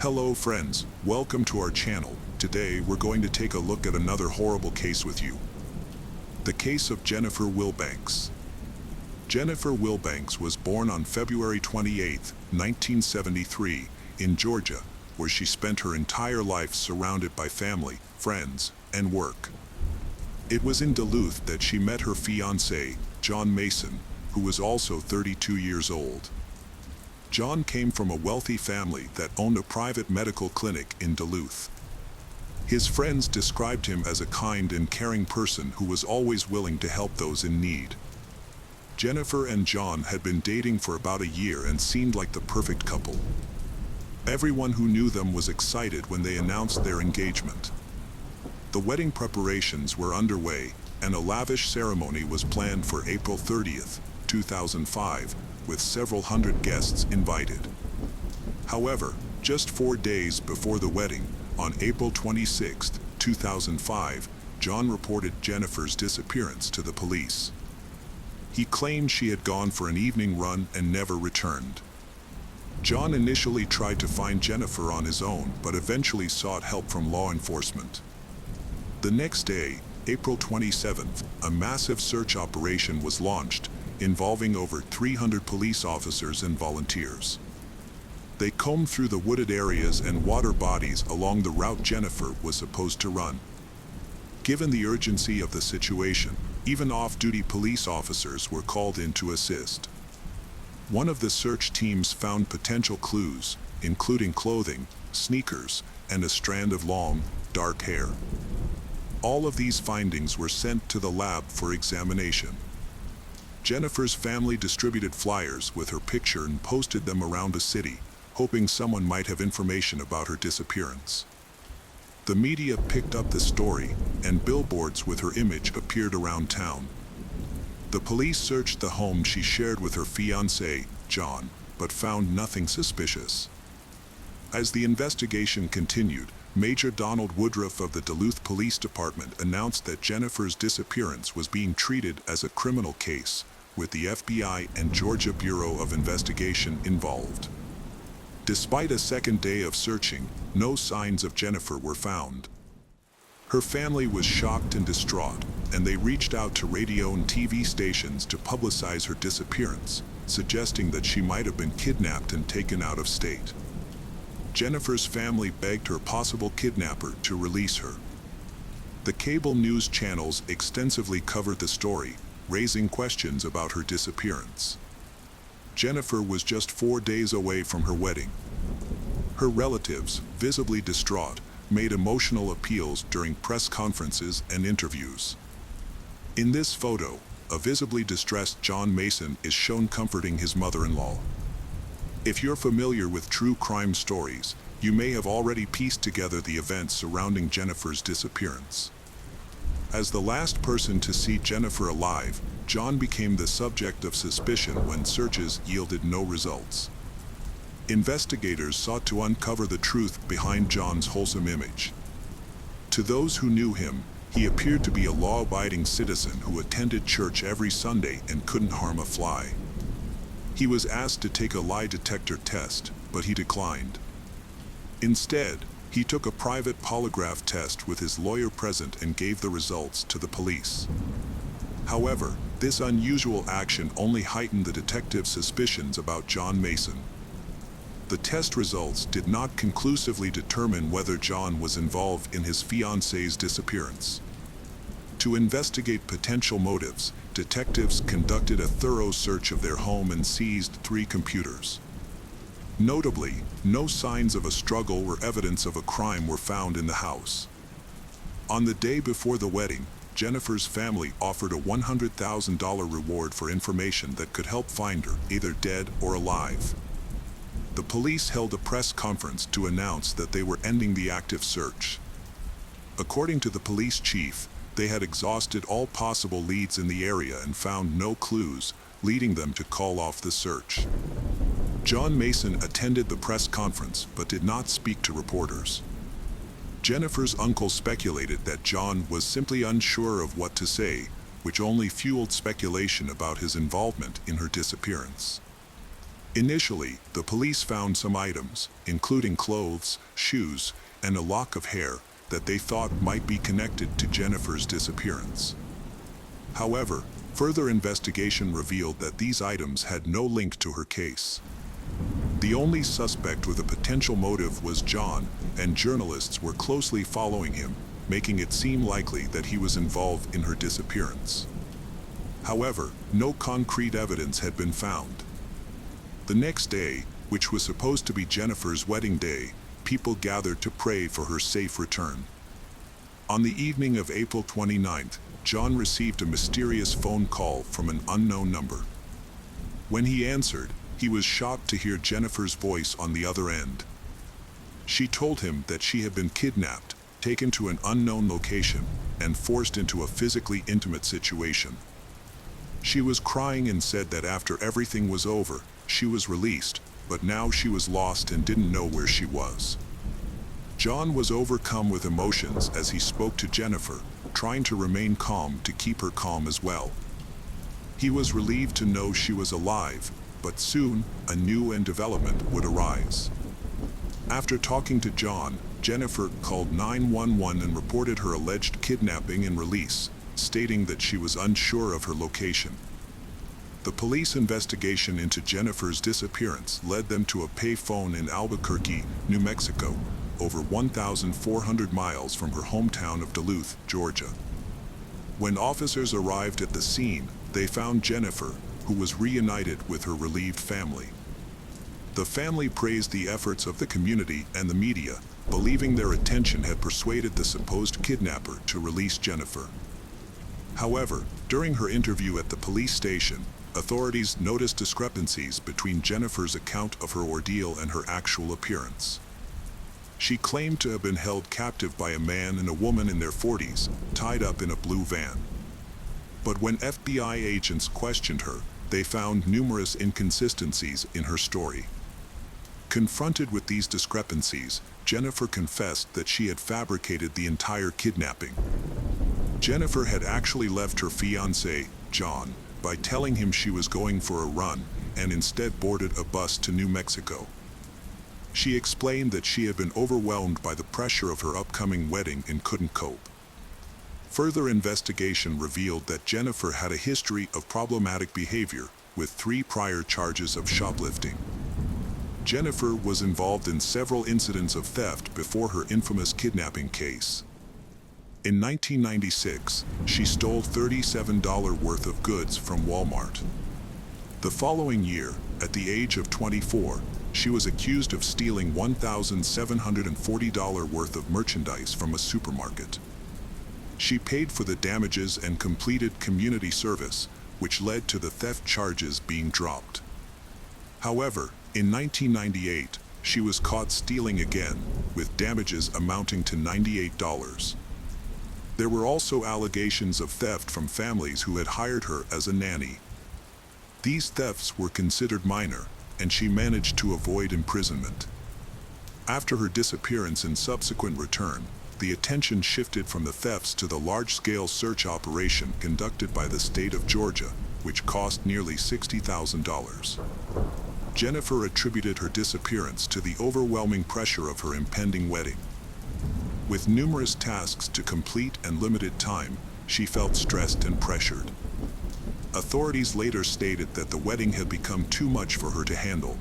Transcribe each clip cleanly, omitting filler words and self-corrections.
Hello friends, welcome to our channel. Today we're going to take a look at another horrible case with you. The case of Jennifer Wilbanks. Jennifer Wilbanks was born on February 28, 1973, in Georgia, where she spent her entire life surrounded by family, friends, and work. It was in Duluth that she met her fiancé, John Mason, who was also 32 years old. John came from a wealthy family that owned a private medical clinic in Duluth. His friends described him as a kind and caring person who was always willing to help those in need. Jennifer and John had been dating for about a year and seemed like the perfect couple. Everyone who knew them was excited when they announced their engagement. The wedding preparations were underway, and a lavish ceremony was planned for April 30th, 2005, with several hundred guests invited. However, just 4 days before the wedding, on April 26, 2005, John reported Jennifer's disappearance to the police. He claimed she had gone for an evening run and never returned. John initially tried to find Jennifer on his own, but eventually sought help from law enforcement. The next day, April 27th, a massive search operation was launched, involving over 300 police officers and volunteers. They combed through the wooded areas and water bodies along the route Jennifer was supposed to run. Given the urgency of the situation, even off-duty police officers were called in to assist. One of the search teams found potential clues, including clothing, sneakers, and a strand of long, dark hair. All of these findings were sent to the lab for examination. Jennifer's family distributed flyers with her picture and posted them around the city, hoping someone might have information about her disappearance. The media picked up the story, and billboards with her image appeared around town. The police searched the home she shared with her fiancé, John, but found nothing suspicious. As the investigation continued, Major Donald Woodruff of the Duluth Police Department announced that Jennifer's disappearance was being treated as a criminal case, with the FBI and Georgia Bureau of Investigation involved. Despite a second day of searching, no signs of Jennifer were found. Her family was shocked and distraught, and they reached out to radio and TV stations to publicize her disappearance, suggesting that she might have been kidnapped and taken out of state. Jennifer's family begged her possible kidnapper to release her. The cable news channels extensively covered the story, raising questions about her disappearance. Jennifer was just 4 days away from her wedding. Her relatives, visibly distraught, made emotional appeals during press conferences and interviews. In this photo, a visibly distressed John Mason is shown comforting his mother-in-law. If you're familiar with true crime stories, you may have already pieced together the events surrounding Jennifer's disappearance. As the last person to see Jennifer alive, John became the subject of suspicion when searches yielded no results. Investigators sought to uncover the truth behind John's wholesome image. To those who knew him, he appeared to be a law-abiding citizen who attended church every Sunday and couldn't harm a fly. He was asked to take a lie detector test, but he declined. Instead, he took a private polygraph test with his lawyer present and gave the results to the police. However, this unusual action only heightened the detective's suspicions about John Mason. The test results did not conclusively determine whether John was involved in his fiancée's disappearance. To investigate potential motives, detectives conducted a thorough search of their home and seized 3 computers. Notably, no signs of a struggle or evidence of a crime were found in the house. On the day before the wedding, Jennifer's family offered a $100,000 reward for information that could help find her, either dead or alive. The police held a press conference to announce that they were ending the active search. According to the police chief, they had exhausted all possible leads in the area and found no clues, leading them to call off the search. John Mason attended the press conference but did not speak to reporters. Jennifer's uncle speculated that John was simply unsure of what to say, which only fueled speculation about his involvement in her disappearance. Initially, the police found some items, including clothes, shoes, and a lock of hair, that they thought might be connected to Jennifer's disappearance. However, further investigation revealed that these items had no link to her case. The only suspect with a potential motive was John, and journalists were closely following him, making it seem likely that he was involved in her disappearance. However, no concrete evidence had been found. The next day, which was supposed to be Jennifer's wedding day, people gathered to pray for her safe return. On the evening of April 29th, John received a mysterious phone call from an unknown number. When he answered, he was shocked to hear Jennifer's voice on the other end. She told him that she had been kidnapped, taken to an unknown location, and forced into a physically intimate situation. She was crying and said that after everything was over, she was released, but now she was lost and didn't know where she was. John was overcome with emotions as he spoke to Jennifer, trying to remain calm to keep her calm as well. He was relieved to know she was alive, but soon a new development would arise. After talking to John, Jennifer called 911 and reported her alleged kidnapping and release, stating that she was unsure of her location. The police investigation into Jennifer's disappearance led them to a payphone in Albuquerque, New Mexico, over 1,400 miles from her hometown of Duluth, Georgia. When officers arrived at the scene, they found Jennifer, who was reunited with her relieved family. The family praised the efforts of the community and the media, believing their attention had persuaded the supposed kidnapper to release Jennifer. However, during her interview at the police station, authorities noticed discrepancies between Jennifer's account of her ordeal and her actual appearance. She claimed to have been held captive by a man and a woman in their 40s, tied up in a blue van. But when FBI agents questioned her, they found numerous inconsistencies in her story. Confronted with these discrepancies, Jennifer confessed that she had fabricated the entire kidnapping. Jennifer had actually left her fiancé, John, by telling him she was going for a run, and instead boarded a bus to New Mexico. She explained that she had been overwhelmed by the pressure of her upcoming wedding and couldn't cope. Further investigation revealed that Jennifer had a history of problematic behavior, with 3 prior charges of shoplifting. Jennifer was involved in several incidents of theft before her infamous kidnapping case. In 1996, she stole $37 worth of goods from Walmart. The following year, at the age of 24, she was accused of stealing $1,740 worth of merchandise from a supermarket. She paid for the damages and completed community service, which led to the theft charges being dropped. However, in 1998, she was caught stealing again, with damages amounting to $98. There were also allegations of theft from families who had hired her as a nanny. These thefts were considered minor, and she managed to avoid imprisonment. After her disappearance and subsequent return, the attention shifted from the thefts to the large-scale search operation conducted by the state of Georgia, which cost nearly $60,000. Jennifer attributed her disappearance to the overwhelming pressure of her impending wedding. With numerous tasks to complete and limited time, she felt stressed and pressured. Authorities later stated that the wedding had become too much for her to handle.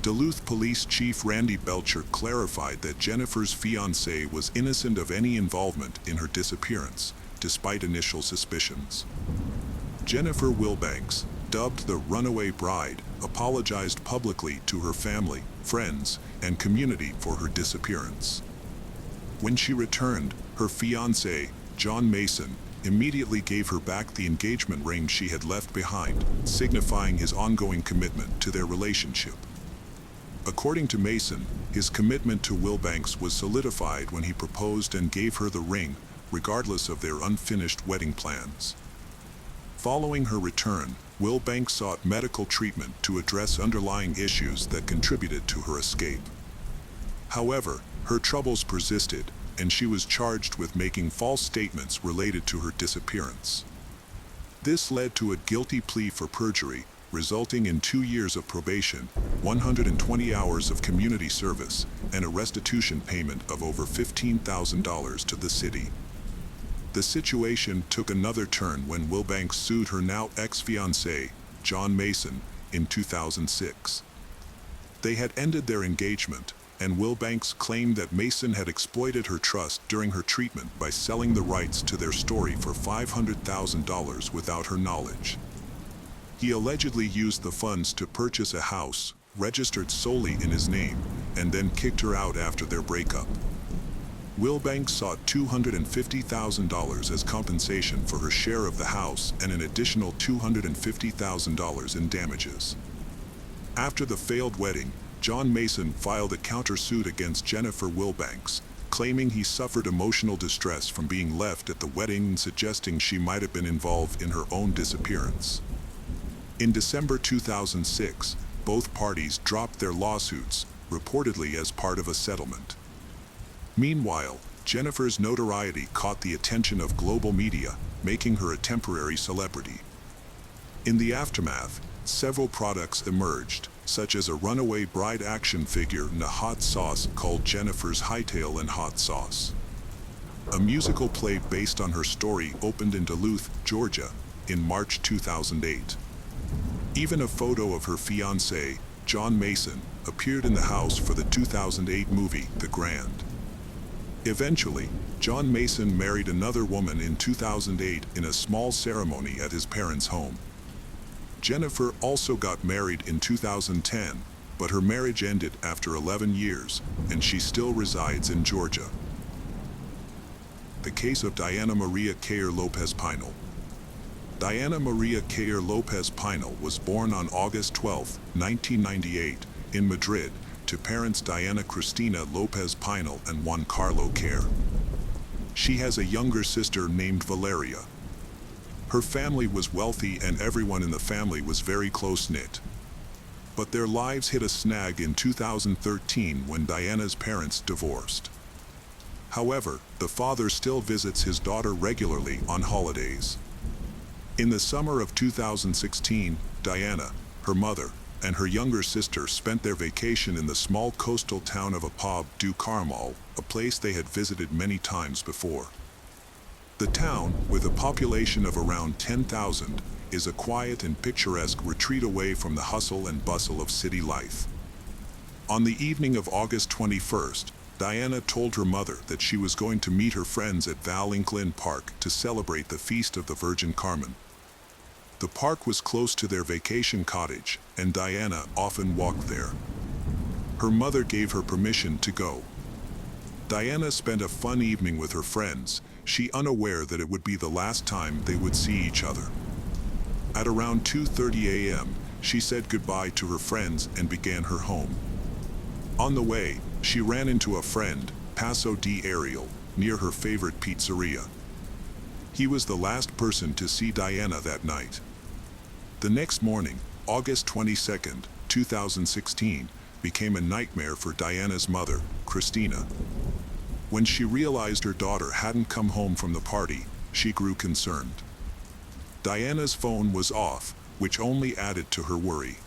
Duluth Police Chief Randy Belcher clarified that Jennifer's fiancé was innocent of any involvement in her disappearance, despite initial suspicions. Jennifer Wilbanks, dubbed the Runaway Bride, apologized publicly to her family, friends, and community for her disappearance. When she returned, her fiancé, John Mason, immediately gave her back the engagement ring she had left behind, signifying his ongoing commitment to their relationship. According to Mason, his commitment to Wilbanks was solidified when he proposed and gave her the ring, regardless of their unfinished wedding plans. Following her return, Wilbanks sought medical treatment to address underlying issues that contributed to her escape. However, her troubles persisted, and she was charged with making false statements related to her disappearance. This led to a guilty plea for perjury, resulting in 2 years of probation, 120 hours of community service, and a restitution payment of over $15,000 to the city. The situation took another turn when Wilbanks sued her now ex-fiancé, John Mason, in 2006. They had ended their engagement, and Wilbanks claimed that Mason had exploited her trust during her treatment by selling the rights to their story for $500,000 without her knowledge. He allegedly used the funds to purchase a house, registered solely in his name, and then kicked her out after their breakup. Wilbanks sought $250,000 as compensation for her share of the house and an additional $250,000 in damages. After the failed wedding, John Mason filed a countersuit against Jennifer Wilbanks, claiming he suffered emotional distress from being left at the wedding and suggesting she might have been involved in her own disappearance. In December 2006, both parties dropped their lawsuits, reportedly as part of a settlement. Meanwhile, Jennifer's notoriety caught the attention of global media, making her a temporary celebrity. In the aftermath, several products emerged, such as a runaway bride action figure and a hot sauce called Jennifer's Hightail and Hot Sauce. A musical play based on her story opened in Duluth, Georgia, in March 2008. Even a photo of her fiancé, John Mason, appeared in the house for the 2008 movie, The Grand. Eventually, John Mason married another woman in 2008 in a small ceremony at his parents' home. Jennifer also got married in 2010, but her marriage ended after 11 years, and she still resides in Georgia. The case of Diana Maria Cayer Lopez Pinal. Diana Maria Cayer Lopez Pinal was born on August 12, 1998, in Madrid, to parents Diana Cristina Lopez Pinal and Juan Carlo Cayer. She has a younger sister named Valeria. Her family was wealthy and everyone in the family was very close-knit. But their lives hit a snag in 2013 when Diana's parents divorced. However, the father still visits his daughter regularly on holidays. In the summer of 2016, Diana, her mother, and her younger sister spent their vacation in the small coastal town of Apab du Carmel, a place they had visited many times before. The town, with a population of around 10,000, is a quiet and picturesque retreat away from the hustle and bustle of city life. On the evening of August 21st, Diana told her mother that she was going to meet her friends at Val Inclin Park to celebrate the Feast of the Virgin Carmen. The park was close to their vacation cottage, and Diana often walked there. Her mother gave her permission to go. Diana spent a fun evening with her friends, she unaware that it would be the last time they would see each other. At around 2:30 a.m., she said goodbye to her friends and began her home. On the way, she ran into a friend, Paso de Ariel, near her favorite pizzeria. He was the last person to see Diana that night. The next morning, August 22, 2016, became a nightmare for Diana's mother, Christina. When she realized her daughter hadn't come home from the party, she grew concerned. Diana's phone was off, which only added to her worry.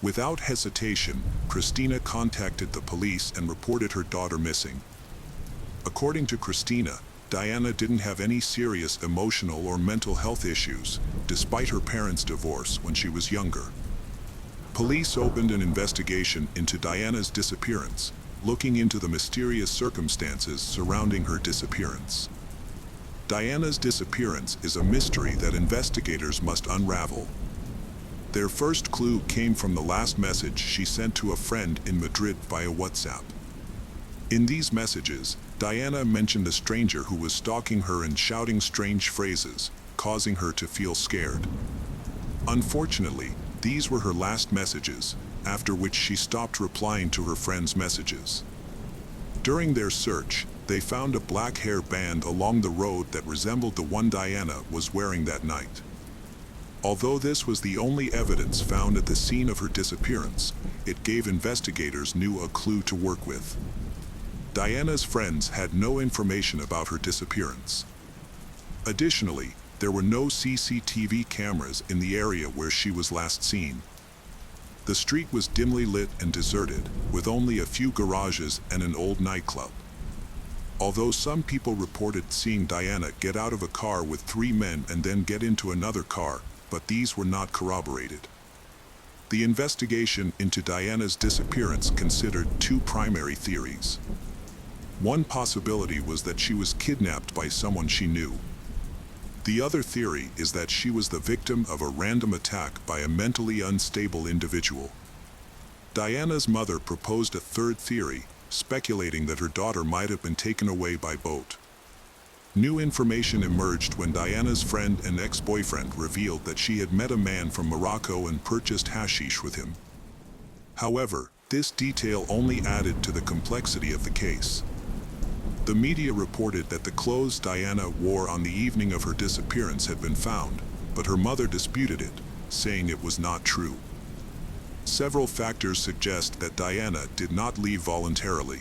Without hesitation, Christina contacted the police and reported her daughter missing. According to Christina, Diana didn't have any serious emotional or mental health issues, despite her parents' divorce when she was younger. Police opened an investigation into Diana's disappearance, looking into the mysterious circumstances surrounding her disappearance. Diana's disappearance is a mystery that investigators must unravel. Their first clue came from the last message she sent to a friend in Madrid via WhatsApp. In these messages, Diana mentioned a stranger who was stalking her and shouting strange phrases, causing her to feel scared. Unfortunately, these were her last messages, after which she stopped replying to her friends' messages. During their search, they found a black hair band along the road that resembled the one Diana was wearing that night. Although this was the only evidence found at the scene of her disappearance, it gave investigators a clue to work with. Diana's friends had no information about her disappearance. Additionally, There were no CCTV cameras in the area where she was last seen. The street was dimly lit and deserted, with only a few garages and an old nightclub. Although some people reported seeing Diana get out of a car with 3 men and then get into another car, but these were not corroborated. The investigation into Diana's disappearance considered 2 primary theories. One possibility was that she was kidnapped by someone she knew. The other theory is that she was the victim of a random attack by a mentally unstable individual. Diana's mother proposed a third theory, speculating that her daughter might have been taken away by boat. New information emerged when Diana's friend and ex-boyfriend revealed that she had met a man from Morocco and purchased hashish with him. However, this detail only added to the complexity of the case. The media reported that the clothes Diana wore on the evening of her disappearance had been found, but her mother disputed it, saying it was not true. Several factors suggest that Diana did not leave voluntarily.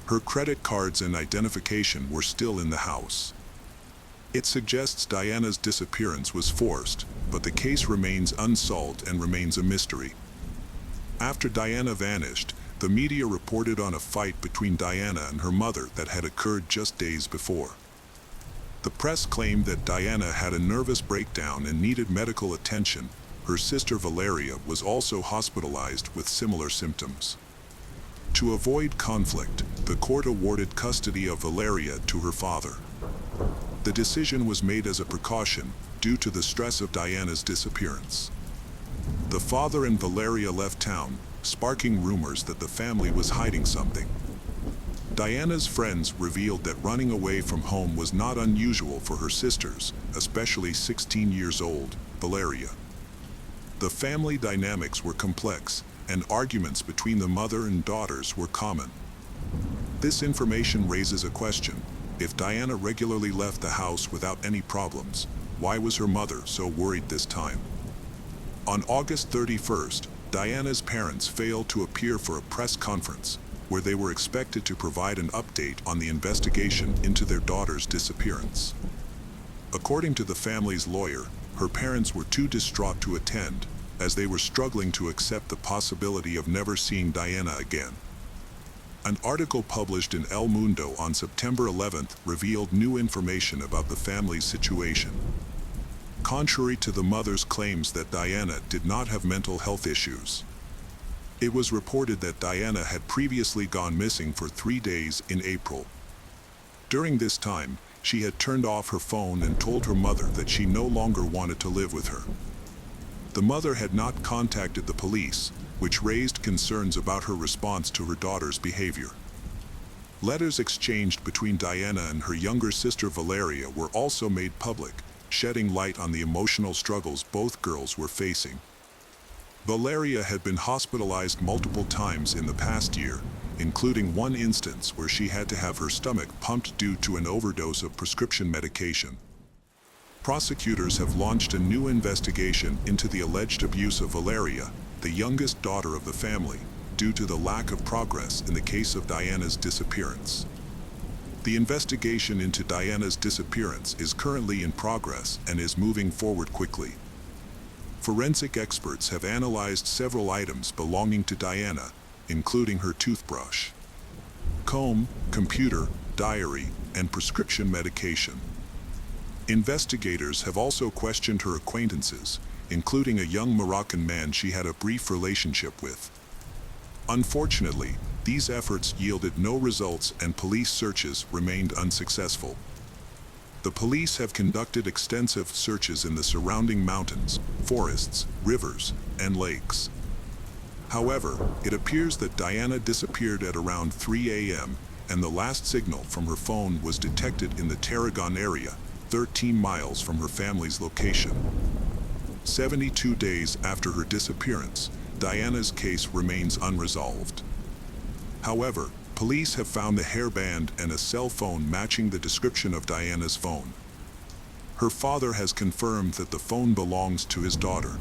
Her credit cards and identification were still in the house. It suggests Diana's disappearance was forced, but the case remains unsolved and remains a mystery. After Diana vanished, the media reported on a fight between Diana and her mother that had occurred just days before. The press claimed that Diana had a nervous breakdown and needed medical attention. Her sister Valeria was also hospitalized with similar symptoms. To avoid conflict, the court awarded custody of Valeria to her father. The decision was made as a precaution due to the stress of Diana's disappearance. The father and Valeria left town, sparking rumors that the family was hiding something. Diana's friends revealed that running away from home was not unusual for her sisters, especially 16 years old, Valeria. The family dynamics were complex, and arguments between the mother and daughters were common. This information raises a question. If Diana regularly left the house without any problems, why was her mother so worried this time? On August 31st, Diana's parents failed to appear for a press conference, where they were expected to provide an update on the investigation into their daughter's disappearance. According to the family's lawyer, her parents were too distraught to attend, as they were struggling to accept the possibility of never seeing Diana again. An article published in El Mundo on September 11th revealed new information about the family's situation. Contrary to the mother's claims that Diana did not have mental health issues, it was reported that Diana had previously gone missing for 3 days in April. During this time, she had turned off her phone and told her mother that she no longer wanted to live with her. The mother had not contacted the police, which raised concerns about her response to her daughter's behavior. Letters exchanged between Diana and her younger sister Valeria were also made public, shedding light on the emotional struggles both girls were facing. Valeria had been hospitalized multiple times in the past year, including one instance where she had to have her stomach pumped due to an overdose of prescription medication. Prosecutors have launched a new investigation into the alleged abuse of Valeria, the youngest daughter of the family, due to the lack of progress in the case of Diana's disappearance. The investigation into Diana's disappearance is currently in progress and is moving forward quickly. Forensic experts have analyzed several items belonging to Diana, including her toothbrush, comb, computer, diary, and prescription medication. Investigators have also questioned her acquaintances, including a young Moroccan man she had a brief relationship with. Unfortunately, these efforts yielded no results and police searches remained unsuccessful. The police have conducted extensive searches in the surrounding mountains, forests, rivers, and lakes. However, it appears that Diana disappeared at around 3 a.m., and the last signal from her phone was detected in the Tarragon area, 13 miles from her family's location. 72 days after her disappearance, Diana's case remains unresolved. However, police have found the hairband and a cell phone matching the description of Diana's phone. Her father has confirmed that the phone belongs to his daughter.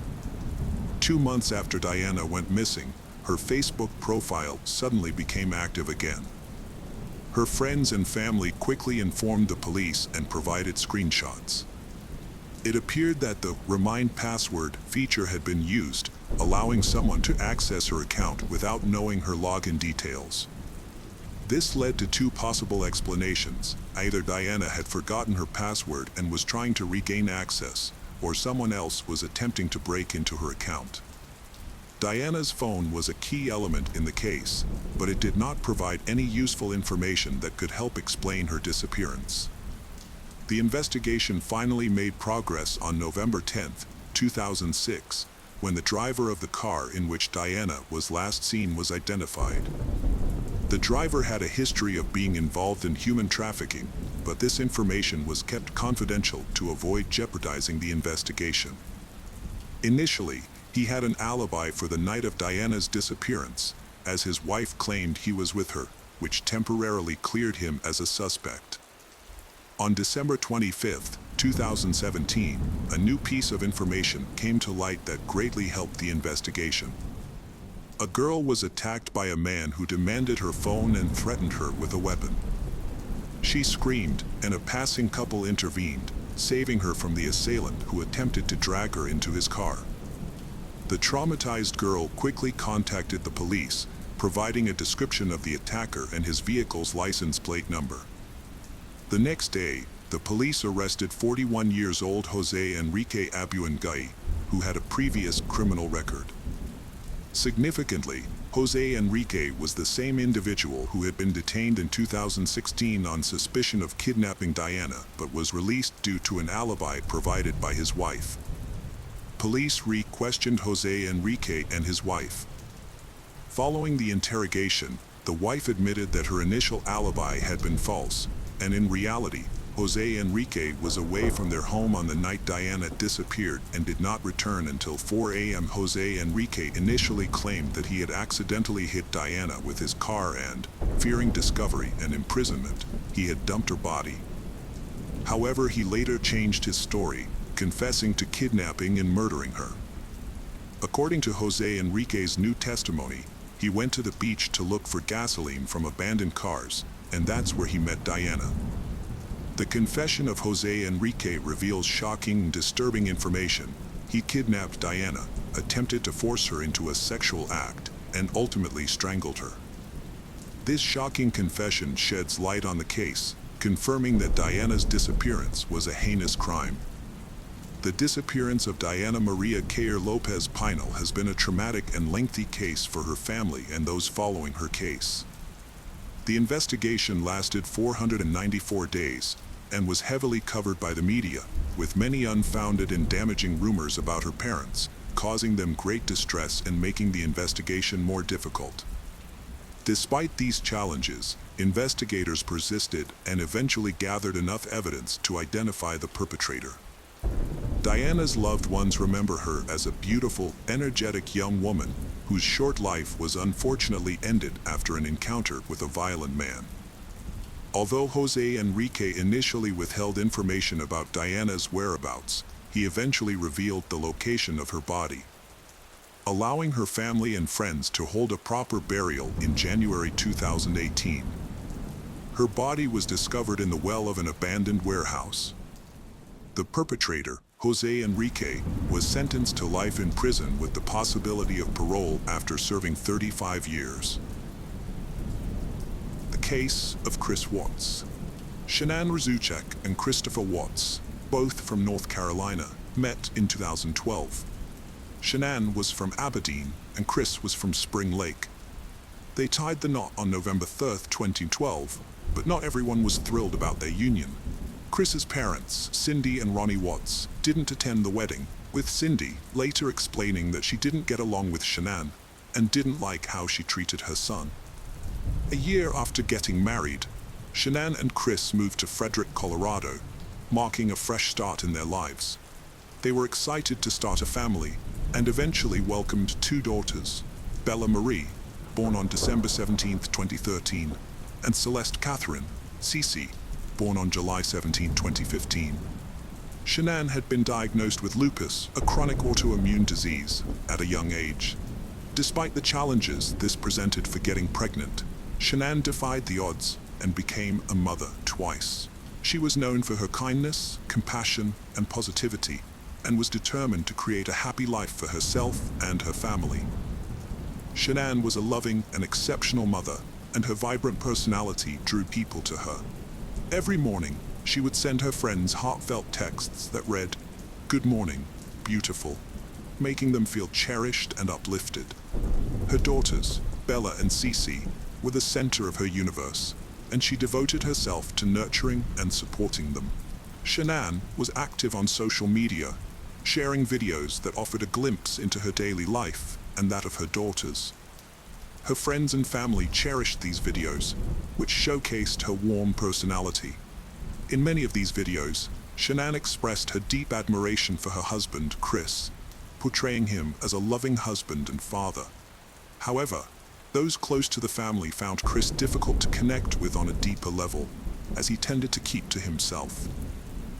2 months after Diana went missing, her Facebook profile suddenly became active again. Her friends and family quickly informed the police and provided screenshots. It appeared that the Remind Password feature had been used, allowing someone to access her account without knowing her login details. This led to two possible explanations. Either Diana had forgotten her password and was trying to regain access, or someone else was attempting to break into her account. Diana's phone was a key element in the case, but it did not provide any useful information that could help explain her disappearance. The investigation finally made progress on November 10, 2006, when the driver of the car in which Diana was last seen was identified. The driver had a history of being involved in human trafficking, but this information was kept confidential to avoid jeopardizing the investigation. Initially, he had an alibi for the night of Diana's disappearance, as his wife claimed he was with her, which temporarily cleared him as a suspect. On December 25, 2017, a new piece of information came to light that greatly helped the investigation. A girl was attacked by a man who demanded her phone and threatened her with a weapon. She screamed, and a passing couple intervened, saving her from the assailant who attempted to drag her into his car. The traumatized girl quickly contacted the police, providing a description of the attacker and his vehicle's license plate number. The next day, the police arrested 41-year-old Jose Enrique Abuengay, who had a previous criminal record. Significantly, Jose Enrique was the same individual who had been detained in 2016 on suspicion of kidnapping Diana, but was released due to an alibi provided by his wife. Police re-questioned Jose Enrique and his wife. Following the interrogation, the wife admitted that her initial alibi had been false, and in reality, Jose Enrique was away from their home on the night Diana disappeared and did not return until 4 a.m. Jose Enrique initially claimed that he had accidentally hit Diana with his car and, fearing discovery and imprisonment, he had dumped her body. However, he later changed his story, confessing to kidnapping and murdering her. According to Jose Enrique's new testimony, he went to the beach to look for gasoline from abandoned cars, and that's where he met Diana. The confession of Jose Enrique reveals shocking and disturbing information. He kidnapped Diana, attempted to force her into a sexual act, and ultimately strangled her. This shocking confession sheds light on the case, confirming that Diana's disappearance was a heinous crime. The disappearance of Diana Maria Cayer Lopez Pinal has been a traumatic and lengthy case for her family and those following her case. The investigation lasted 494 days and was heavily covered by the media, with many unfounded and damaging rumors about her parents, causing them great distress and making the investigation more difficult. Despite these challenges, investigators persisted and eventually gathered enough evidence to identify the perpetrator. Diana's loved ones remember her as a beautiful, energetic young woman whose short life was unfortunately ended after an encounter with a violent man. Although Jose Enrique initially withheld information about Diana's whereabouts, he eventually revealed the location of her body, allowing her family and friends to hold a proper burial in January 2018. Her body was discovered in the well of an abandoned warehouse. The perpetrator, Jose Enrique, was sentenced to life in prison with the possibility of parole after serving 35 years. The case of Chris Watts. Shanann Rzucek and Christopher Watts, both from North Carolina, met in 2012. Shanann was from Aberdeen and Chris was from Spring Lake. They tied the knot on November 3, 2012, but not everyone was thrilled about their union. Chris's parents, Cindy and Ronnie Watts, didn't attend the wedding, with Cindy later explaining that she didn't get along with Shanann and didn't like how she treated her son. A year after getting married, Shanann and Chris moved to Frederick, Colorado, marking a fresh start in their lives. They were excited to start a family and eventually welcomed two daughters, Bella Marie, born on December 17, 2013, and Celeste Catherine, Cece, born on July 17, 2015. Shanann had been diagnosed with lupus, a chronic autoimmune disease, at a young age. Despite the challenges this presented for getting pregnant, Shanann defied the odds and became a mother twice. She was known for her kindness, compassion, and positivity, and was determined to create a happy life for herself and her family. Shanann was a loving and exceptional mother, and her vibrant personality drew people to her. Every morning, she would send her friends heartfelt texts that read, "Good morning, beautiful," making them feel cherished and uplifted. Her daughters, Bella and Cece, were the center of her universe, and she devoted herself to nurturing and supporting them. Shanann was active on social media, sharing videos that offered a glimpse into her daily life and that of her daughters. Her friends and family cherished these videos, which showcased her warm personality. In many of these videos, Shanann expressed her deep admiration for her husband, Chris, portraying him as a loving husband and father. However, those close to the family found Chris difficult to connect with on a deeper level, as he tended to keep to himself.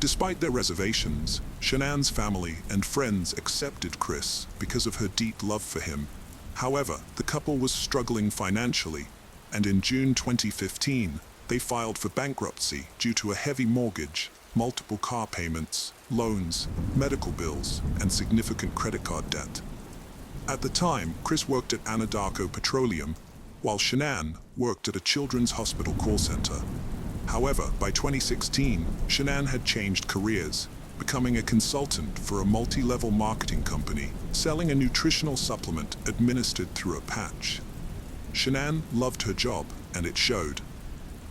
Despite their reservations, Shanann's family and friends accepted Chris because of her deep love for him. However, the couple was struggling financially, and in June 2015, they filed for bankruptcy due to a heavy mortgage, multiple car payments, loans, medical bills, and significant credit card debt. At the time, Chris worked at Anadarko Petroleum, while Shanann worked at a children's hospital call center. However, by 2016, Shanann had changed careers, becoming a consultant for a multi-level marketing company, selling a nutritional supplement administered through a patch. Shanann loved her job, and it showed.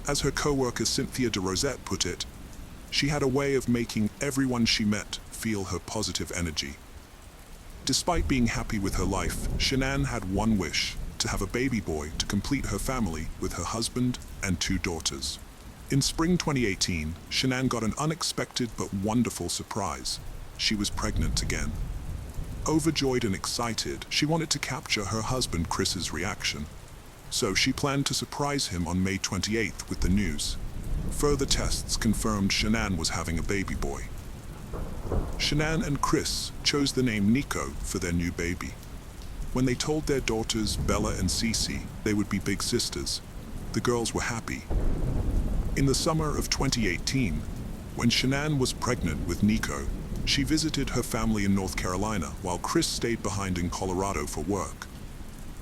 As her co-worker Cynthia de Rosette put it, she had a way of making everyone she met feel her positive energy. Despite being happy with her life, Shanann had one wish: to have a baby boy to complete her family with her husband and 2 daughters. In spring 2018, Shanann got an unexpected but wonderful surprise. She was pregnant again. Overjoyed and excited, she wanted to capture her husband Chris's reaction. So she planned to surprise him on May 28th with the news. Further tests confirmed Shanann was having a baby boy. Shanann and Chris chose the name Nico for their new baby. When they told their daughters Bella and Cece they would be big sisters, the girls were happy. In the summer of 2018, when Shanann was pregnant with Nico, she visited her family in North Carolina while Chris stayed behind in Colorado for work.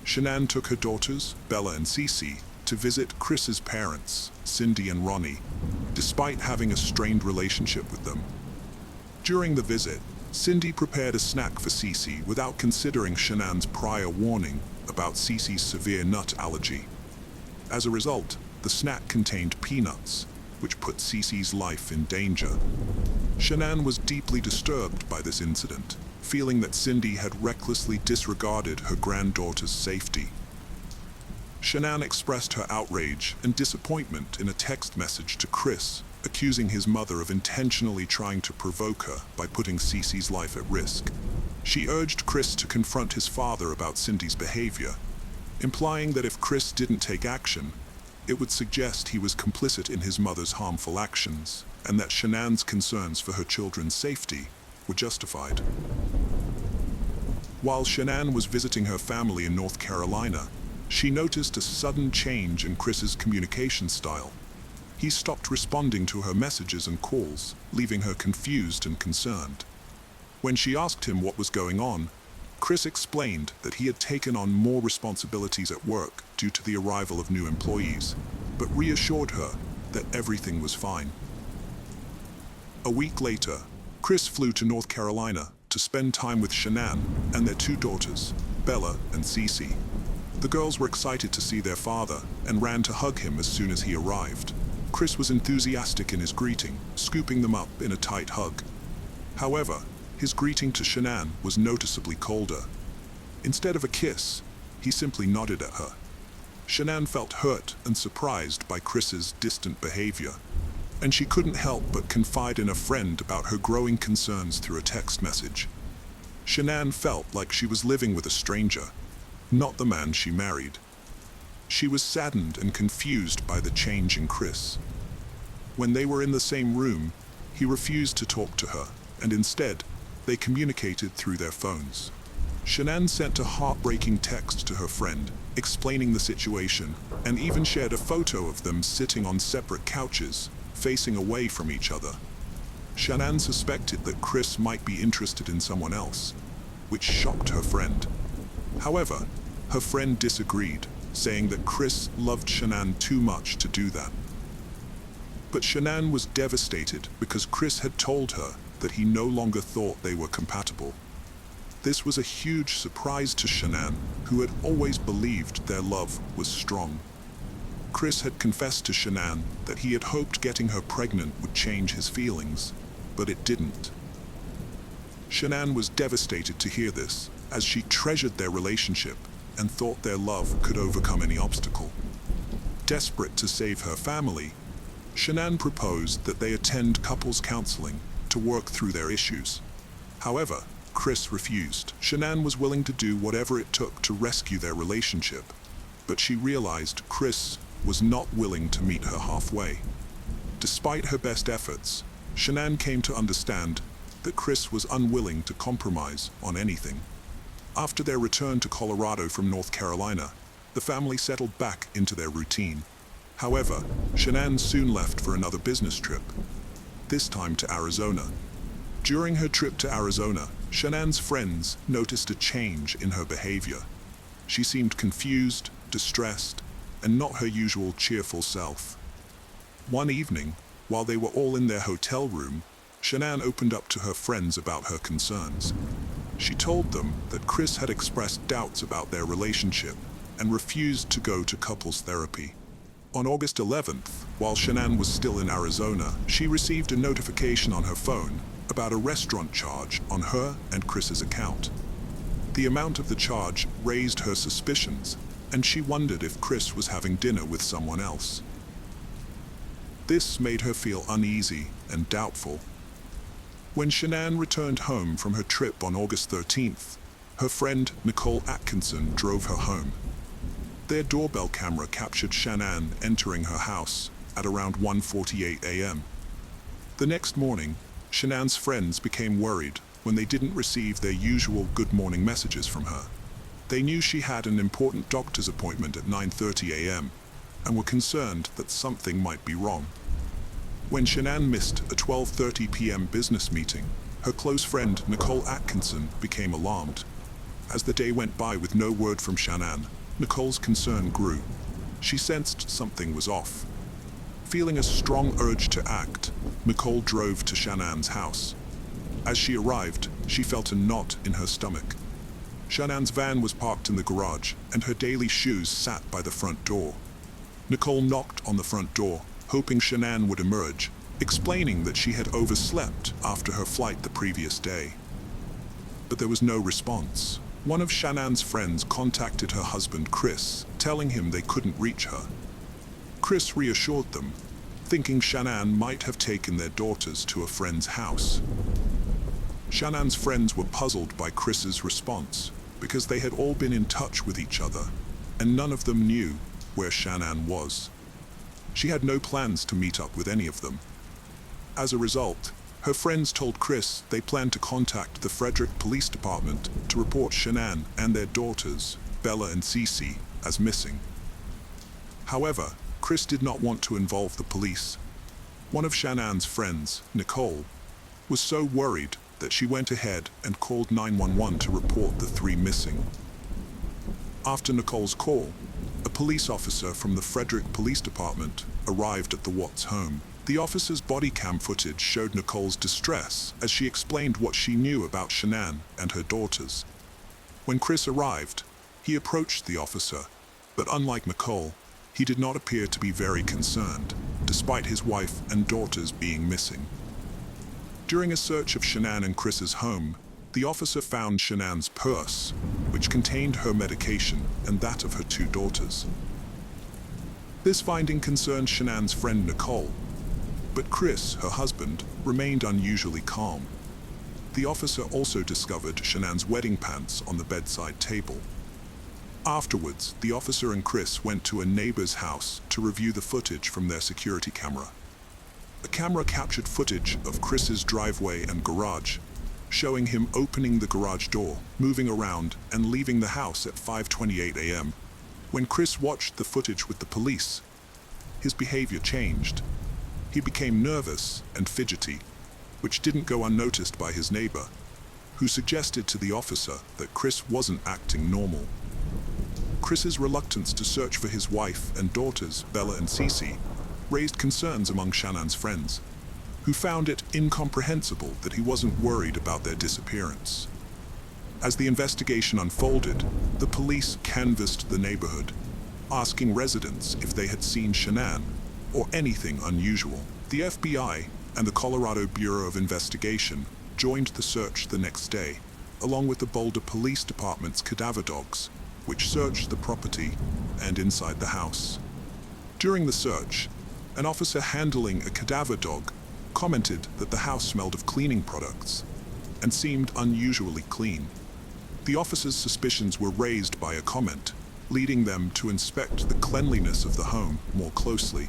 Shanann took her daughters, Bella and Cece, to visit Chris's parents, Cindy and Ronnie, despite having a strained relationship with them. During the visit, Cindy prepared a snack for Cece without considering Shanann's prior warning about Cece's severe nut allergy. As a result, the snack contained peanuts, which put Cece's life in danger. Shanann was deeply disturbed by this incident, feeling that Cindy had recklessly disregarded her granddaughter's safety. Shanann expressed her outrage and disappointment in a text message to Chris, accusing his mother of intentionally trying to provoke her by putting Cece's life at risk. She urged Chris to confront his father about Cindy's behavior, implying that if Chris didn't take action, it would suggest he was complicit in his mother's harmful actions, and that Shanann's concerns for her children's safety were justified. While Shanann was visiting her family in North Carolina, she noticed a sudden change in Chris's communication style. He stopped responding to her messages and calls, leaving her confused and concerned. When she asked him what was going on, Chris explained that he had taken on more responsibilities at work due to the arrival of new employees, but reassured her that everything was fine. A week later, Chris flew to North Carolina to spend time with Shanann and their 2 daughters, Bella and Cece. The girls were excited to see their father and ran to hug him as soon as he arrived. Chris was enthusiastic in his greeting, scooping them up in a tight hug. However, his greeting to Shanann was noticeably colder. Instead of a kiss, he simply nodded at her. Shanann felt hurt and surprised by Chris's distant behavior, and she couldn't help but confide in a friend about her growing concerns through a text message. Shanann felt like she was living with a stranger, not the man she married. She was saddened and confused by the change in Chris. When they were in the same room, he refused to talk to her, and instead, they communicated through their phones. Shanann sent a heartbreaking text to her friend, explaining the situation, and even shared a photo of them sitting on separate couches, facing away from each other. Shanann suspected that Chris might be interested in someone else, which shocked her friend. However, her friend disagreed, saying that Chris loved Shanann too much to do that. But Shanann was devastated because Chris had told her that he no longer thought they were compatible. This was a huge surprise to Shanann, who had always believed their love was strong. Chris had confessed to Shanann that he had hoped getting her pregnant would change his feelings, but it didn't. Shanann was devastated to hear this, as she treasured their relationship and thought their love could overcome any obstacle. Desperate to save her family, Shanann proposed that they attend couples counseling to work through their issues. However, Chris refused. Shanann was willing to do whatever it took to rescue their relationship, but she realized Chris was not willing to meet her halfway. Despite her best efforts, Shanann came to understand that Chris was unwilling to compromise on anything. After their return to Colorado from North Carolina, the family settled back into their routine. However, Shanann soon left for another business trip, this time to Arizona. During her trip to Arizona, Shanann's friends noticed a change in her behavior. She seemed confused, distressed, and not her usual cheerful self. One evening, while they were all in their hotel room, Shanann opened up to her friends about her concerns. She told them that Chris had expressed doubts about their relationship and refused to go to couples therapy. On August 11th, while Shanann was still in Arizona, she received a notification on her phone about a restaurant charge on her and Chris's account. The amount of the charge raised her suspicions, and she wondered if Chris was having dinner with someone else. This made her feel uneasy and doubtful. When Shanann returned home from her trip on August 13th, her friend Nicole Atkinson drove her home. Their doorbell camera captured Shanann entering her house at around 1:48 a.m. The next morning, Shanann's friends became worried when they didn't receive their usual good morning messages from her. They knew she had an important doctor's appointment at 9:30 a.m. and were concerned that something might be wrong. When Shanann missed a 12:30 p.m. business meeting, her close friend Nicole Atkinson became alarmed. As the day went by with no word from Shanann, Nicole's concern grew. She sensed something was off. Feeling a strong urge to act, Nicole drove to Shanann's house. As she arrived, she felt a knot in her stomach. Shanann's van was parked in the garage, and her daily shoes sat by the front door. Nicole knocked on the front door, hoping Shanann would emerge, explaining that she had overslept after her flight the previous day. But there was no response. One of Shanann's friends contacted her husband Chris, telling him they couldn't reach her. Chris reassured them, thinking Shanann might have taken their daughters to a friend's house. Shanann's friends were puzzled by Chris's response, because they had all been in touch with each other, and none of them knew where Shanann was. She had no plans to meet up with any of them. As a result, her friends told Chris they planned to contact the Frederick Police Department to report Shanann and their daughters, Bella and Cece, as missing. However, Chris did not want to involve the police. One of Shanann's friends, Nicole, was so worried that she went ahead and called 911 to report the three missing. After Nicole's call, a police officer from the Frederick Police Department arrived at the Watts home. The officer's body cam footage showed Nicole's distress as she explained what she knew about Shanann and her daughters. When Chris arrived, he approached the officer, but unlike Nicole, he did not appear to be very concerned, despite his wife and daughters being missing. During a search of Shanann and Chris's home, the officer found Shanann's purse, which contained her medication and that of her two daughters. This finding concerned Shanann's friend Nicole, but Chris, her husband, remained unusually calm. The officer also discovered Shanann's wedding pants on the bedside table. Afterwards, the officer and Chris went to a neighbor's house to review the footage from their security camera. The camera captured footage of Chris's driveway and garage, showing him opening the garage door, moving around, and leaving the house at 5:28 a.m. When Chris watched the footage with the police, his behavior changed. He became nervous and fidgety, which didn't go unnoticed by his neighbor, who suggested to the officer that Chris wasn't acting normal. Chris's reluctance to search for his wife and daughters, Bella and Cece, raised concerns among Shannon's friends, who found it incomprehensible that he wasn't worried about their disappearance. As the investigation unfolded, the police canvassed the neighborhood, asking residents if they had seen Shannon or anything unusual. The FBI and the Colorado Bureau of Investigation joined the search the next day, along with the Boulder Police Department's cadaver dogs, which searched the property and inside the house. During the search, an officer handling a cadaver dog commented that the house smelled of cleaning products and seemed unusually clean. The officer's suspicions were raised by a comment, leading them to inspect the cleanliness of the home more closely.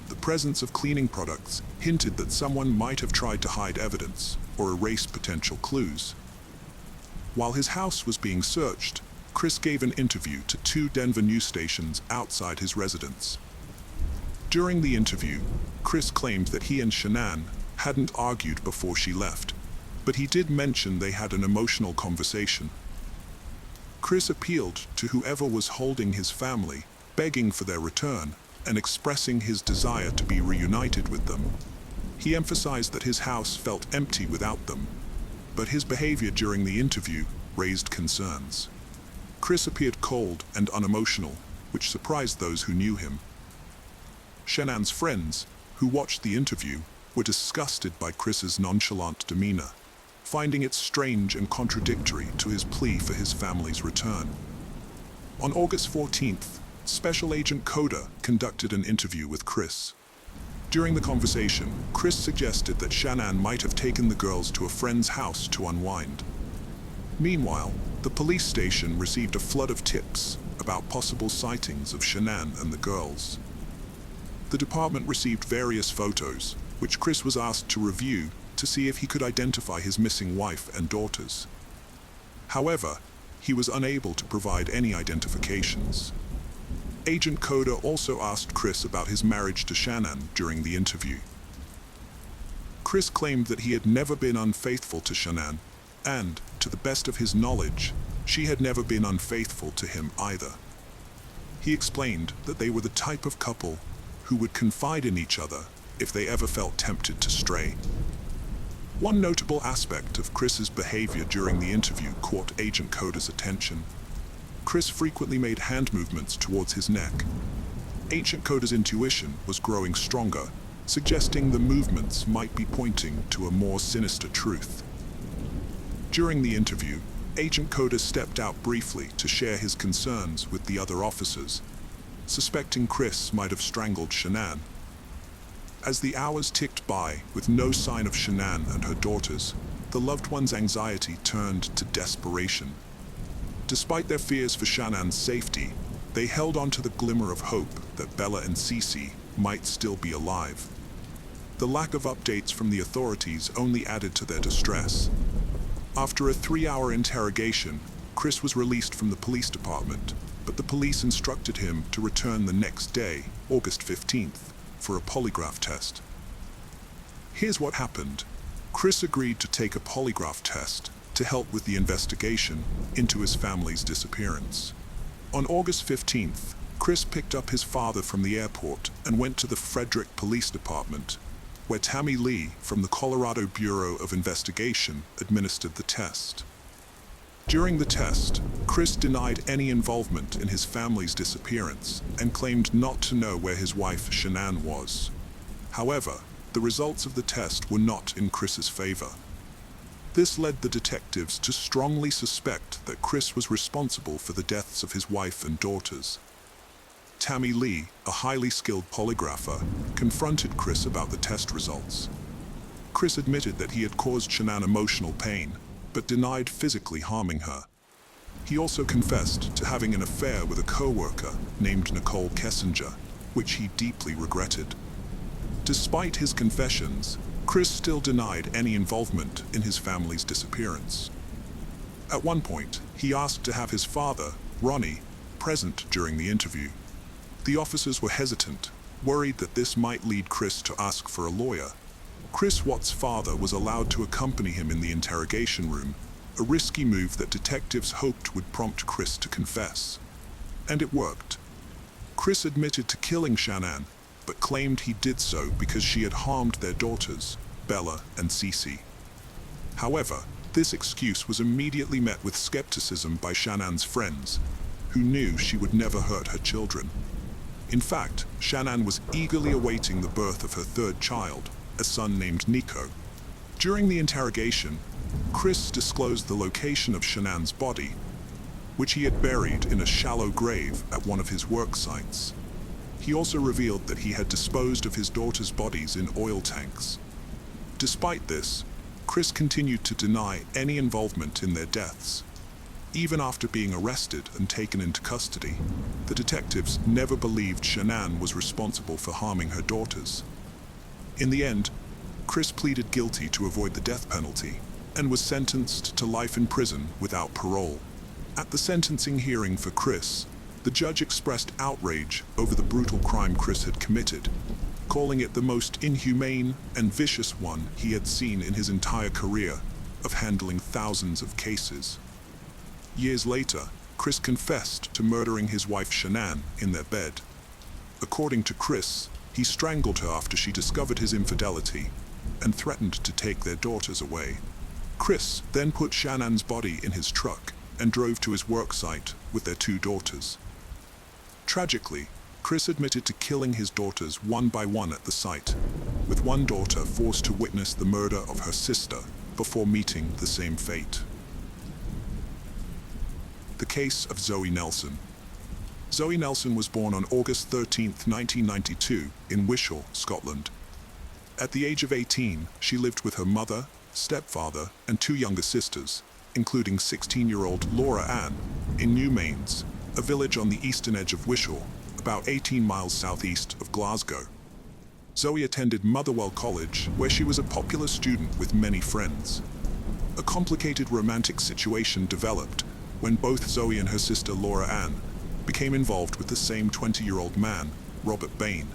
The presence of cleaning products hinted that someone might have tried to hide evidence or erase potential clues. While his house was being searched, Chris gave an interview to 2 Denver news stations outside his residence. During the interview, Chris claimed that he and Shannon hadn't argued before she left, but he did mention they had an emotional conversation. Chris appealed to whoever was holding his family, begging for their return and expressing his desire to be reunited with them. He emphasized that his house felt empty without them, but his behavior during the interview raised concerns. Chris appeared cold and unemotional, which surprised those who knew him. Shannon's friends, who watched the interview, were disgusted by Chris's nonchalant demeanor, finding it strange and contradictory to his plea for his family's return. On August 14th, Special Agent Coda conducted an interview with Chris. During the conversation, Chris suggested that Shannon might have taken the girls to a friend's house to unwind. Meanwhile, the police station received a flood of tips about possible sightings of Shannon and the girls. The department received various photos, which Chris was asked to review to see if he could identify his missing wife and daughters. However, he was unable to provide any identifications. Agent Coda also asked Chris about his marriage to Shannon during the interview. Chris claimed that he had never been unfaithful to Shannon, and, to the best of his knowledge, she had never been unfaithful to him either. He explained that they were the type of couple who would confide in each other if they ever felt tempted to stray. One notable aspect of Chris's behavior during the interview caught Agent Coda's attention. Chris frequently made hand movements towards his neck. Agent Coda's intuition was growing stronger, suggesting the movements might be pointing to a more sinister truth. During the interview, Agent Coda stepped out briefly to share his concerns with the other officers, suspecting Chris might have strangled Shannon. As the hours ticked by with no sign of Shannon and her daughters, the loved one's anxiety turned to desperation. Despite their fears for Shannon's safety, they held on to the glimmer of hope that Bella and Cece might still be alive. The lack of updates from the authorities only added to their distress. After a 3-hour interrogation, Chris was released from the police department, but the police instructed him to return the next day, August 15th, for a polygraph test. Here's what happened. Chris agreed to take a polygraph test to help with the investigation into his family's disappearance. On August 15th, Chris picked up his father from the airport and went to the Frederick Police Department, where Tammy Lee from the Colorado Bureau of Investigation administered the test. During the test, Chris denied any involvement in his family's disappearance and claimed not to know where his wife Shannon was. However, the results of the test were not in Chris's favor. This led the detectives to strongly suspect that Chris was responsible for the deaths of his wife and daughters. Tammy Lee, a highly skilled polygrapher, confronted Chris about the test results. Chris admitted that he had caused Shannon emotional pain, but denied physically harming her. He also confessed to having an affair with a co-worker named Nicole Kessinger, which he deeply regretted. Despite his confessions, Chris still denied any involvement in his family's disappearance. At one point, he asked to have his father, Ronnie, present during the interview. The officers were hesitant, Worried that this might lead Chris to ask for a lawyer, Chris Watt's father was allowed to accompany him in the interrogation room, a risky move that detectives hoped would prompt Chris to confess. And it worked. Chris admitted to killing Shanann, but claimed he did so because she had harmed their daughters, Bella and Cece. However, this excuse was immediately met with skepticism by Shanann's friends, who knew she would never hurt her children. In fact, Shanann was eagerly awaiting the birth of her third child, a son named Nico. During the interrogation, Chris disclosed the location of Shanann's body, which he had buried in a shallow grave at one of his work sites. He also revealed that he had disposed of his daughters' bodies in oil tanks. Despite this, Chris continued to deny any involvement in their deaths. Even after being arrested and taken into custody, the detectives never believed Shanann was responsible for harming her daughters. In the end, Chris pleaded guilty to avoid the death penalty and was sentenced to life in prison without parole. At the sentencing hearing for Chris, the judge expressed outrage over the brutal crime Chris had committed, calling it the most inhumane and vicious one he had seen in his entire career of handling thousands of cases. Years later, Chris confessed to murdering his wife Shanann in their bed. According to Chris, he strangled her after she discovered his infidelity and threatened to take their daughters away. Chris then put Shanann's body in his truck and drove to his work site with their two daughters. Tragically, Chris admitted to killing his daughters one by one at the site, with one daughter forced to witness the murder of her sister before meeting the same fate. The case of Zoe Nelson. Zoe Nelson was born on August 13, 1992, in Wishaw, Scotland. At the age of 18, she lived with her mother, stepfather, and two younger sisters, including 16-year-old Laura Ann, in New Mains, a village on the eastern edge of Wishaw, about 18 miles southeast of Glasgow. Zoe attended Motherwell College, where she was a popular student with many friends. A complicated romantic situation developed when both Zoe and her sister Laura Ann became involved with the same 20-year-old man, Robert Bain,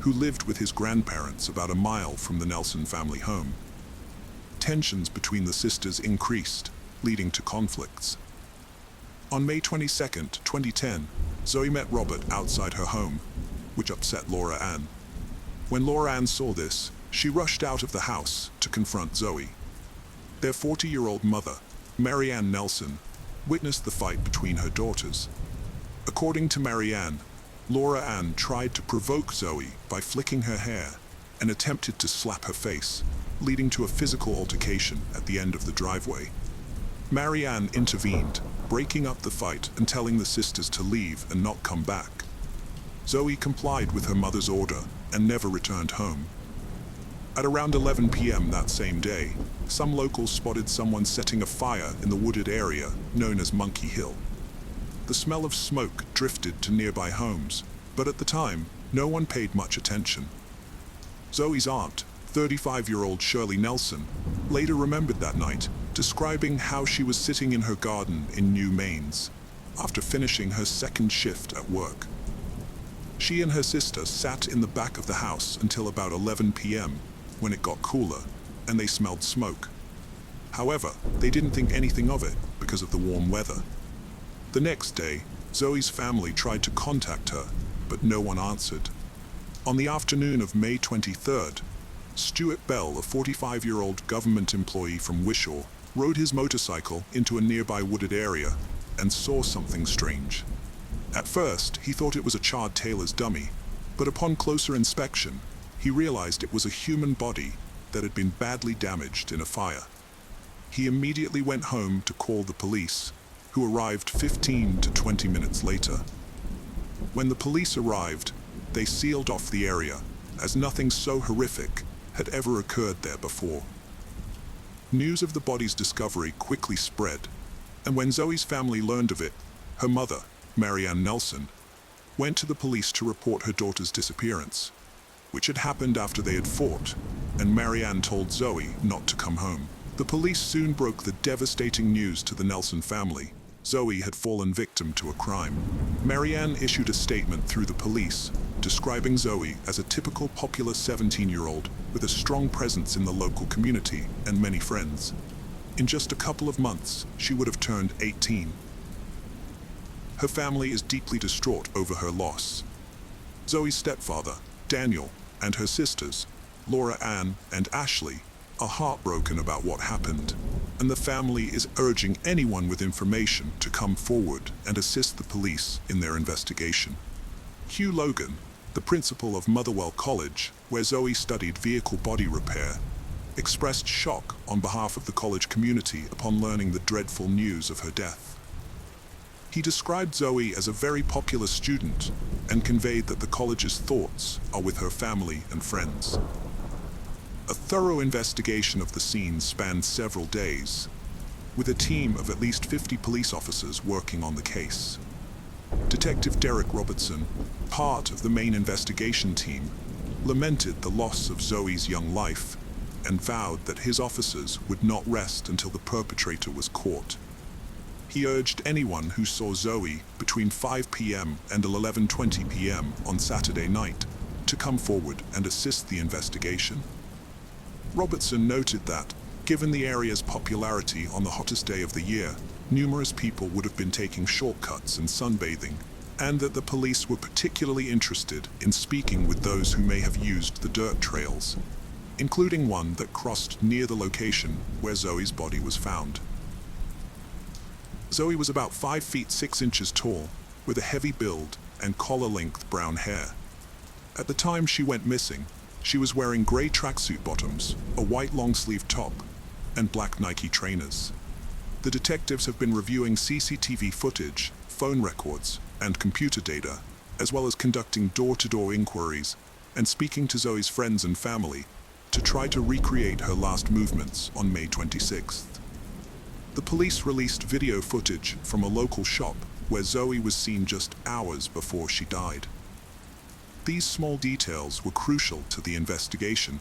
who lived with his grandparents about a mile from the Nelson family home. Tensions between the sisters increased, leading to conflicts. On May 22, 2010, Zoe met Robert outside her home, which upset Laura Ann. When Laura Ann saw this, she rushed out of the house to confront Zoe. Their 40-year-old mother, Marianne Nelson, witnessed the fight between her daughters. According to Marianne, Laura Ann tried to provoke Zoe by flicking her hair and attempted to slap her face, leading to a physical altercation at the end of the driveway. Marianne intervened, breaking up the fight and telling the sisters to leave and not come back. Zoe complied with her mother's order and never returned home. At around 11 p.m. that same day, some locals spotted someone setting a fire in the wooded area known as Monkey Hill. The smell of smoke drifted to nearby homes, but at the time, no one paid much attention. Zoe's aunt, 35-year-old Shirley Nelson, later remembered that night, describing how she was sitting in her garden in New Mains after finishing her second shift at work. She and her sister sat in the back of the house until about 11 p.m. when it got cooler and they smelled smoke. However, they didn't think anything of it because of the warm weather. The next day, Zoe's family tried to contact her, but no one answered. On the afternoon of May 23rd, Stuart Bell, a 45-year-old government employee from Wishaw, rode his motorcycle into a nearby wooded area and saw something strange. At first, he thought it was a charred tailor's dummy, but upon closer inspection, he realized it was a human body that had been badly damaged in a fire. He immediately went home to call the police, who arrived 15 to 20 minutes later. When the police arrived, they sealed off the area, as nothing so horrific had ever occurred there before. News of the body's discovery quickly spread, and when Zoe's family learned of it, her mother, Marianne Nelson, went to the police to report her daughter's disappearance, which had happened after they had fought, and Marianne told Zoe not to come home. The police soon broke the devastating news to the Nelson family. Zoe had fallen victim to a crime. Marianne issued a statement through the police, describing Zoe as a typical popular 17-year-old with a strong presence in the local community and many friends. In just a couple of months, she would have turned 18. Her family is deeply distraught over her loss. Zoe's stepfather, Daniel, and her sisters, Laura Ann and Ashley, are heartbroken about what happened, and the family is urging anyone with information to come forward and assist the police in their investigation. Hugh Logan, the principal of Motherwell College, where Zoe studied vehicle body repair, expressed shock on behalf of the college community upon learning the dreadful news of her death. He described Zoe as a very popular student and conveyed that the college's thoughts are with her family and friends. A thorough investigation of the scene spanned several days, with a team of at least 50 police officers working on the case. Detective Derek Robertson, part of the main investigation team, lamented the loss of Zoe's young life and vowed that his officers would not rest until the perpetrator was caught. He urged anyone who saw Zoe between 5 p.m. and 11:20 p.m. on Saturday night to come forward and assist the investigation. Robertson noted that, given the area's popularity on the hottest day of the year, numerous people would have been taking shortcuts and sunbathing, and that the police were particularly interested in speaking with those who may have used the dirt trails, including one that crossed near the location where Zoe's body was found. Zoe was about 5 feet 6 inches tall, with a heavy build and collar-length brown hair. At the time she went missing, she was wearing gray tracksuit bottoms, a white long-sleeve top, and black Nike trainers. The detectives have been reviewing CCTV footage, phone records, and computer data, as well as conducting door-to-door inquiries and speaking to Zoe's friends and family to try to recreate her last movements on May 26th. The police released video footage from a local shop where Zoe was seen just hours before she died. These small details were crucial to the investigation,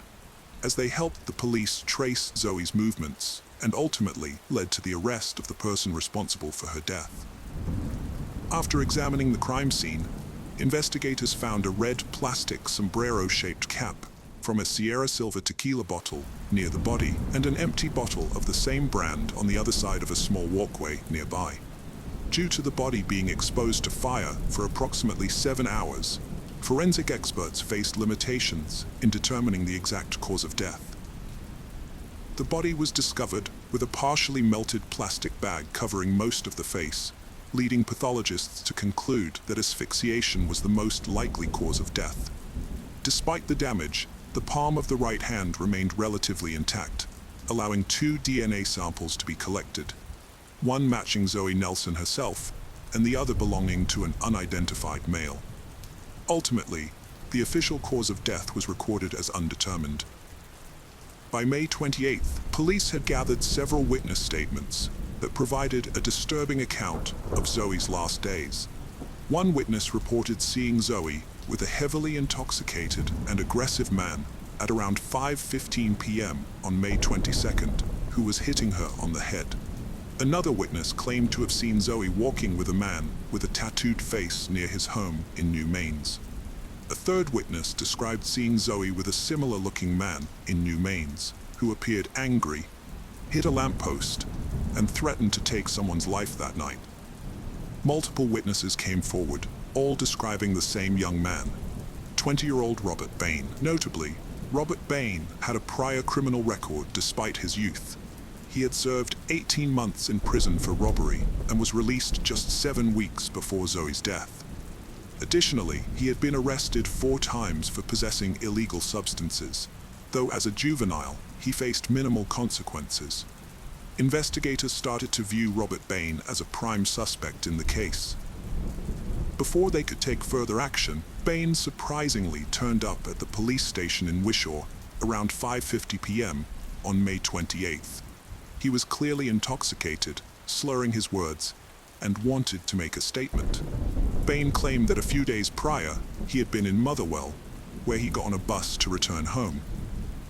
as they helped the police trace Zoe's movements and ultimately led to the arrest of the person responsible for her death. After examining the crime scene, investigators found a red plastic sombrero-shaped cap from a Sierra Silver tequila bottle near the body and an empty bottle of the same brand on the other side of a small walkway nearby. Due to the body being exposed to fire for approximately 7 hours, forensic experts faced limitations in determining the exact cause of death. The body was discovered with a partially melted plastic bag covering most of the face, leading pathologists to conclude that asphyxiation was the most likely cause of death. Despite the damage, the palm of the right hand remained relatively intact, allowing 2 DNA samples to be collected, one matching Zoe Nelson herself, and the other belonging to an unidentified male. Ultimately, the official cause of death was recorded as undetermined. By May 28th, police had gathered several witness statements that provided a disturbing account of Zoe's last days. One witness reported seeing Zoe with a heavily intoxicated and aggressive man at around 5:15 p.m. on May 22nd, who was hitting her on the head. Another witness claimed to have seen Zoe walking with a man with a tattooed face near his home in New Mains. A third witness described seeing Zoe with a similar-looking man in New Mains, who appeared angry, hit a lamppost, and threatened to take someone's life that night. Multiple witnesses came forward, all describing the same young man, 20-year-old Robert Bain. Notably, Robert Bain had a prior criminal record despite his youth. He had served 18 months in prison for robbery and was released just 7 weeks before Zoe's death. Additionally, he had been arrested 4 times for possessing illegal substances, though as a juvenile, he faced minimal consequences. Investigators started to view Robert Bain as a prime suspect in the case. Before they could take further action, Bain surprisingly turned up at the police station in Wishaw around 5:50 p.m. on May 28th. He was clearly intoxicated, slurring his words, and wanted to make a statement. Bain claimed that a few days prior, he had been in Motherwell, where he got on a bus to return home.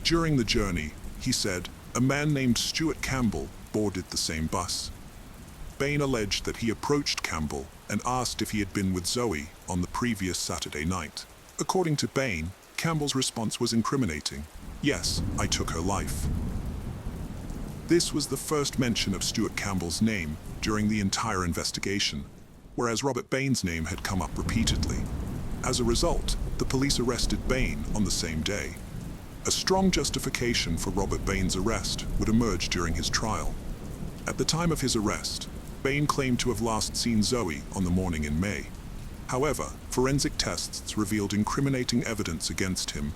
During the journey, he said, a man named Stuart Campbell boarded the same bus. Bain alleged that he approached Campbell and asked if he had been with Zoe on the previous Saturday night. According to Bain, Campbell's response was incriminating. "Yes, I took her life." This was the first mention of Stuart Campbell's name during the entire investigation, whereas Robert Bain's name had come up repeatedly. As a result, the police arrested Bain on the same day. A strong justification for Robert Bain's arrest would emerge during his trial. At the time of his arrest, Bain claimed to have last seen Zoe on the morning in May. However, forensic tests revealed incriminating evidence against him.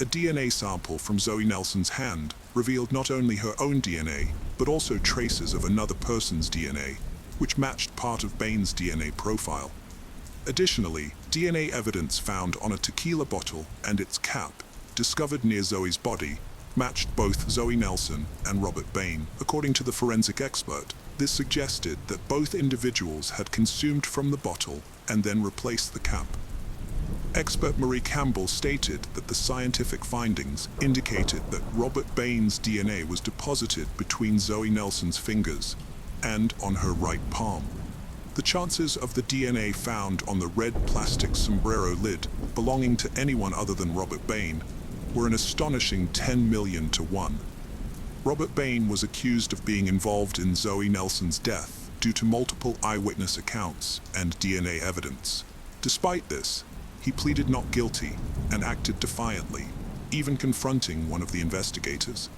A DNA sample from Zoe Nelson's hand revealed not only her own DNA, but also traces of another person's DNA, which matched part of Bain's DNA profile. Additionally, DNA evidence found on a tequila bottle and its cap, discovered near Zoe's body, matched both Zoe Nelson and Robert Bain. According to the forensic expert, this suggested that both individuals had consumed from the bottle and then replaced the cap. Expert Marie Campbell stated that the scientific findings indicated that Robert Bain's DNA was deposited between Zoe Nelson's fingers and on her right palm. The chances of the DNA found on the red plastic sombrero lid belonging to anyone other than Robert Bain were an astonishing 10 million to 1. Robert Bain was accused of being involved in Zoe Nelson's death due to multiple eyewitness accounts and DNA evidence. Despite this, he pleaded not guilty and acted defiantly, even confronting one of the investigators.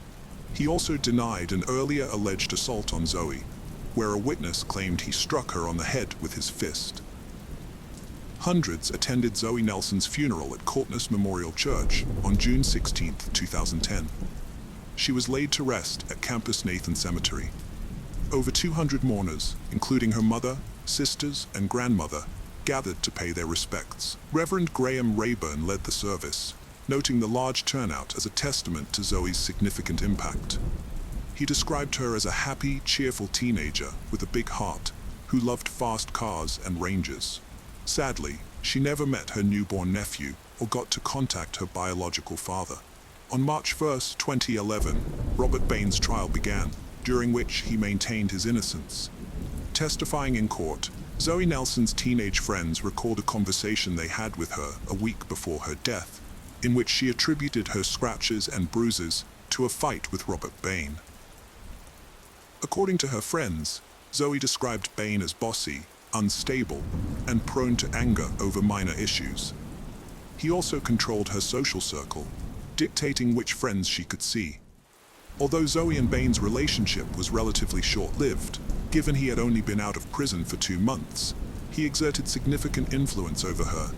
He also denied an earlier alleged assault on Zoe, where a witness claimed he struck her on the head with his fist. Hundreds attended Zoe Nelson's funeral at Courtness Memorial Church on June 16, 2010. She was laid to rest at Campus Nathan Cemetery. Over 200 mourners, including her mother, sisters, and grandmother, gathered to pay their respects. Reverend Graham Rayburn led the service, noting the large turnout as a testament to Zoe's significant impact. He described her as a happy, cheerful teenager with a big heart who loved fast cars and ranges. Sadly, she never met her newborn nephew or got to contact her biological father. On March 1, 2011, Robert Bain's trial began, during which he maintained his innocence. Testifying in court, Zoe Nelson's teenage friends recalled a conversation they had with her a week before her death, in which she attributed her scratches and bruises to a fight with Robert Bain. According to her friends, Zoe described Bain as bossy, unstable, and prone to anger over minor issues. He also controlled her social circle, dictating which friends she could see. Although Zoe and Bain's relationship was relatively short-lived, given he had only been out of prison for 2 months, he exerted significant influence over her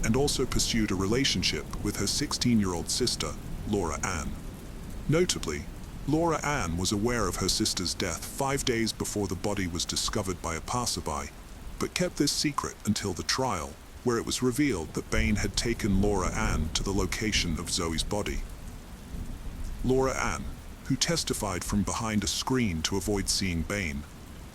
and also pursued a relationship with her 16-year-old sister, Laura Ann. Notably, Laura Ann was aware of her sister's death 5 days before the body was discovered by a passerby, but kept this secret until the trial, where it was revealed that Bain had taken Laura Ann to the location of Zoe's body. Laura Ann, who testified from behind a screen to avoid seeing Bain,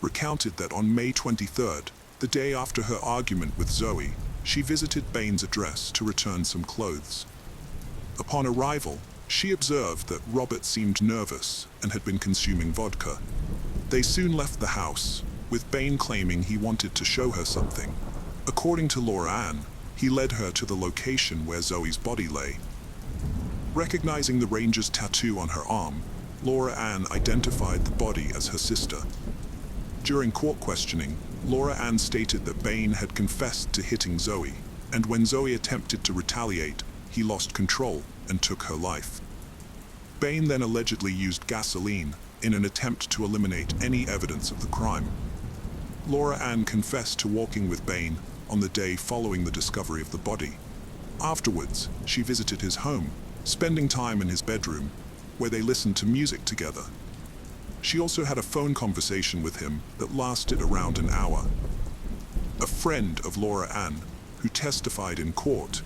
recounted that on May 23rd, the day after her argument with Zoe, she visited Bain's address to return some clothes. Upon arrival, she observed that Robert seemed nervous and had been consuming vodka. They soon left the house, with Bain claiming he wanted to show her something. According to Laura Ann, he led her to the location where Zoe's body lay. Recognizing the ranger's tattoo on her arm, Laura Ann identified the body as her sister. During court questioning, Laura Ann stated that Bain had confessed to hitting Zoe, and when Zoe attempted to retaliate, he lost control and took her life. Bain then allegedly used gasoline in an attempt to eliminate any evidence of the crime. Laura Ann confessed to walking with Bain on the day following the discovery of the body. Afterwards, she visited his home, spending time in his bedroom, where they listened to music together. She also had a phone conversation with him that lasted around an hour. A friend of Laura Ann, who testified in court,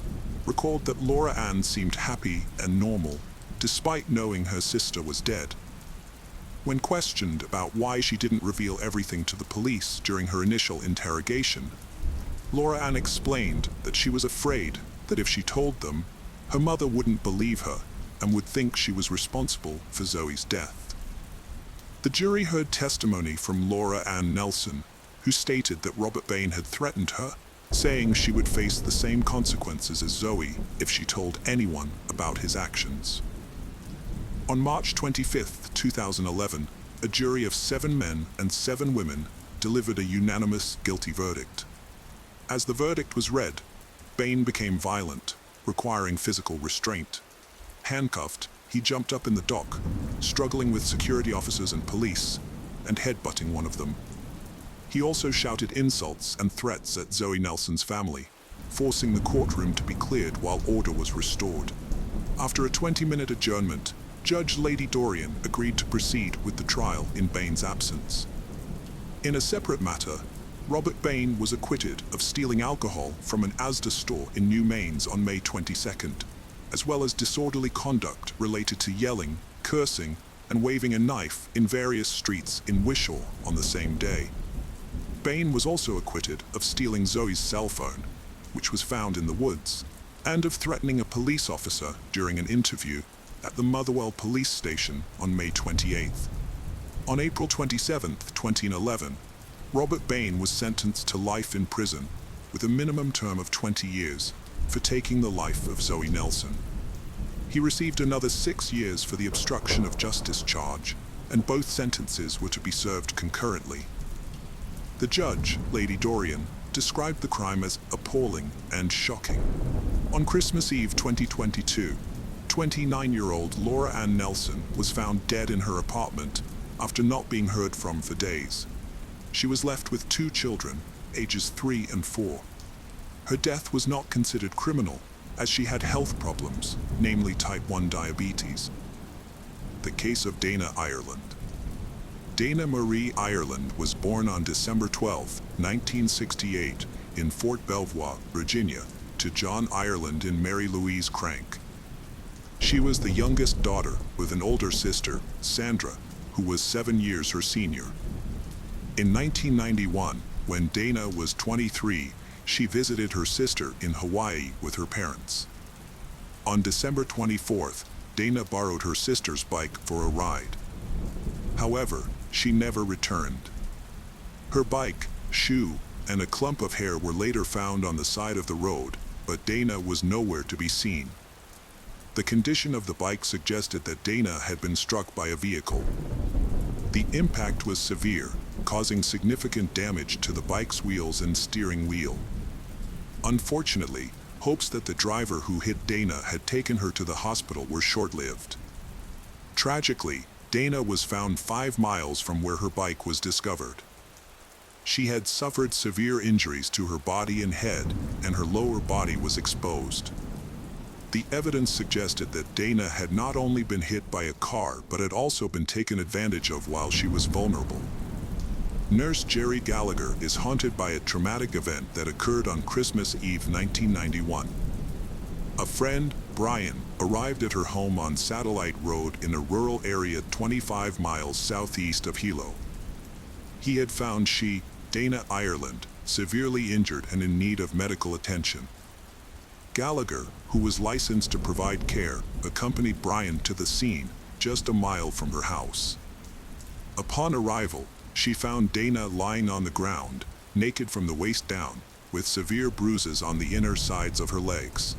recalled that Laura Ann seemed happy and normal, despite knowing her sister was dead. When questioned about why she didn't reveal everything to the police during her initial interrogation, Laura Ann explained that she was afraid that if she told them, her mother wouldn't believe her and would think she was responsible for Zoe's death. The jury heard testimony from Laura Ann Nelson, who stated that Robert Bain had threatened her saying she would face the same consequences as Zoe if she told anyone about his actions. On March 25, 2011, a jury of 7 men and 7 women delivered a unanimous guilty verdict. As the verdict was read, Bain became violent, requiring physical restraint. Handcuffed, he jumped up in the dock, struggling with security officers and police, and headbutting one of them. He also shouted insults and threats at Zoe Nelson's family, forcing the courtroom to be cleared while order was restored. After a 20-minute adjournment, Judge Lady Dorian agreed to proceed with the trial in Bain's absence. In a separate matter, Robert Bain was acquitted of stealing alcohol from an Asda store in New Mains on May 22nd, as well as disorderly conduct related to yelling, cursing, and waving a knife in various streets in Wishaw on the same day. Bain was also acquitted of stealing Zoe's cell phone, which was found in the woods, and of threatening a police officer during an interview at the Motherwell police station on May 28th. On April 27, 2011, Robert Bain was sentenced to life in prison with a minimum term of 20 years for taking the life of Zoe Nelson. He received another 6 years for the obstruction of justice charge, and both sentences were to be served concurrently. The judge, Lady Dorian, described the crime as appalling and shocking. On Christmas Eve 2022, 29-year-old Laura Ann Nelson was found dead in her apartment after not being heard from for days. She was left with 2 children, ages 3 and 4. Her death was not considered criminal, as she had health problems, namely type 1 diabetes. The case of Dana Ireland. Dana Marie Ireland was born on December 12, 1968, in Fort Belvoir, Virginia, to John Ireland and Mary Louise Crank. She was the youngest daughter with an older sister, Sandra, who was 7 years her senior. In 1991, when Dana was 23, she visited her sister in Hawaii with her parents. On December 24th, Dana borrowed her sister's bike for a ride. However, she never returned. Her bike, shoe, and a clump of hair were later found on the side of the road, but Dana was nowhere to be seen. The condition of the bike suggested that Dana had been struck by a vehicle. The impact was severe, causing significant damage to the bike's wheels and steering wheel. Unfortunately, hopes that the driver who hit Dana had taken her to the hospital were short-lived. Tragically, Dana was found 5 miles from where her bike was discovered. She had suffered severe injuries to her body and head, and her lower body was exposed. The evidence suggested that Dana had not only been hit by a car but had also been taken advantage of while she was vulnerable. Nurse Jerry Gallagher is haunted by a traumatic event that occurred on Christmas Eve 1991. A friend, Brian, arrived at her home on Satellite Road in a rural area 25 miles southeast of Hilo. He had found she, Dana Ireland, severely injured and in need of medical attention. Gallagher, who was licensed to provide care, accompanied Brian to the scene, just a mile from her house. Upon arrival, she found Dana lying on the ground, naked from the waist down, with severe bruises on the inner sides of her legs.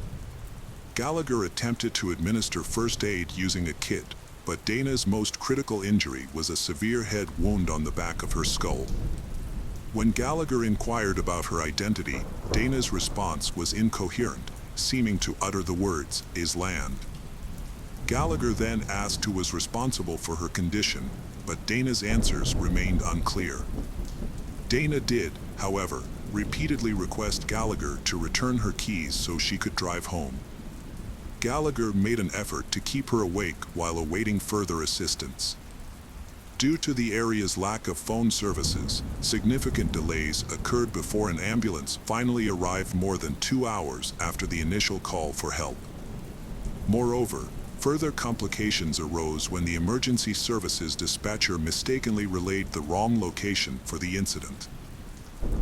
Gallagher attempted to administer first aid using a kit, but Dana's most critical injury was a severe head wound on the back of her skull. When Gallagher inquired about her identity, Dana's response was incoherent, seeming to utter the words, "is land." Gallagher then asked who was responsible for her condition, but Dana's answers remained unclear. Dana did, however, repeatedly request Gallagher to return her keys so she could drive home. Gallagher made an effort to keep her awake while awaiting further assistance. Due to the area's lack of phone services, significant delays occurred before an ambulance finally arrived more than 2 hours after the initial call for help. Moreover, further complications arose when the emergency services dispatcher mistakenly relayed the wrong location for the incident.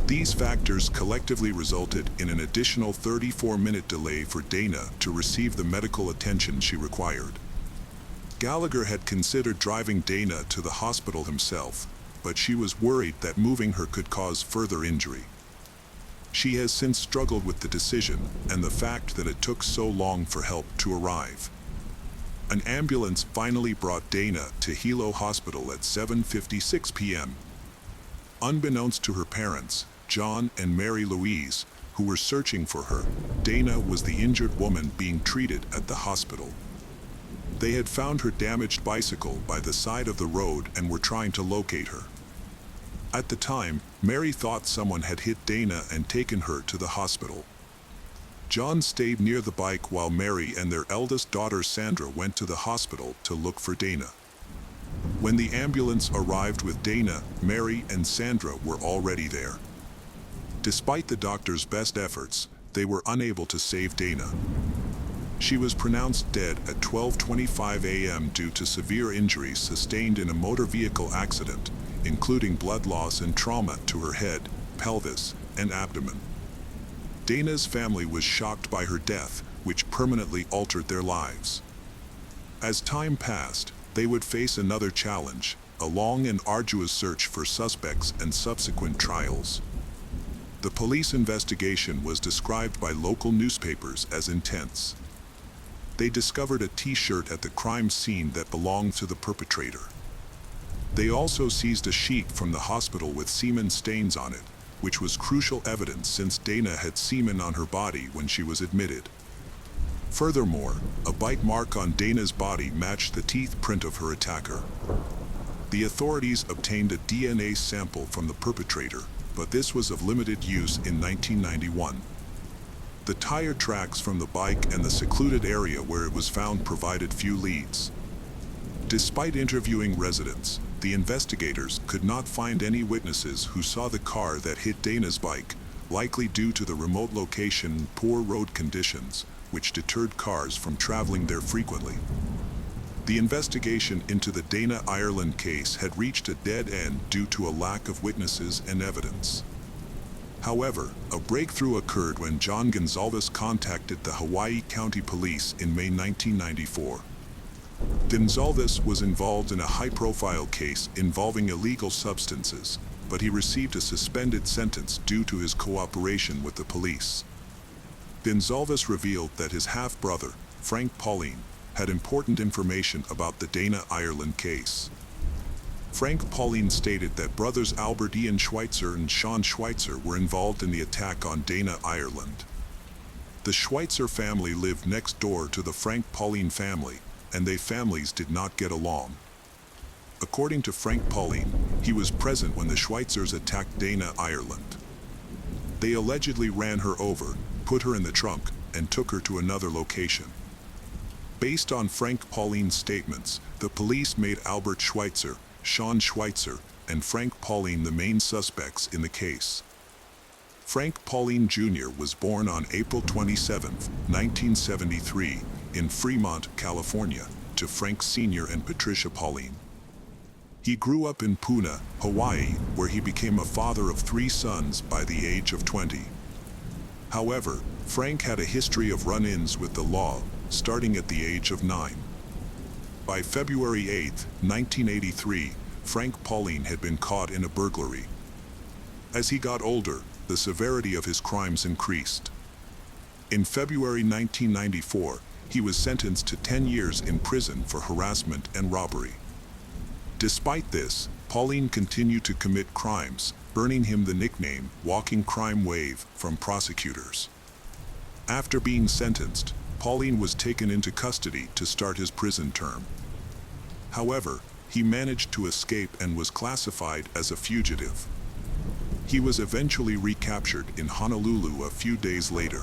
These factors collectively resulted in an additional 34-minute delay for Dana to receive the medical attention she required. Gallagher had considered driving Dana to the hospital himself, but she was worried that moving her could cause further injury. She has since struggled with the decision and the fact that it took so long for help to arrive. An ambulance finally brought Dana to Hilo Hospital at 7:56 p.m. Unbeknownst to her parents, John and Mary Louise, who were searching for her, Dana was the injured woman being treated at the hospital. They had found her damaged bicycle by the side of the road and were trying to locate her. At the time, Mary thought someone had hit Dana and taken her to the hospital. John stayed near the bike while Mary and their eldest daughter Sandra went to the hospital to look for Dana. When the ambulance arrived with Dana, Mary and Sandra were already there. Despite the doctor's best efforts, they were unable to save Dana. She was pronounced dead at 12:25 a.m. due to severe injuries sustained in a motor vehicle accident, including blood loss and trauma to her head, pelvis, and abdomen. Dana's family was shocked by her death, which permanently altered their lives. As time passed, they would face another challenge, a long and arduous search for suspects and subsequent trials. The police investigation was described by local newspapers as intense. They discovered a T-shirt at the crime scene that belonged to the perpetrator. They also seized a sheet from the hospital with semen stains on it, which was crucial evidence since Dana had semen on her body when she was admitted. Furthermore, a bite mark on Dana's body matched the teeth print of her attacker. The authorities obtained a DNA sample from the perpetrator, but this was of limited use in 1991. The tire tracks from the bike and the secluded area where it was found provided few leads. Despite interviewing residents, the investigators could not find any witnesses who saw the car that hit Dana's bike, likely due to the remote location and poor road conditions, which deterred cars from traveling there frequently. The investigation into the Dana Ireland case had reached a dead end due to a lack of witnesses and evidence. However, a breakthrough occurred when John Gonzalez contacted the Hawaii County Police in May 1994. Gonzalez was involved in a high-profile case involving illegal substances, but he received a suspended sentence due to his cooperation with the police. Gonzalez revealed that his half-brother, Frank Pauline, had important information about the Dana Ireland case. Frank Pauline stated that brothers Albert Ian Schweitzer and Sean Schweitzer were involved in the attack on Dana Ireland. The Schweitzer family lived next door to the Frank Pauline family, and their families did not get along. According to Frank Pauline, he was present when the Schweitzers attacked Dana Ireland. They allegedly ran her over, put her in the trunk, and took her to another location. Based on Frank Pauline's statements, the police made Albert Schweitzer, Sean Schweitzer, and Frank Pauline the main suspects in the case. Frank Pauline Jr. was born on April 27, 1973, in Fremont, California, to Frank Sr. and Patricia Pauline. He grew up in Puna, Hawaii, where he became a father of 3 sons by the age of 20. However, Frank had a history of run-ins with the law, starting at the age of 9. By February 8, 1983, Frank Pauline had been caught in a burglary. As he got older, the severity of his crimes increased. In February 1994, he was sentenced to 10 years in prison for harassment and robbery. Despite this, Pauline continued to commit crimes, earning him the nickname Walking Crime Wave from prosecutors. After being sentenced, Pauline was taken into custody to start his prison term. However, he managed to escape and was classified as a fugitive. He was eventually recaptured in Honolulu a few days later.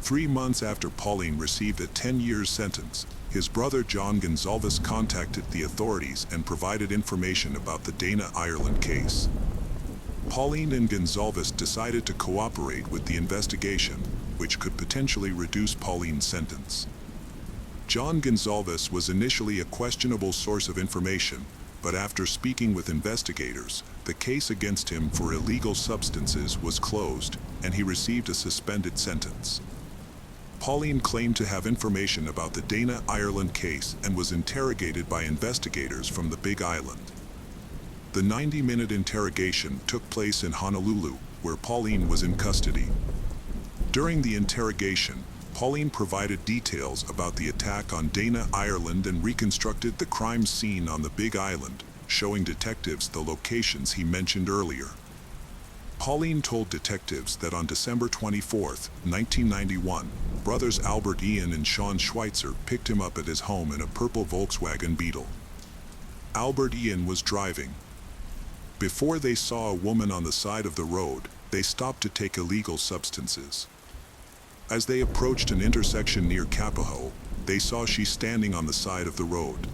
3 months after Pauline received a 10-year sentence, his brother John Gonzalez contacted the authorities and provided information about the Dana Ireland case. Pauline and Gonzalez decided to cooperate with the investigation, which could potentially reduce Pauline's sentence. John Gonzalez was initially a questionable source of information, but after speaking with investigators, the case against him for illegal substances was closed, and he received a suspended sentence. Pauline claimed to have information about the Dana Ireland case and was interrogated by investigators from the Big Island. The 90-minute interrogation took place in Honolulu, where Pauline was in custody. During the interrogation, Pauline provided details about the attack on Dana, Ireland, and reconstructed the crime scene on the Big Island, showing detectives the locations he mentioned earlier. Pauline told detectives that on December 24, 1991, brothers Albert Ian and Sean Schweitzer picked him up at his home in a purple Volkswagen Beetle. Albert Ian was driving. Before they saw a woman on the side of the road, they stopped to take illegal substances. As they approached an intersection near Kapaho, they saw she standing on the side of the road.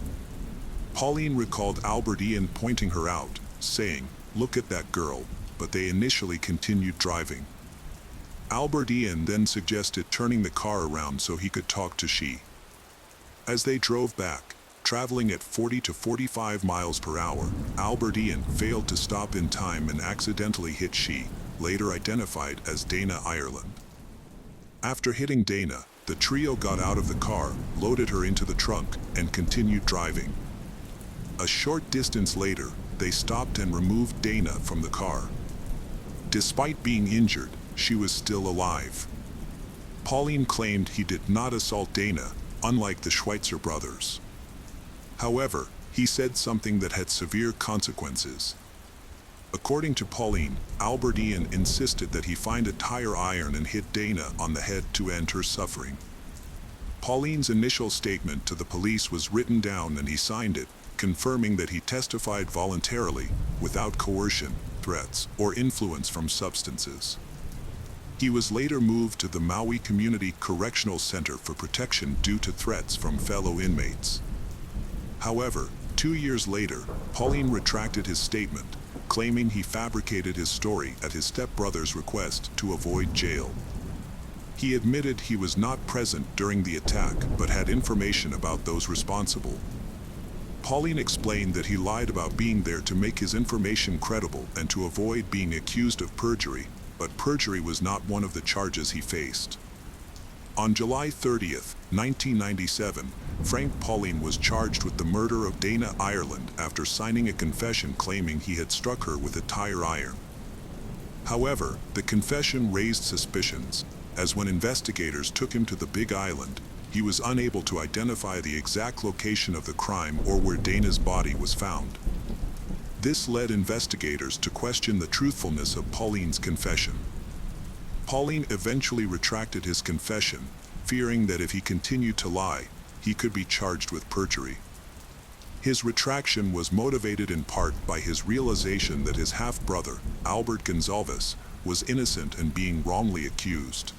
Pauline recalled Albert Ian pointing her out, saying, "Look at that girl," but they initially continued driving. Albert Ian then suggested turning the car around so he could talk to she. As they drove back, traveling at 40 to 45 miles per hour, Albert Ian failed to stop in time and accidentally hit she, later identified as Dana, Ireland. After hitting Dana, the trio got out of the car, loaded her into the trunk, and continued driving. A short distance later, they stopped and removed Dana from the car. Despite being injured, she was still alive. Pauline claimed he did not assault Dana, unlike the Schweitzer brothers. However, he said something that had severe consequences. According to Pauline, Albert Ian insisted that he find a tire iron and hit Dana on the head to end her suffering. Pauline's initial statement to the police was written down and he signed it, confirming that he testified voluntarily, without coercion, threats, or influence from substances. He was later moved to the Maui Community Correctional Center for protection due to threats from fellow inmates. However, 2 years later, Pauline retracted his statement, claiming he fabricated his story at his stepbrother's request to avoid jail. He admitted he was not present during the attack but had information about those responsible. Pauline explained that he lied about being there to make his information credible and to avoid being accused of perjury, but perjury was not one of the charges he faced. On July 30, 1997, Frank Pauline was charged with the murder of Dana, Ireland after signing a confession claiming he had struck her with a tire iron. However, the confession raised suspicions, as when investigators took him to the Big Island, he was unable to identify the exact location of the crime or where Dana's body was found. This led investigators to question the truthfulness of Pauline's confession. Pauline eventually retracted his confession, fearing that if he continued to lie, he could be charged with perjury. His retraction was motivated in part by his realization that his half-brother, Albert Gonzalez, was innocent and being wrongly accused.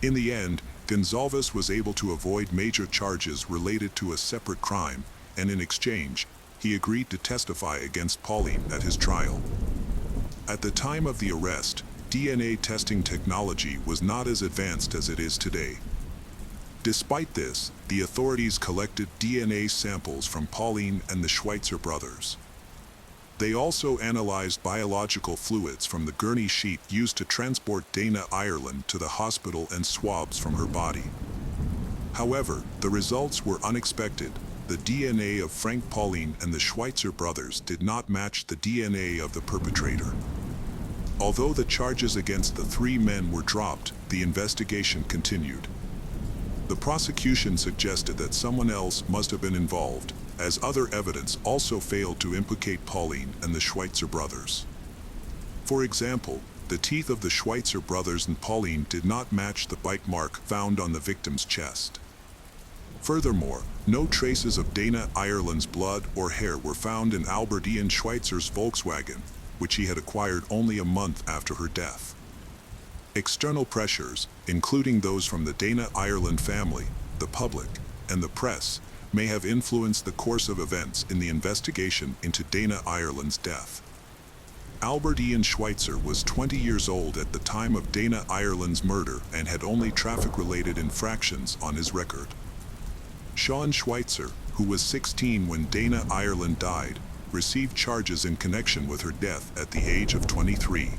In the end, Gonzalez was able to avoid major charges related to a separate crime, and in exchange, he agreed to testify against Pauline at his trial. At the time of the arrest, DNA testing technology was not as advanced as it is today. Despite this, the authorities collected DNA samples from Pauline and the Schweitzer brothers. They also analyzed biological fluids from the gurney sheet used to transport Dana, Ireland to the hospital and swabs from her body. However, the results were unexpected. The DNA of Frank Pauline and the Schweitzer brothers did not match the DNA of the perpetrator. Although the charges against the three men were dropped, the investigation continued. The prosecution suggested that someone else must have been involved, as other evidence also failed to implicate Pauline and the Schweitzer brothers. For example, the teeth of the Schweitzer brothers and Pauline did not match the bite mark found on the victim's chest. Furthermore, no traces of Dana, Ireland's blood or hair were found in Albert Ian Schweitzer's Volkswagen, which he had acquired only a month after her death. External pressures, including those from the Dana, Ireland family, the public, and the press, may have influenced the course of events in the investigation into Dana, Ireland's death. Albert Ian Schweitzer was 20 years old at the time of Dana, Ireland's murder and had only traffic-related infractions on his record. Sean Schweitzer, who was 16 when Dana, Ireland died, received charges in connection with her death at the age of 23.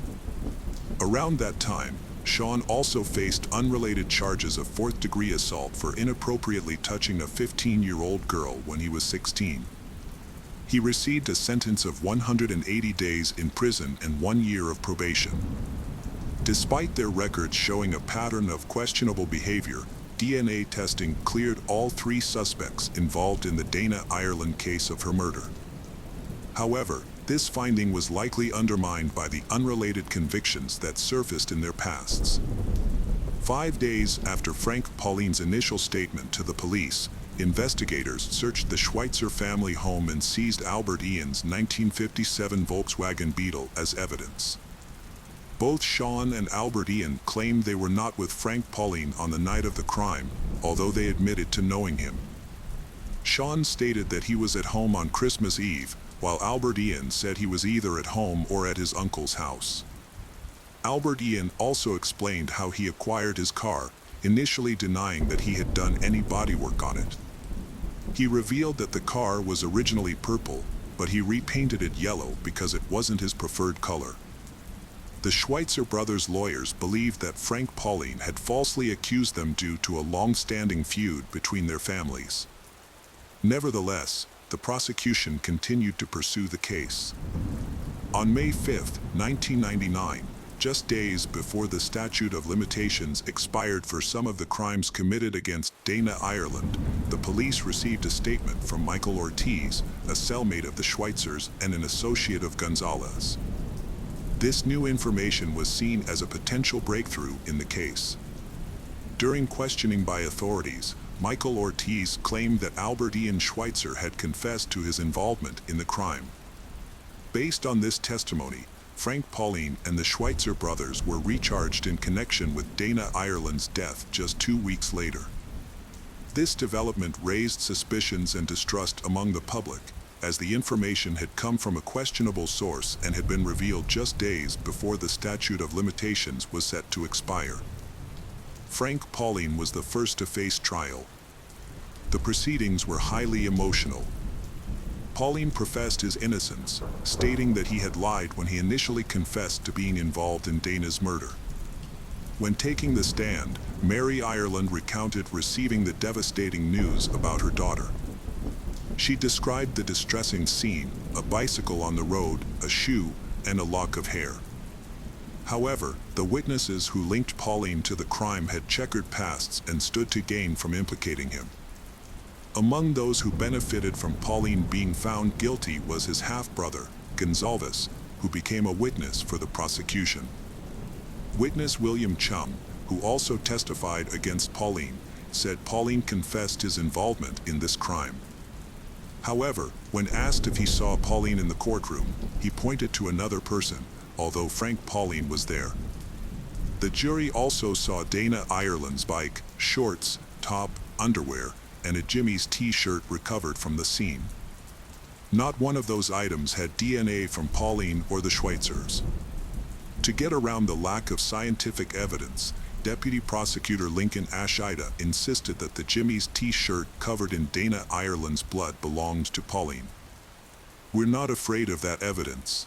Around that time, Sean also faced unrelated charges of fourth-degree assault for inappropriately touching a 15-year-old girl when he was 16. He received a sentence of 180 days in prison and 1 year of probation. Despite their records showing a pattern of questionable behavior, DNA testing cleared all 3 suspects involved in the Dana Ireland case of her murder. However, this finding was likely undermined by the unrelated convictions that surfaced in their pasts. 5 days after Frank Pauline's initial statement to the police, investigators searched the Schweitzer family home and seized Albert Ian's 1957 Volkswagen Beetle as evidence. Both Sean and Albert Ian claimed they were not with Frank Pauline on the night of the crime, although they admitted to knowing him. Sean stated that he was at home on Christmas Eve, while Albert Ian said he was either at home or at his uncle's house. Albert Ian also explained how he acquired his car, initially denying that he had done any bodywork on it. He revealed that the car was originally purple, but he repainted it yellow because it wasn't his preferred color. The Schweitzer brothers' lawyers believed that Frank Pauline had falsely accused them due to a long-standing feud between their families. Nevertheless, the prosecution continued to pursue the case. On May 5, 1999, just days before the statute of limitations expired for some of the crimes committed against Dana Ireland, the police received a statement from Michael Ortiz, a cellmate of the Schweitzers and an associate of Gonzalez. This new information was seen as a potential breakthrough in the case. During questioning by authorities, Michael Ortiz claimed that Albert Ian Schweitzer had confessed to his involvement in the crime. Based on this testimony, Frank Pauline and the Schweitzer brothers were recharged in connection with Dana Ireland's death just 2 weeks later. This development raised suspicions and distrust among the public, as the information had come from a questionable source and had been revealed just days before the statute of limitations was set to expire. Frank Pauline was the first to face trial. The proceedings were highly emotional. Pauline professed his innocence, stating that he had lied when he initially confessed to being involved in Dana's murder. When taking the stand, Mary Ireland recounted receiving the devastating news about her daughter. She described the distressing scene: a bicycle on the road, a shoe, and a lock of hair. However, the witnesses who linked Pauline to the crime had checkered pasts and stood to gain from implicating him. Among those who benefited from Pauline being found guilty was his half-brother, Gonzalez, who became a witness for the prosecution. Witness William Chum, who also testified against Pauline, said Pauline confessed his involvement in this crime. However, when asked if he saw Pauline in the courtroom, he pointed to another person, although Frank Pauline was there. The jury also saw Dana Ireland's bike, shorts, top, underwear, and a Jimmy's t-shirt recovered from the scene. Not one of those items had DNA from Pauline or the Schweitzers. To get around the lack of scientific evidence, Deputy Prosecutor Lincoln Ashida insisted that the Jimmy's t-shirt covered in Dana Ireland's blood belonged to Pauline. "We're not afraid of that evidence.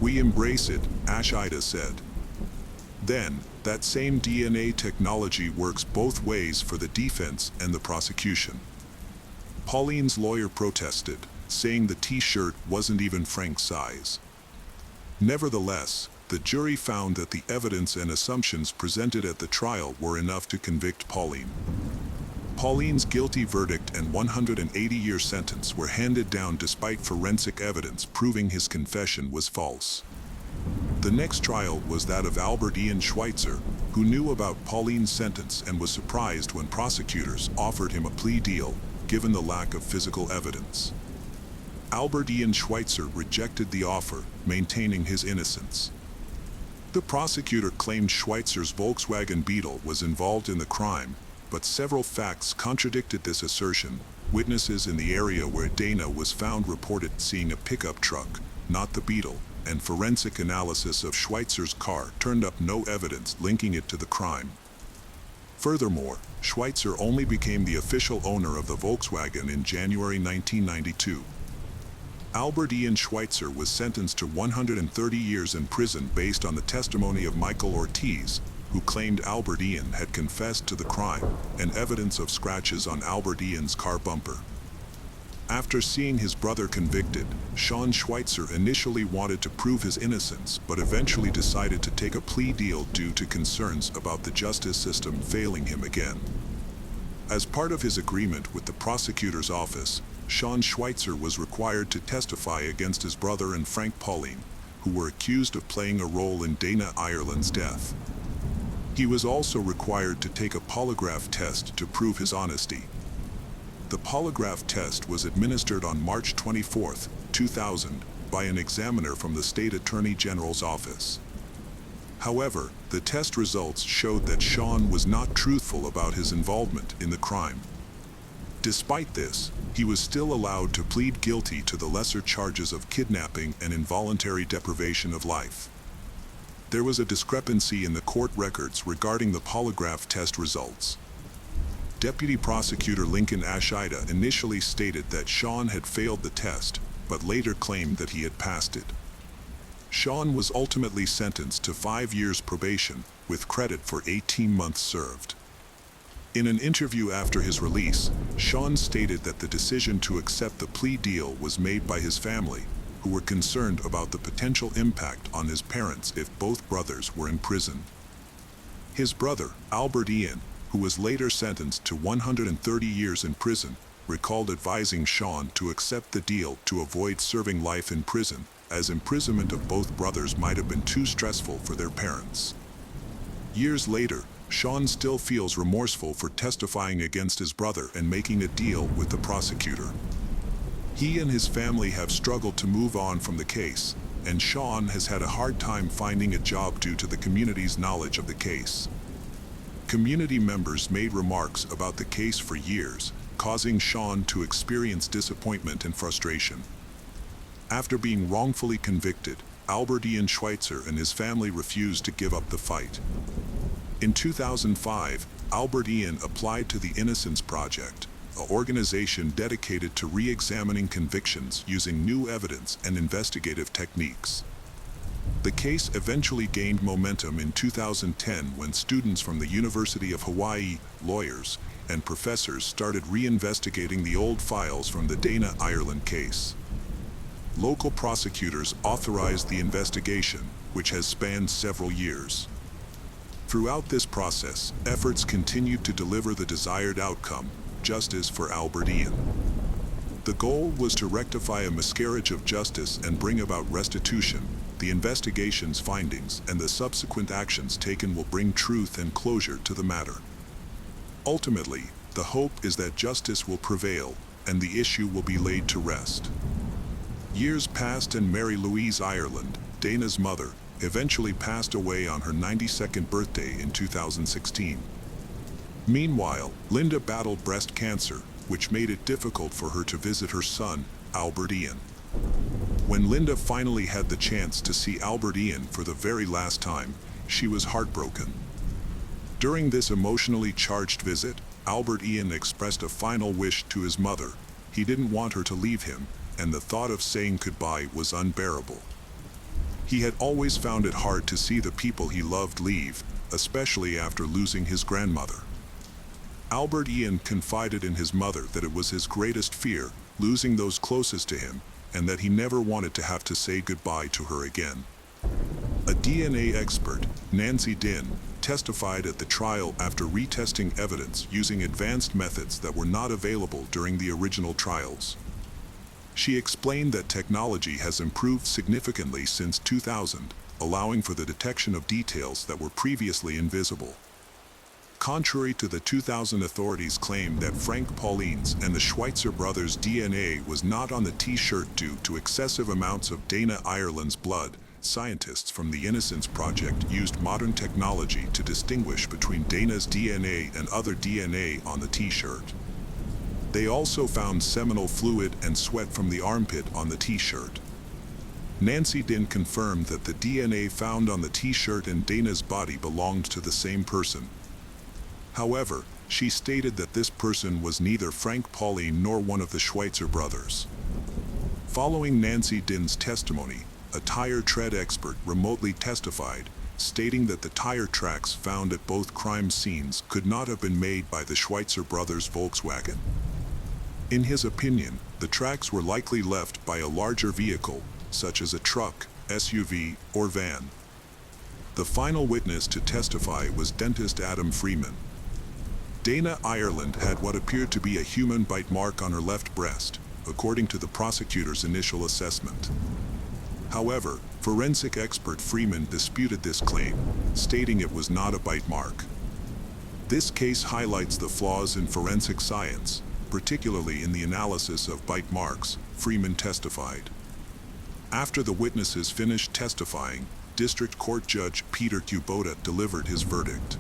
We embrace it," Ashida said. Then, that same DNA technology works both ways for the defense and the prosecution. Pauline's lawyer protested, saying the t-shirt wasn't even Frank's size. Nevertheless, the jury found that the evidence and assumptions presented at the trial were enough to convict Pauline. Pauline's guilty verdict and 180-year sentence were handed down despite forensic evidence proving his confession was false. The next trial was that of Albert Ian Schweitzer, who knew about Pauline's sentence and was surprised when prosecutors offered him a plea deal, given the lack of physical evidence. Albert Ian Schweitzer rejected the offer, maintaining his innocence. The prosecutor claimed Schweitzer's Volkswagen Beetle was involved in the crime, but several facts contradicted this assertion. Witnesses in the area where Dana was found reported seeing a pickup truck, not the Beetle, and forensic analysis of Schweitzer's car turned up no evidence linking it to the crime. Furthermore, Schweitzer only became the official owner of the Volkswagen in January 1992. Albert Ian Schweitzer was sentenced to 130 years in prison based on the testimony of Michael Ortiz, who claimed Albert Ian had confessed to the crime, and evidence of scratches on Albert Ian's car bumper. After seeing his brother convicted, Sean Schweitzer initially wanted to prove his innocence, but eventually decided to take a plea deal due to concerns about the justice system failing him again. As part of his agreement with the prosecutor's office, Sean Schweitzer was required to testify against his brother and Frank Pauline, who were accused of playing a role in Dana Ireland's death. He was also required to take a polygraph test to prove his honesty. The polygraph test was administered on March 24, 2000, by an examiner from the State Attorney General's office. However, the test results showed that Sean was not truthful about his involvement in the crime. Despite this, he was still allowed to plead guilty to the lesser charges of kidnapping and involuntary deprivation of life. There was a discrepancy in the court records regarding the polygraph test results. Deputy Prosecutor Lincoln Ashida initially stated that Sean had failed the test, but later claimed that he had passed it. Sean was ultimately sentenced to 5 years probation, with credit for 18 months served. In an interview after his release, Sean stated that the decision to accept the plea deal was made by his family, who were concerned about the potential impact on his parents if both brothers were imprisoned. His brother, Albert Ian, who was later sentenced to 130 years in prison, recalled advising Sean to accept the deal to avoid serving life in prison, as imprisonment of both brothers might have been too stressful for their parents. Years later, Sean still feels remorseful for testifying against his brother and making a deal with the prosecutor. He and his family have struggled to move on from the case, and Sean has had a hard time finding a job due to the community's knowledge of the case. Community members made remarks about the case for years, causing Sean to experience disappointment and frustration. After being wrongfully convicted, Albert Ian Schweitzer and his family refused to give up the fight. In 2005, Albert Ian applied to the Innocence Project, an organization dedicated to re-examining convictions using new evidence and investigative techniques. The case eventually gained momentum in 2010 when students from the University of Hawaii, lawyers, and professors started re-investigating the old files from the Dana Ireland case. Local prosecutors authorized the investigation, which has spanned several years. Throughout this process, efforts continued to deliver the desired outcome, justice for Albert Ian. The goal was to rectify a miscarriage of justice and bring about restitution. The investigation's findings and the subsequent actions taken will bring truth and closure to the matter. Ultimately, the hope is that justice will prevail and the issue will be laid to rest. Years passed and Mary Louise Ireland, Dana's mother, eventually passed away on her 92nd birthday in 2016. Meanwhile, Linda battled breast cancer, which made it difficult for her to visit her son, Albert Ian. When Linda finally had the chance to see Albert Ian for the very last time, she was heartbroken. During this emotionally charged visit, Albert Ian expressed a final wish to his mother. He didn't want her to leave him, and the thought of saying goodbye was unbearable. He had always found it hard to see the people he loved leave, especially after losing his grandmother. Albert Ian confided in his mother that it was his greatest fear, losing those closest to him, and that he never wanted to have to say goodbye to her again. A DNA expert, Nancy Din, testified at the trial after retesting evidence using advanced methods that were not available during the original trials. She explained that technology has improved significantly since 2000, allowing for the detection of details that were previously invisible. Contrary to the 2000 authorities' claim that Frank Pauline's and the Schweitzer brothers' DNA was not on the T-shirt due to excessive amounts of Dana Ireland's blood, scientists from the Innocence Project used modern technology to distinguish between Dana's DNA and other DNA on the T-shirt. They also found seminal fluid and sweat from the armpit on the T-shirt. Nancy Din confirmed that the DNA found on the T-shirt and Dana's body belonged to the same person. However, she stated that this person was neither Frank Pauline nor one of the Schweitzer brothers. Following Nancy Din's testimony, a tire tread expert remotely testified, stating that the tire tracks found at both crime scenes could not have been made by the Schweitzer brothers' Volkswagen. In his opinion, the tracks were likely left by a larger vehicle, such as a truck, SUV, or van. The final witness to testify was dentist Adam Freeman. Dana Ireland had what appeared to be a human bite mark on her left breast, according to the prosecutor's initial assessment. However, forensic expert Freeman disputed this claim, stating it was not a bite mark. This case highlights the flaws in forensic science, particularly in the analysis of bite marks, Freeman testified. After the witnesses finished testifying, District Court Judge Peter Kubota delivered his verdict.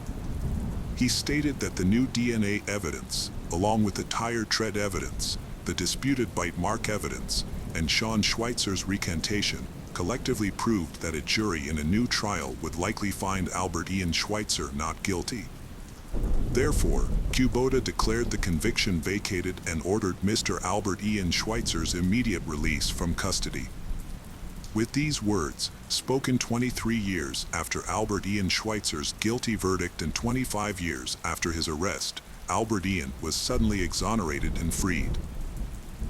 He stated that the new DNA evidence, along with the tire tread evidence, the disputed bite mark evidence, and Sean Schweitzer's recantation, collectively proved that a jury in a new trial would likely find Albert Ian Schweitzer not guilty. Therefore, Kubota declared the conviction vacated and ordered Mr. Albert Ian Schweitzer's immediate release from custody. With these words, spoken 23 years after Albert Ian Schweitzer's guilty verdict and 25 years after his arrest, Albert Ian was suddenly exonerated and freed.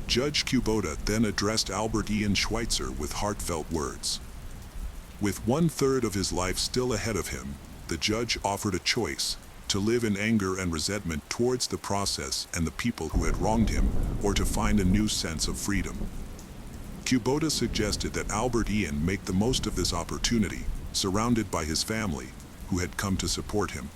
Judge Kubota then addressed Albert Ian Schweitzer with heartfelt words. With 1/3 of his life still ahead of him, the judge offered a choice: to live in anger and resentment towards the process and the people who had wronged him, or to find a new sense of freedom. Kubota suggested that Albert Ian make the most of this opportunity, surrounded by his family, who had come to support him.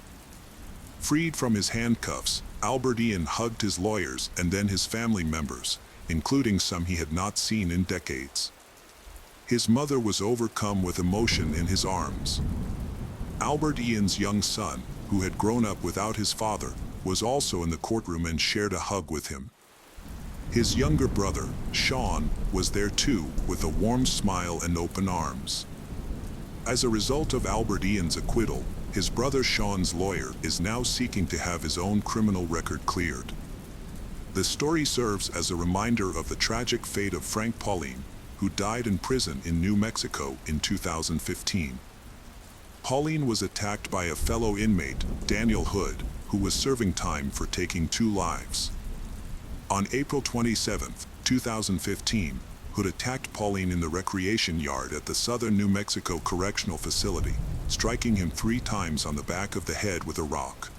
Freed from his handcuffs, Albert Ian hugged his lawyers and then his family members, including some he had not seen in decades. His mother was overcome with emotion in his arms. Albert Ian's young son, who had grown up without his father, was also in the courtroom and shared a hug with him. His younger brother, Sean, was there too, with a warm smile and open arms. As a result of Albert Ian's acquittal, his brother Sean's lawyer is now seeking to have his own criminal record cleared. The story serves as a reminder of the tragic fate of Frank Pauline, who died in prison in New Mexico in 2015. Pauline was attacked by a fellow inmate, Daniel Hood, who was serving time for taking 2 lives. On April 27, 2015, Hood attacked Pauline in the recreation yard at the Southern New Mexico Correctional Facility, striking him 3 times on the back of the head with a rock.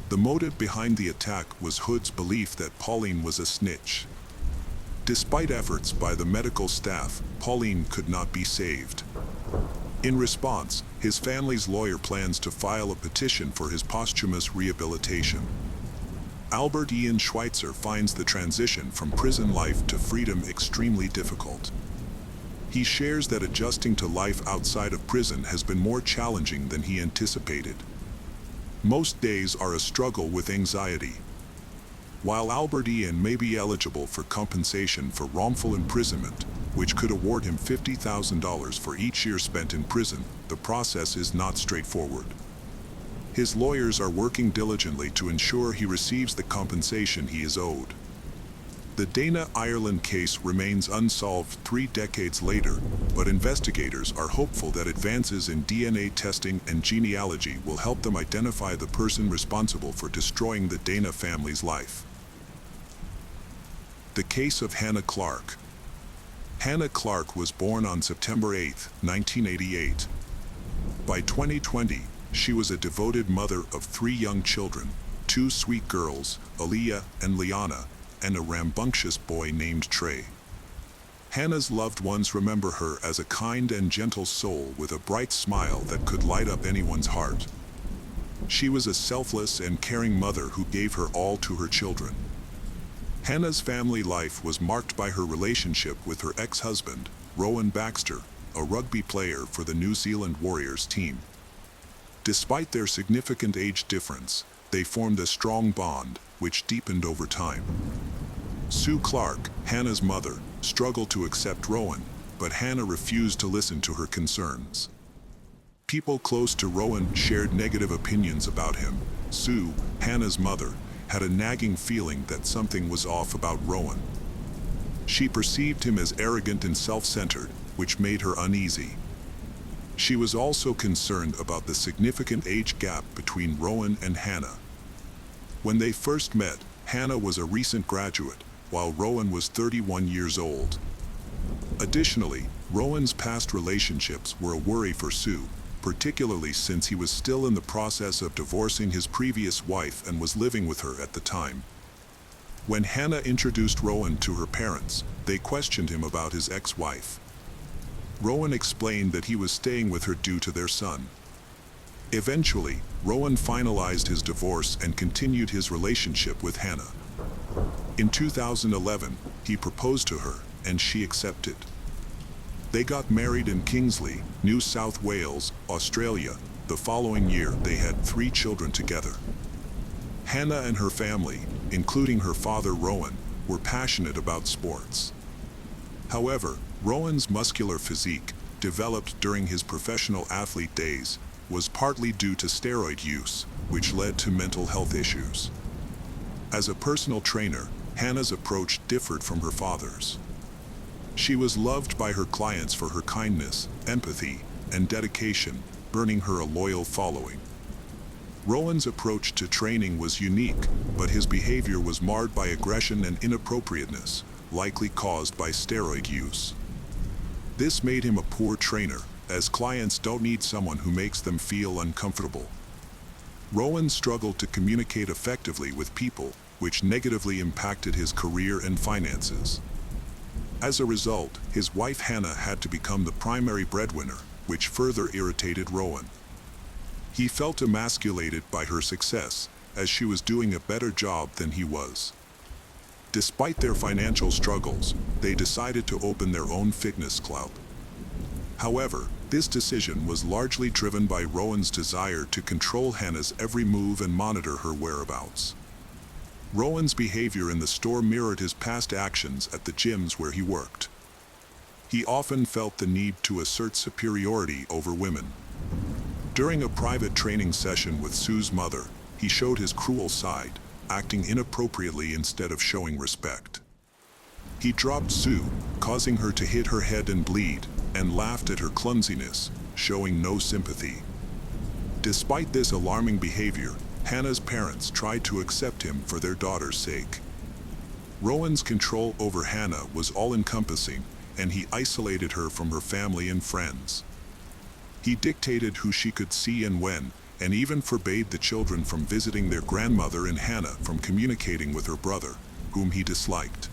The motive behind the attack was Hood's belief that Pauline was a snitch. Despite efforts by the medical staff, Pauline could not be saved. In response, his family's lawyer plans to file a petition for his posthumous rehabilitation. Albert Ian Schweitzer finds the transition from prison life to freedom extremely difficult. He shares that adjusting to life outside of prison has been more challenging than he anticipated. Most days are a struggle with anxiety. While Albert Ian may be eligible for compensation for wrongful imprisonment, which could award him $50,000 for each year spent in prison, the process is not straightforward. His lawyers are working diligently to ensure he receives the compensation he is owed. The Dana Ireland case remains unsolved 3 decades later, but investigators are hopeful that advances in DNA testing and genealogy will help them identify the person responsible for destroying the Dana family's life. The case of Hannah Clark. Hannah Clark was born on September 8, 1988. By 2020, she was a devoted mother of 3 young children, 2 sweet girls, Aaliyah and Liana, and a rambunctious boy named Trey. Hannah's loved ones remember her as a kind and gentle soul with a bright smile that could light up anyone's heart. She was a selfless and caring mother who gave her all to her children. Hannah's family life was marked by her relationship with her ex-husband, Rowan Baxter, a rugby player for the New Zealand Warriors team. Despite their significant age difference, they formed a strong bond, which deepened over time. Sue Clark, Hannah's mother, struggled to accept Rowan, but Hannah refused to listen to her concerns. People close to Rowan shared negative opinions about him. Sue, Hannah's mother, had a nagging feeling that something was off about Rowan. She perceived him as arrogant and self-centered, which made her uneasy. She was also concerned about the significant age gap between Rowan and Hannah. When they first met, Hannah was a recent graduate, while Rowan was 31 years old. Additionally, Rowan's past relationships were a worry for Sue, particularly since he was still in the process of divorcing his previous wife and was living with her at the time. When Hannah introduced Rowan to her parents, they questioned him about his ex-wife. Rowan explained that he was staying with her due to their son. Eventually, Rowan finalized his divorce and continued his relationship with Hannah. In 2011, he proposed to her, and she accepted. They got married in Kingsley, New South Wales, Australia. The following year, they had 3 children together. Hannah and her family, including her father Rowan, were passionate about sports. However, Rowan's muscular physique, developed during his professional athlete days, was partly due to steroid use, which led to mental health issues. As a personal trainer, Hannah's approach differed from her father's. She was loved by her clients for her kindness, empathy, and dedication, earning her a loyal following. Rowan's approach to training was unique, but his behavior was marred by aggression and inappropriateness, likely caused by steroid use. This made him a poor trainer, as clients don't need someone who makes them feel uncomfortable. Rowan struggled to communicate effectively with people, which negatively impacted his career and finances. As a result, his wife Hannah had to become the primary breadwinner, which further irritated Rowan. He felt emasculated by her success, as she was doing a better job than he was. Despite their financial struggles, they decided to open their own fitness club. However, this decision was largely driven by Rowan's desire to control Hannah's every move and monitor her whereabouts. Rowan's behavior in the store mirrored his past actions at the gyms where he worked. He often felt the need to assert superiority over women. During a private training session with Sue's mother, he showed his cruel side, acting inappropriately instead of showing respect. He dropped Sue, causing her to hit her head and bleed, and laughed at her clumsiness, showing no sympathy. Despite this alarming behavior, Hannah's parents tried to accept him for their daughter's sake. Rowan's control over Hannah was all-encompassing, and he isolated her from her family and friends. He dictated who she could see and when, and even forbade the children from visiting their grandmother and Hannah from communicating with her brother, whom he disliked.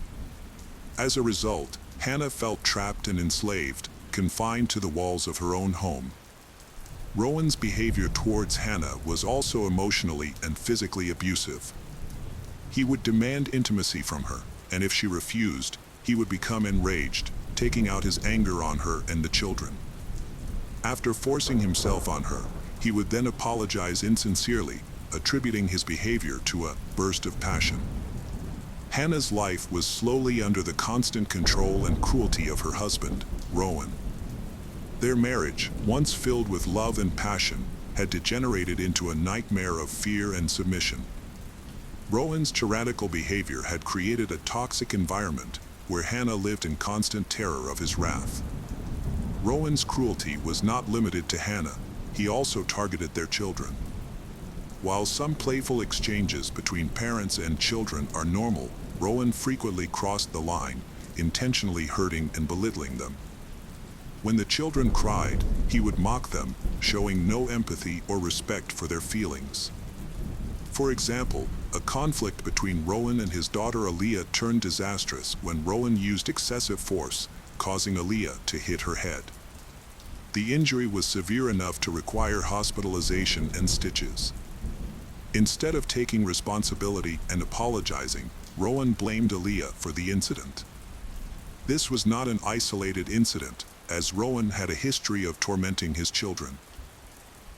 As a result, Hannah felt trapped and enslaved, confined to the walls of her own home. Rowan's behavior towards Hannah was also emotionally and physically abusive. He would demand intimacy from her, and if she refused, he would become enraged, taking out his anger on her and the children. After forcing himself on her, he would then apologize insincerely, attributing his behavior to a burst of passion. Hannah's life was slowly under the constant control and cruelty of her husband, Rowan. Their marriage, once filled with love and passion, had degenerated into a nightmare of fear and submission. Rowan's tyrannical behavior had created a toxic environment where Hannah lived in constant terror of his wrath. Rowan's cruelty was not limited to Hannah, he also targeted their children. While some playful exchanges between parents and children are normal, Rowan frequently crossed the line, intentionally hurting and belittling them. When the children cried, he would mock them, showing no empathy or respect for their feelings. For example, a conflict between Rowan and his daughter Aaliyah turned disastrous when Rowan used excessive force, causing Aaliyah to hit her head. The injury was severe enough to require hospitalization and stitches. Instead of taking responsibility and apologizing, Rowan blamed Aaliyah for the incident. This was not an isolated incident, as Rowan had a history of tormenting his children.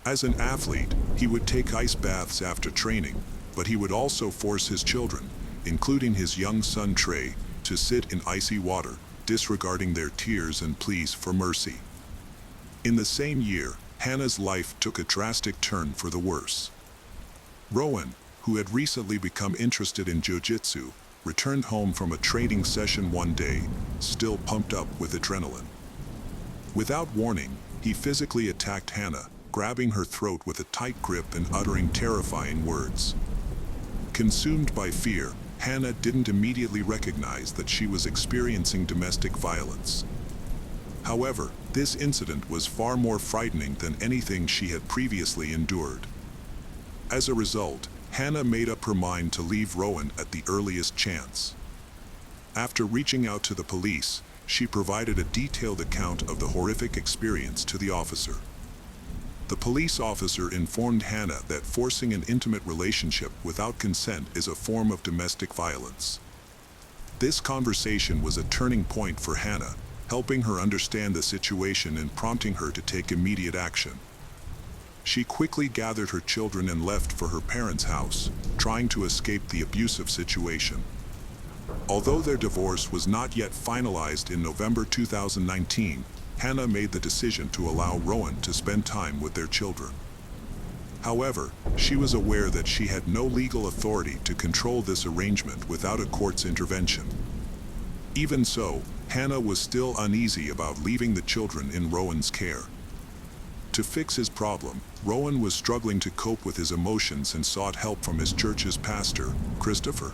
As an athlete, he would take ice baths after training, but he would also force his children, including his young son Trey, to sit in icy water, disregarding their tears and pleas for mercy. In the same year, Hannah's life took a drastic turn for the worse. Rowan, who had recently become interested in jiu-jitsu, returned home from a training session one day, still pumped up with adrenaline. Without warning, he physically attacked Hannah, grabbing her throat with a tight grip and uttering terrifying words. Consumed by fear, Hannah didn't immediately recognize that she was experiencing domestic violence. However, this incident was far more frightening than anything she had previously endured. As a result, Hannah made up her mind to leave Rowan at the earliest chance. After reaching out to the police, she provided a detailed account of the horrific experience to the officer. The police officer informed Hannah that forcing an intimate relationship without consent is a form of domestic violence. This conversation was a turning point for Hannah, helping her understand the situation and prompting her to take immediate action. She quickly gathered her children and left for her parents' house, trying to escape the abusive situation. Although their divorce was not yet finalized in November 2019, Hannah made the decision to allow Rowan to spend time with their children. However, she was aware that she had no legal authority to control this arrangement without a court's intervention. Even so, Hannah was still uneasy about leaving the children in Rowan's care. To fix his problem, Rowan was struggling to cope with his emotions and sought help from his church's pastor, Christopher.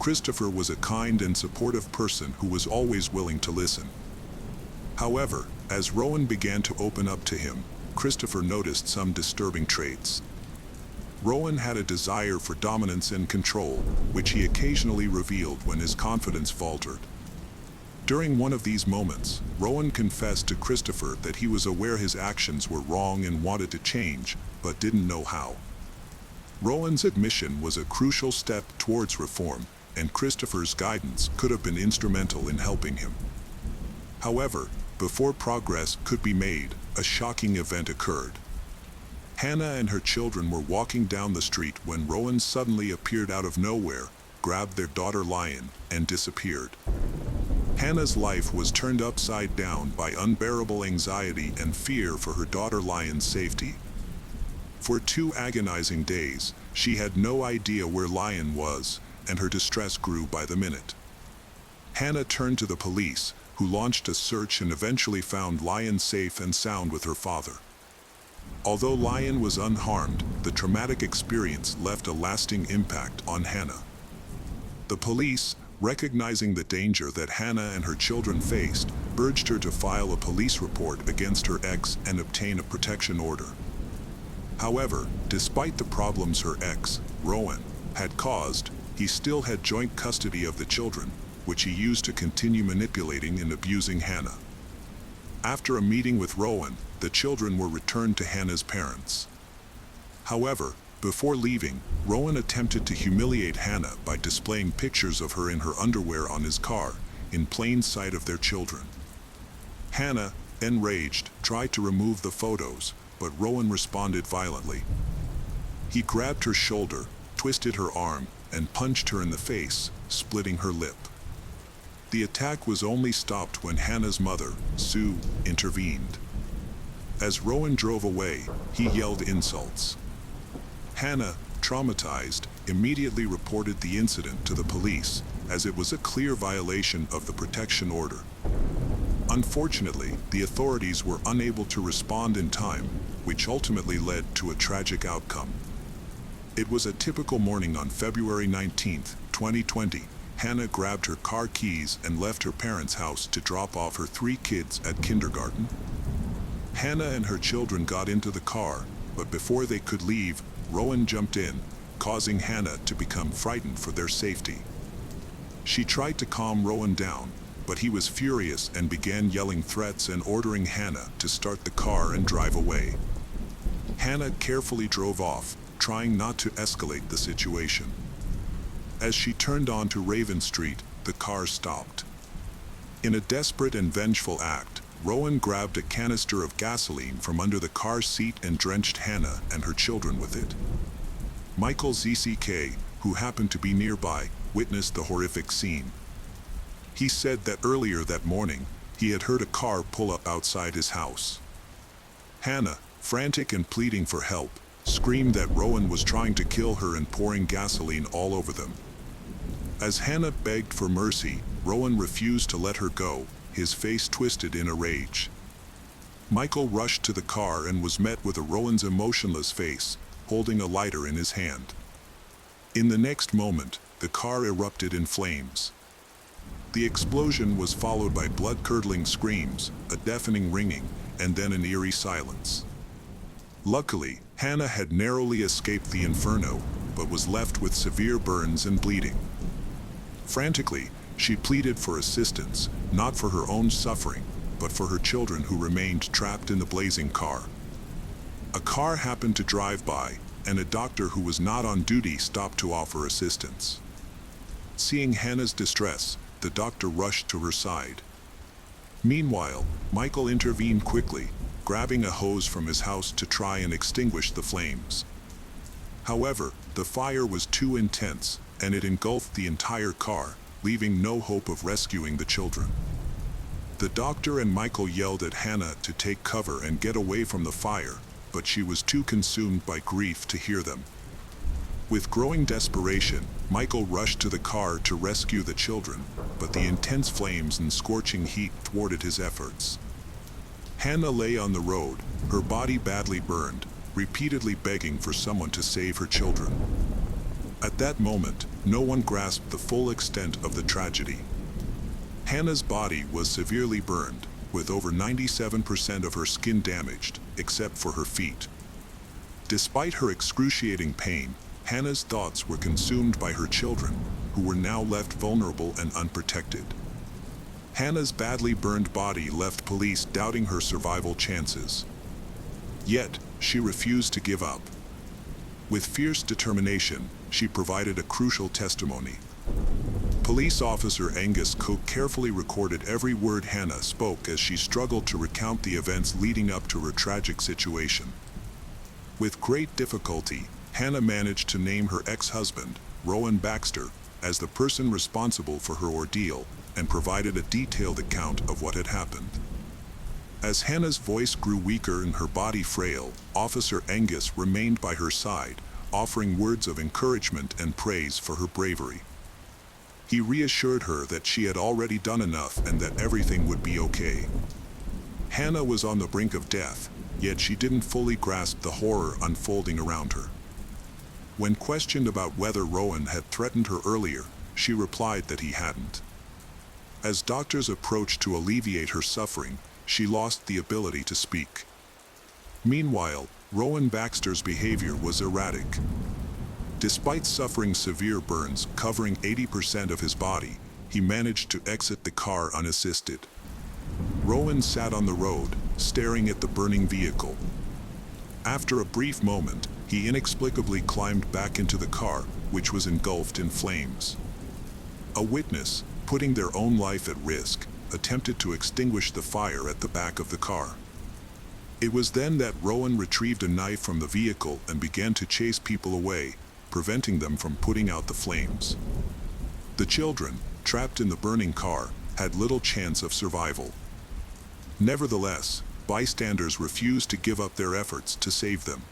Christopher was a kind and supportive person who was always willing to listen. However, as Rowan began to open up to him, Christopher noticed some disturbing traits. Rowan had a desire for dominance and control, which he occasionally revealed when his confidence faltered. During one of these moments, Rowan confessed to Christopher that he was aware his actions were wrong and wanted to change, but didn't know how. Rowan's admission was a crucial step towards reform, and Christopher's guidance could have been instrumental in helping him. However, before progress could be made, a shocking event occurred. Hannah and her children were walking down the street when Rowan suddenly appeared out of nowhere, grabbed their daughter Lion, and disappeared. Hannah's life was turned upside down by unbearable anxiety and fear for her daughter Lion's safety. For 2 agonizing days, she had no idea where Lion was, and her distress grew by the minute. Hannah turned to the police, who launched a search and eventually found Lion safe and sound with her father. Although Lion was unharmed, the traumatic experience left a lasting impact on Hannah. The police, recognizing the danger that Hannah and her children faced, urged her to file a police report against her ex and obtain a protection order. However, despite the problems her ex, Rowan, had caused, he still had joint custody of the children, which he used to continue manipulating and abusing Hannah. After a meeting with Rowan, the children were returned to Hannah's parents. However, before leaving, Rowan attempted to humiliate Hannah by displaying pictures of her in her underwear on his car, in plain sight of their children. Hannah, enraged, tried to remove the photos, but Rowan responded violently. He grabbed her shoulder, twisted her arm, and punched her in the face, splitting her lip. The attack was only stopped when Hannah's mother, Sue, intervened. As Rowan drove away, he yelled insults. Hannah, traumatized, immediately reported the incident to the police, as it was a clear violation of the protection order. Unfortunately, the authorities were unable to respond in time, which ultimately led to a tragic outcome. It was a typical morning on February 19, 2020. Hannah grabbed her car keys and left her parents' house to drop off her 3 kids at kindergarten. Hannah and her children got into the car, but before they could leave, Rowan jumped in, causing Hannah to become frightened for their safety. She tried to calm Rowan down, but he was furious and began yelling threats and ordering Hannah to start the car and drive away. Hannah carefully drove off, trying not to escalate the situation. As she turned onto Raven Street, the car stopped. In a desperate and vengeful act, Rowan grabbed a canister of gasoline from under the car seat and drenched Hannah and her children with it. Michael ZCK, who happened to be nearby, witnessed the horrific scene. He said that earlier that morning, he had heard a car pull up outside his house. Hannah, frantic and pleading for help, screamed that Rowan was trying to kill her and pouring gasoline all over them. As Hannah begged for mercy, Rowan refused to let her go, his face twisted in a rage. Michael rushed to the car and was met with Rowan's emotionless face, holding a lighter in his hand. In the next moment, the car erupted in flames. The explosion was followed by blood-curdling screams, a deafening ringing, and then an eerie silence. Luckily, Hannah had narrowly escaped the inferno, but was left with severe burns and bleeding. Frantically, she pleaded for assistance, not for her own suffering, but for her children who remained trapped in the blazing car. A car happened to drive by, and a doctor who was not on duty stopped to offer assistance. Seeing Hannah's distress, the doctor rushed to her side. Meanwhile, Michael intervened quickly, grabbing a hose from his house to try and extinguish the flames. However, the fire was too intense, and it engulfed the entire car, leaving no hope of rescuing the children. The doctor and Michael yelled at Hannah to take cover and get away from the fire, but she was too consumed by grief to hear them. With growing desperation, Michael rushed to the car to rescue the children, but the intense flames and scorching heat thwarted his efforts. Hannah lay on the road, her body badly burned, repeatedly begging for someone to save her children. At that moment, no one grasped the full extent of the tragedy. Hannah's body was severely burned, with over 97% of her skin damaged, except for her feet. Despite her excruciating pain, Hannah's thoughts were consumed by her children, who were now left vulnerable and unprotected. Hannah's badly burned body left police doubting her survival chances. Yet, she refused to give up. With fierce determination, she provided a crucial testimony. Police officer Angus Cook carefully recorded every word Hannah spoke as she struggled to recount the events leading up to her tragic situation. With great difficulty, Hannah managed to name her ex-husband, Rowan Baxter, as the person responsible for her ordeal, and provided a detailed account of what had happened. As Hannah's voice grew weaker and her body frail, Officer Angus remained by her side, offering words of encouragement and praise for her bravery. He reassured her that she had already done enough and that everything would be okay. Hannah was on the brink of death, yet she didn't fully grasp the horror unfolding around her. When questioned about whether Rowan had threatened her earlier, she replied that he hadn't. As doctors approached to alleviate her suffering, she lost the ability to speak. Meanwhile, Rowan Baxter's behavior was erratic. Despite suffering severe burns covering 80% of his body, he managed to exit the car unassisted. Rowan sat on the road, staring at the burning vehicle. After a brief moment, he inexplicably climbed back into the car, which was engulfed in flames. A witness, putting their own life at risk, attempted to extinguish the fire at the back of the car. It was then that Rowan retrieved a knife from the vehicle and began to chase people away, preventing them from putting out the flames. The children, trapped in the burning car, had little chance of survival. Nevertheless, bystanders refused to give up their efforts to save them.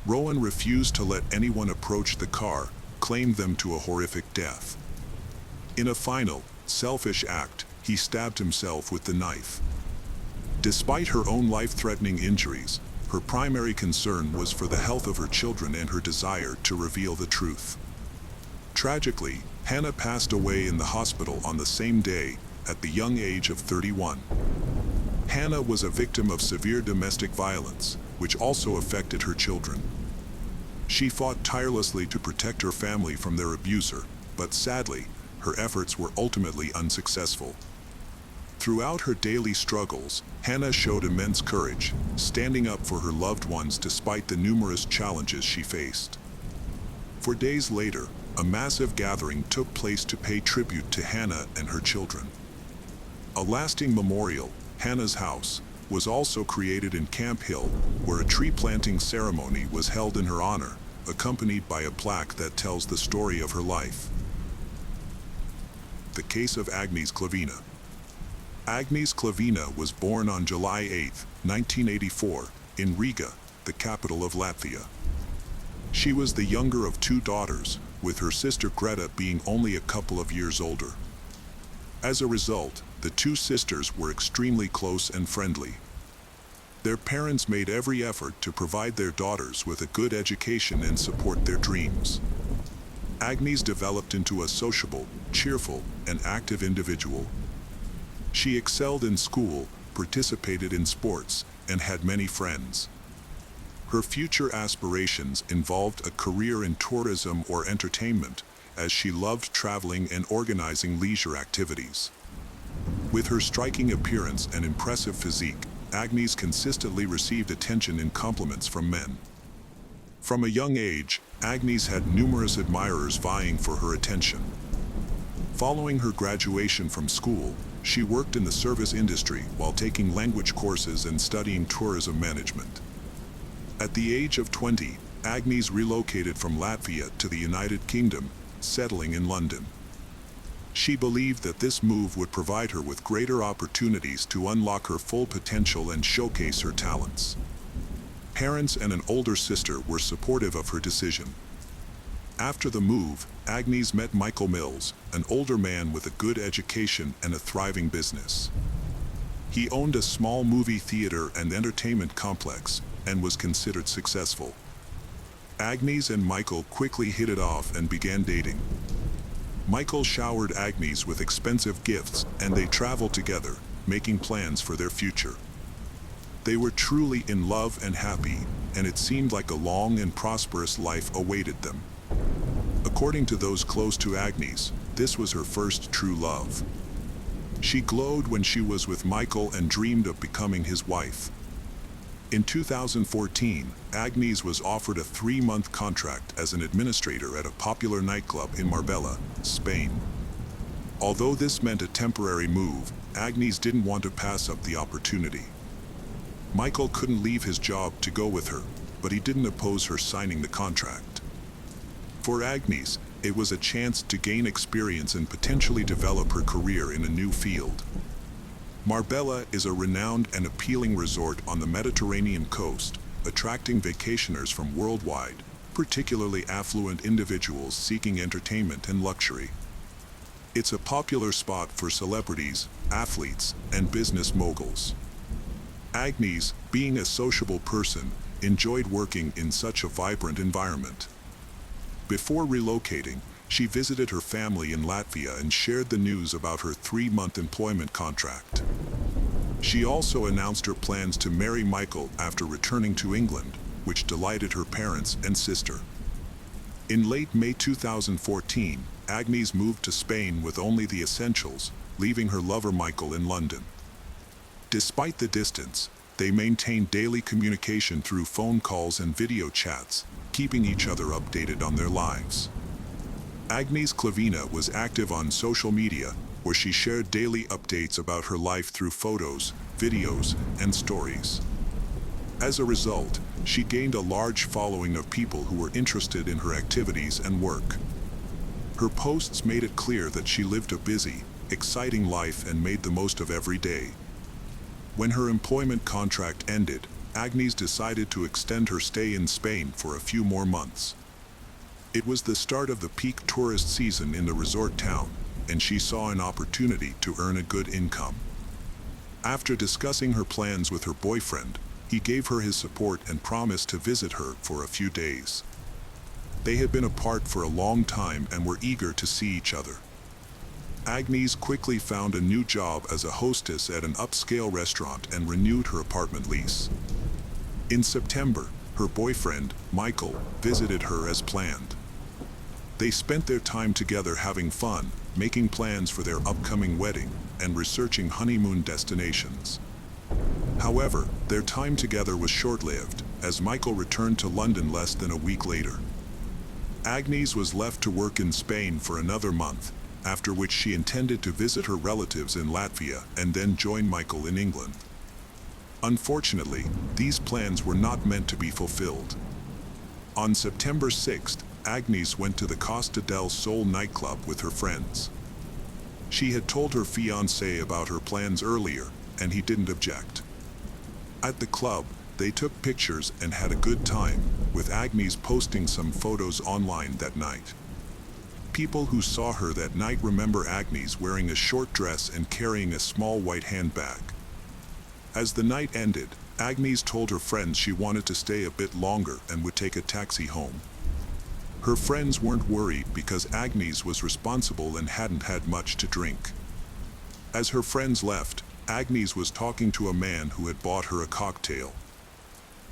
Rowan refused to let anyone approach the car, claimed them to a horrific death. In a final, selfish act, he stabbed himself with the knife. Despite her own life-threatening injuries, her primary concern was for the health of her children and her desire to reveal the truth. Tragically, Hannah passed away in the hospital on the same day, at the young age of 31. Hannah was a victim of severe domestic violence, which also affected her children. She fought tirelessly to protect her family from their abuser, but sadly, her efforts were ultimately unsuccessful. Throughout her daily struggles, Hannah showed immense courage, standing up for her loved ones despite the numerous challenges she faced. For days later, a massive gathering took place to pay tribute to Hannah and her children. A lasting memorial, Hannah's House, was also created in Camp Hill, where a tree planting ceremony was held in her honor, accompanied by a plaque that tells the story of her life. The case of Agnes Klavina. Agnes Klavina was born on July 8, 1984, in Riga, the capital of Latvia. She was the younger of two daughters, with her sister Greta being only a couple of years older. As a result, the two sisters were extremely close and friendly. Their parents made every effort to provide their daughters with a good education and support their dreams. Agnes developed into a sociable, cheerful, and active individual. She excelled in school, participated in sports, and had many friends. Her future aspirations involved a career in tourism or entertainment, as she loved traveling and organizing leisure activities. With her striking appearance and impressive physique, Agnes consistently received attention and compliments from men. From a young age, Agnes had numerous admirers vying for her attention. Following her graduation from school, she worked in the service industry while taking language courses and studying tourism management. At the age of 20, Agnes relocated from Latvia to the United Kingdom, settling in London. She believed that this move would provide her with greater opportunities to unlock her full potential and showcase her talents. Parents and an older sister were supportive of her decision. After the move, Agnes met Michael Mills, an older man with a good education and a thriving business. He owned a small movie theater and entertainment complex and was considered successful. Agnes and Michael quickly hit it off and began dating. Michael showered Agnes with expensive gifts, and they traveled together, making plans for their future. They were truly in love and happy, and it seemed like a long and prosperous life awaited them. According to those close to Agnes, this was her first true love. She glowed when she was with Michael and dreamed of becoming his wife. In 2014, Agnes was offered a 3-month contract as an administrator at a popular nightclub in Marbella, Spain. Although this meant a temporary move, Agnes didn't want to pass up the opportunity. Michael couldn't leave his job to go with her, but he didn't oppose her signing the contract. For Agnes, it was a chance to gain experience and potentially develop her career in a new field. Marbella is a renowned and appealing resort on the Mediterranean coast, attracting vacationers from worldwide, particularly affluent individuals seeking entertainment and luxury. It's a popular spot for celebrities, athletes, and business moguls. Agnes, being a sociable person, enjoyed working in such a vibrant environment. Before relocating, she visited her family in Latvia and shared the news about her 3-month employment contract. She also announced her plans to marry Michael after returning to England, which delighted her parents and sister. In late May 2014, Agnes moved to Spain with only the essentials, leaving her lover Michael in London. Despite the distance, they maintained daily communication through phone calls and video chats, keeping each other updated on their lives. Agnes Klavina was active on social media, where she shared daily updates about her life through photos, videos, and stories. As a result, she gained a large following of people who were interested in her activities and work. Her posts made it clear that she lived a busy, exciting life and made the most of every day. When her employment contract ended, Agnes decided to extend her stay in Spain for a few more months. It was the start of the peak tourist season in the resort town, and she saw an opportunity to earn a good income. After discussing her plans with her boyfriend, he gave her his support and promised to visit her for a few days. They had been apart for a long time and were eager to see each other. Agnes quickly found a new job as a hostess at an upscale restaurant and renewed her apartment lease. In September, her boyfriend, Michael, visited her as planned. They spent their time together having fun, making plans for their upcoming wedding, and researching honeymoon destinations. However, their time together was short-lived, as Michael returned to London less than a week later. Agnes was left to work in Spain for another month, after which she intended to visit her relatives in Latvia and then join Michael in England. Unfortunately, these plans were not meant to be fulfilled. On September 6th, Agnes went to the Costa del Sol nightclub with her friends. She had told her fiancé about her plans earlier, and he didn't object. At the club, they took pictures and had a good time, with Agnes posting some photos online that night. People who saw her that night remember Agnes wearing a short dress and carrying a small white handbag. As the night ended, Agnes told her friends she wanted to stay a bit longer and would take a taxi home. Her friends weren't worried because Agnes was responsible and hadn't had much to drink. As her friends left, Agnes was talking to a man who had bought her a cocktail.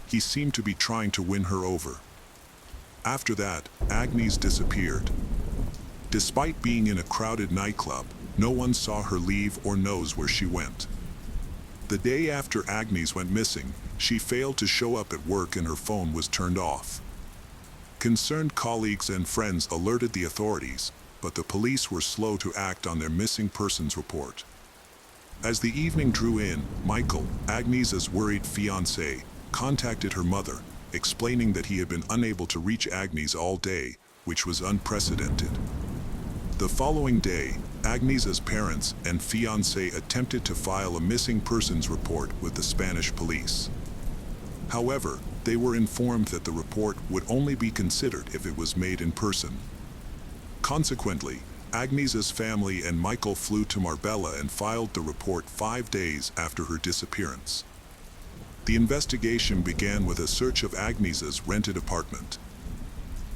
He seemed to be trying to win her over. After that, Agnes disappeared. Despite being in a crowded nightclub, no one saw her leave or knows where she went. The day after Agnes went missing, she failed to show up at work and her phone was turned off. Concerned colleagues and friends alerted the authorities, but the police were slow to act on their missing persons report. As the evening drew in, Michael, Agnes's worried fiancé, contacted her mother, explaining that he had been unable to reach Agnes all day, which was unprecedented. The following day, Agnes's parents and fiancé attempted to file a missing persons report with the Spanish police. However, they were informed that the report would only be considered if it was made in person. Consequently, Agnes's family and Michael flew to Marbella and filed the report 5 days after her disappearance. The investigation began with a search of Agnes's rented apartment.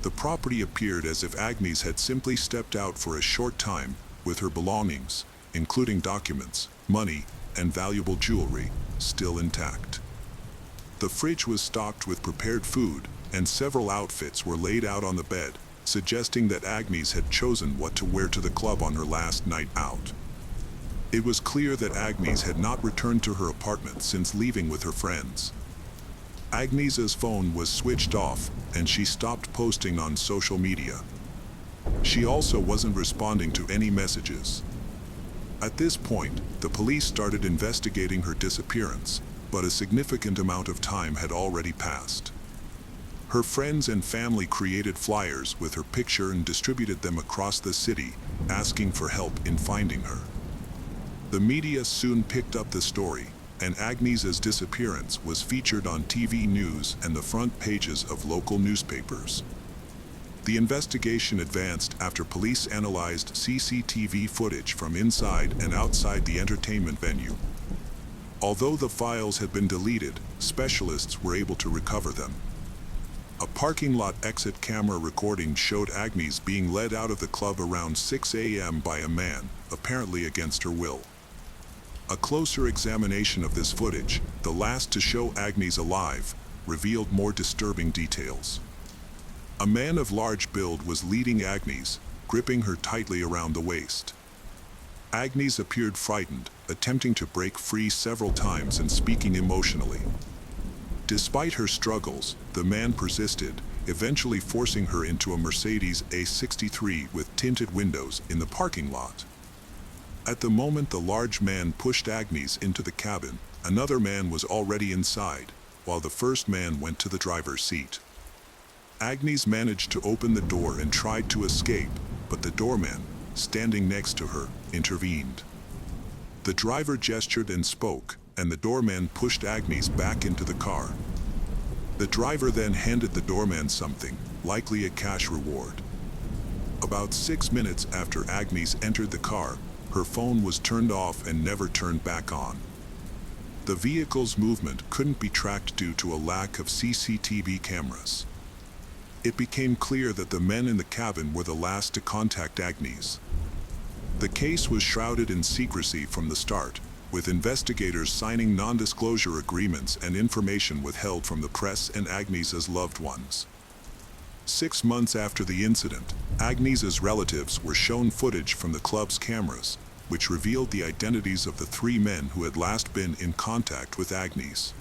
The property appeared as if Agnes had simply stepped out for a short time, with her belongings, including documents, money, and valuable jewelry, still intact. The fridge was stocked with prepared food, and several outfits were laid out on the bed, suggesting that Agnes had chosen what to wear to the club on her last night out. It was clear that Agnes had not returned to her apartment since leaving with her friends. Agnes's phone was switched off, and she stopped posting on social media. She also wasn't responding to any messages. At this point, the police started investigating her disappearance, but a significant amount of time had already passed. Her friends and family created flyers with her picture and distributed them across the city, asking for help in finding her. The media soon picked up the story, and Agnes's disappearance was featured on TV news and the front pages of local newspapers. The investigation advanced after police analyzed CCTV footage from inside and outside the entertainment venue. Although the files had been deleted, specialists were able to recover them. A parking lot exit camera recording showed Agnes being led out of the club around 6 a.m. by a man, apparently against her will. A closer examination of this footage, the last to show Agnes alive, revealed more disturbing details. A man of large build was leading Agnes, gripping her tightly around the waist. Agnes appeared frightened, attempting to break free several times and speaking emotionally. Despite her struggles, the man persisted, eventually forcing her into a Mercedes A63 with tinted windows in the parking lot. At the moment the large man pushed Agnes into the cabin, another man was already inside, while the first man went to the driver's seat. Agnes managed to open the door and tried to escape, but the doorman, standing next to her, intervened. The driver gestured and spoke, and the doorman pushed Agnes back into the car. The driver then handed the doorman something, likely a cash reward. About 6 minutes after Agnes entered the car, her phone was turned off and never turned back on. The vehicle's movement couldn't be tracked due to a lack of CCTV cameras. It became clear that the men in the cabin were the last to contact Agnes. The case was shrouded in secrecy from the start, with investigators signing non-disclosure agreements and information withheld from the press and Agnes's loved ones. 6 months after the incident, Agnes's relatives were shown footage from the club's cameras, which revealed the identities of the 3 men who had last been in contact with Agnes.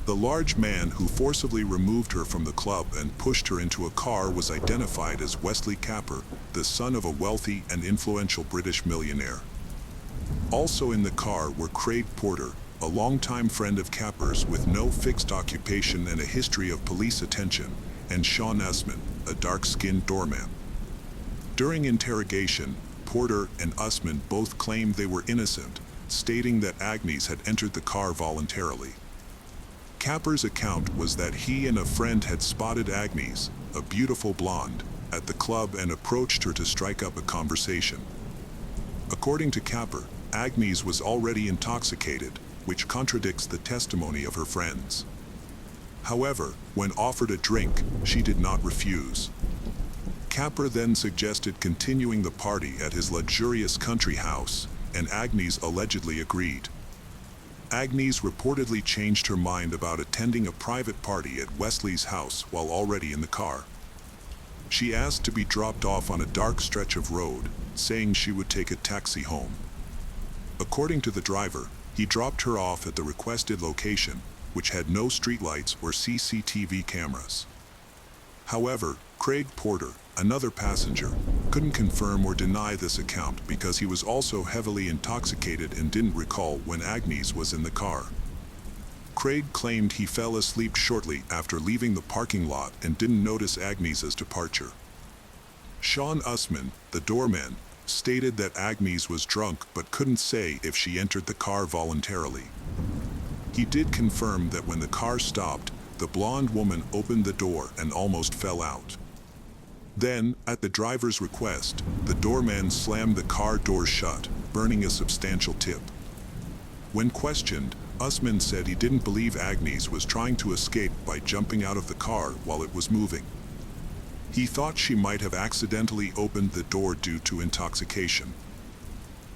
The large man who forcibly removed her from the club and pushed her into a car was identified as Wesley Capper, the son of a wealthy and influential British millionaire. Also in the car were Craig Porter, a longtime friend of Capper's with no fixed occupation and a history of police attention, and Sean Usman, a dark-skinned doorman. During interrogation, Porter and Usman both claimed they were innocent, stating that Agnes had entered the car voluntarily. Capper's account was that he and a friend had spotted Agnes, a beautiful blonde, at the club and approached her to strike up a conversation. According to Capper, Agnes was already intoxicated, which contradicts the testimony of her friends. However, when offered a drink, she did not refuse. Capper then suggested continuing the party at his luxurious country house, and Agnes allegedly agreed. Agnes reportedly changed her mind about attending a private party at Wesley's house while already in the car. She asked to be dropped off on a dark stretch of road, saying she would take a taxi home. According to the driver, he dropped her off at the requested location, which had no streetlights or CCTV cameras. However, Craig Porter, another passenger, couldn't confirm or deny this account because he was also heavily intoxicated and didn't recall when Agnes was in the car. Craig claimed he fell asleep shortly after leaving the parking lot and didn't notice Agnes's departure. Sean Usman, the doorman, stated that Agnes was drunk but couldn't say if she entered the car voluntarily. He did confirm that when the car stopped, the blonde woman opened the door and almost fell out. Then, at the driver's request, the doorman slammed the car door shut, burning a substantial tip. When questioned, Usman said he didn't believe Agnes was trying to escape by jumping out of the car while it was moving. He thought she might have accidentally opened the door due to intoxication.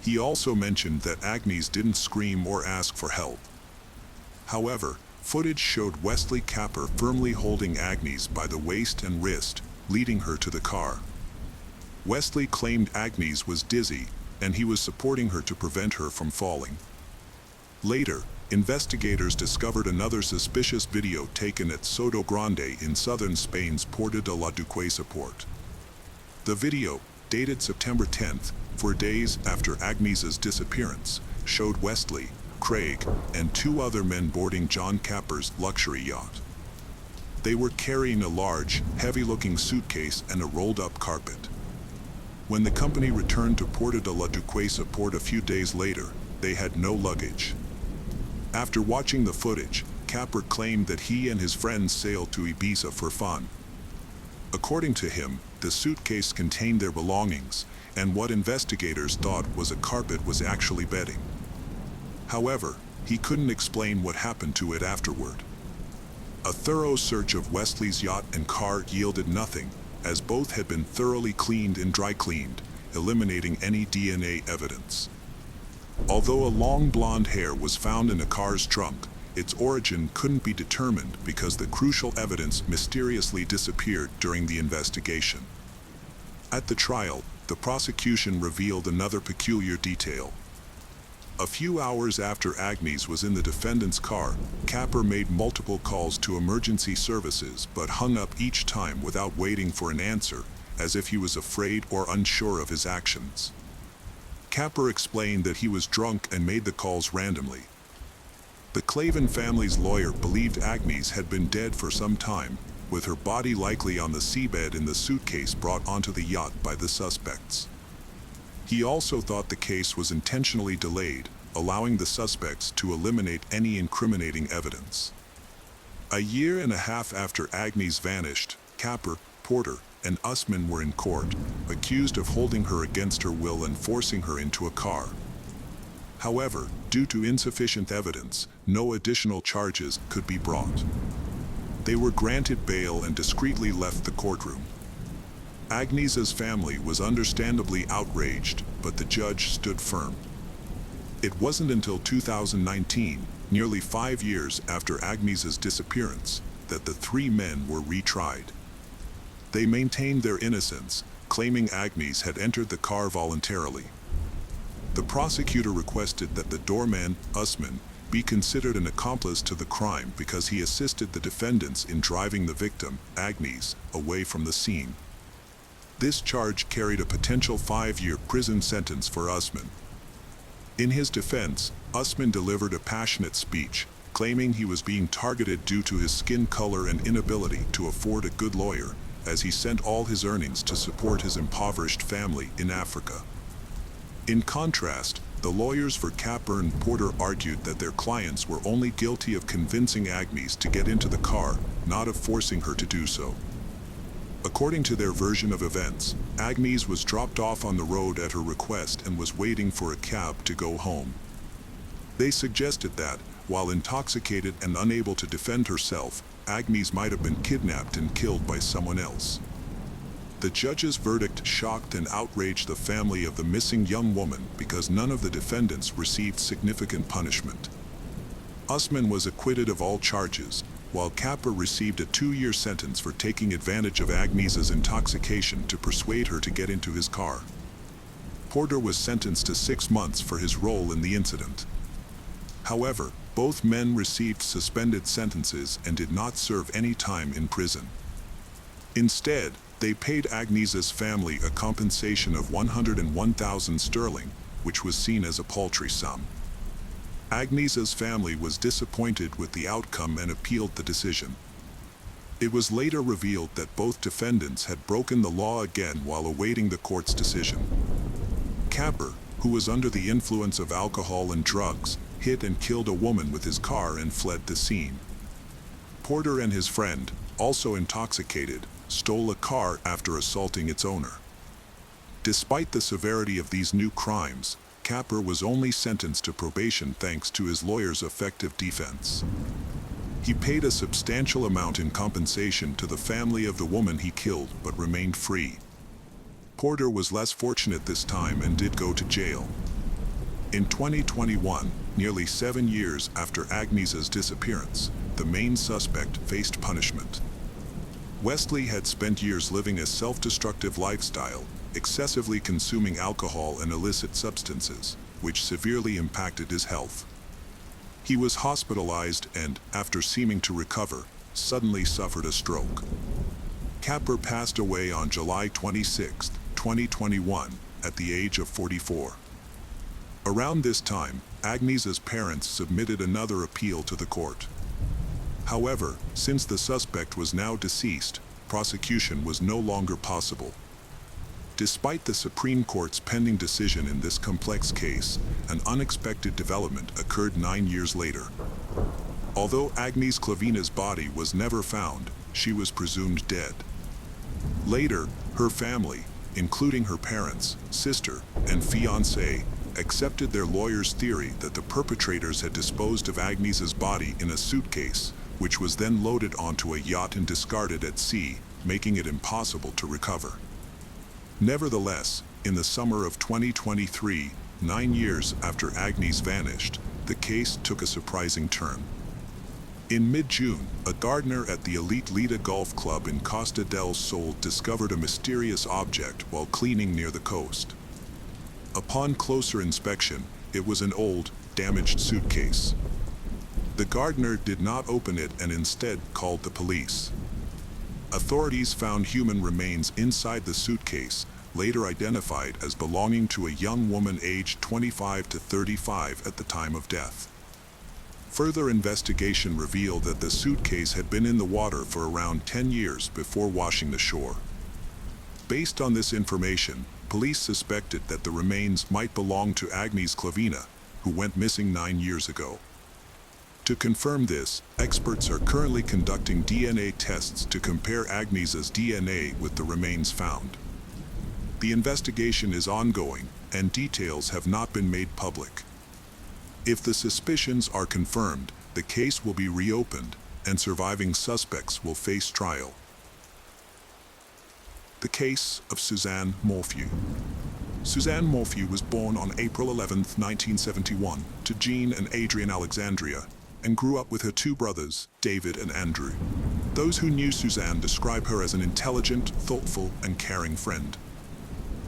He also mentioned that Agnes didn't scream or ask for help. However, footage showed Wesley Capper firmly holding Agnes by the waist and wrist, leading her to the car. Wesley claimed Agnes was dizzy, and he was supporting her to prevent her from falling. Later, investigators discovered another suspicious video taken at Soto Grande in southern Spain's Puerta de la Duquesa port. The video, dated September 10th, 4 days after Agnes's disappearance, showed Wesley, Craig, and 2 other men boarding John Capper's luxury yacht. They were carrying a large, heavy-looking suitcase and a rolled-up carpet. When the company returned to Puerta de la Duquesa port a few days later, they had no luggage. After watching the footage, Capper claimed that he and his friends sailed to Ibiza for fun. According to him, the suitcase contained their belongings, and what investigators thought was a carpet was actually bedding. However, he couldn't explain what happened to it afterward. A thorough search of Wesley's yacht and car yielded nothing, as both had been thoroughly cleaned and dry cleaned, eliminating any DNA evidence. Although a long blonde hair was found in the car's trunk, its origin couldn't be determined because the crucial evidence mysteriously disappeared during the investigation. At the trial, the prosecution revealed another peculiar detail. A few hours after Agnes was in the defendant's car, Capper made multiple calls to emergency services but hung up each time without waiting for an answer, as if he was afraid or unsure of his actions. Capper explained that he was drunk and made the calls randomly. The Clavin family's lawyer believed Agnes had been dead for some time, with her body likely on the seabed in the suitcase brought onto the yacht by the suspects. He also thought the case was intentionally delayed, allowing the suspects to eliminate any incriminating evidence. A year and a half after Agnes vanished, Capper, Porter, and Usman were in court, accused of holding her against her will and forcing her into a car. However, due to insufficient evidence, no additional charges could be brought. They were granted bail and discreetly left the courtroom. Agnes's family was understandably outraged, but the judge stood firm. It wasn't until 2019, nearly 5 years after Agnes's disappearance, that the 3 men were retried. They maintained their innocence, claiming Agnes had entered the car voluntarily. The prosecutor requested that the doorman, Usman, be considered an accomplice to the crime because he assisted the defendants in driving the victim, Agnes, away from the scene. This charge carried a potential 5-year prison sentence for Usman. In his defense, Usman delivered a passionate speech, claiming he was being targeted due to his skin color and inability to afford a good lawyer, as he sent all his earnings to support his impoverished family in Africa. In contrast, the lawyers for Capper and Porter argued that their clients were only guilty of convincing Agnes to get into the car, not of forcing her to do so. According to their version of events, Agnes was dropped off on the road at her request and was waiting for a cab to go home. They suggested that, while intoxicated and unable to defend herself, Agnes might have been kidnapped and killed by someone else. The judge's verdict shocked and outraged the family of the missing young woman because none of the defendants received significant punishment. Usman was acquitted of all charges, while Kappa received a 2-year sentence for taking advantage of Agnes's intoxication to persuade her to get into his car. Porter was sentenced to 6 months for his role in the incident. However, both men received suspended sentences and did not serve any time in prison. Instead, they paid Agnes's family a compensation of 101,000 sterling, which was seen as a paltry sum. Agnes's family was disappointed with the outcome and appealed the decision. It was later revealed that both defendants had broken the law again while awaiting the court's decision. Capper, who was under the influence of alcohol and drugs, hit and killed a woman with his car and fled the scene. Porter and his friend, also intoxicated, stole a car after assaulting its owner. Despite the severity of these new crimes, Capper was only sentenced to probation thanks to his lawyer's effective defense. He paid a substantial amount in compensation to the family of the woman he killed but remained free. Porter was less fortunate this time and did go to jail. In 2021, nearly 7 years after Agnes's disappearance, the main suspect faced punishment. Wesley had spent years living a self-destructive lifestyle, excessively consuming alcohol and illicit substances, which severely impacted his health. He was hospitalized and, after seeming to recover, suddenly suffered a stroke. Capper passed away on July 26, 2021, at the age of 44. Around this time, Agnes's parents submitted another appeal to the court. However, since the suspect was now deceased, prosecution was no longer possible. Despite the Supreme Court's pending decision in this complex case, an unexpected development occurred 9 years later. Although Agnes Klavina's body was never found, she was presumed dead. Later, her family, including her parents, sister, and fiancé, accepted their lawyer's theory that the perpetrators had disposed of Agnes's body in a suitcase, which was then loaded onto a yacht and discarded at sea, making it impossible to recover. Nevertheless, in the summer of 2023, 9 years after Agnes vanished, the case took a surprising turn. In mid-June, a gardener at the Elite Lida Golf Club in Costa del Sol discovered a mysterious object while cleaning near the coast. Upon closer inspection, it was an old, damaged suitcase. The gardener did not open it and instead called the police. Authorities found human remains inside the suitcase, later identified as belonging to a young woman aged 25 to 35 at the time of death. Further investigation revealed that the suitcase had been in the water for around 10 years before washing the shore. Based on this information, police suspected that the remains might belong to Agnes Klavina, who went missing 9 years ago. To confirm this, experts are currently conducting DNA tests to compare Agnes's DNA with the remains found. The investigation is ongoing, and details have not been made public. If the suspicions are confirmed, the case will be reopened, and surviving suspects will face trial. The case of Suzanne Morphew. Suzanne Morphew was born on April 11, 1971, to Jean and Adrian Alexandria, and grew up with her 2 brothers, David and Andrew. Those who knew Suzanne describe her as an intelligent, thoughtful, and caring friend.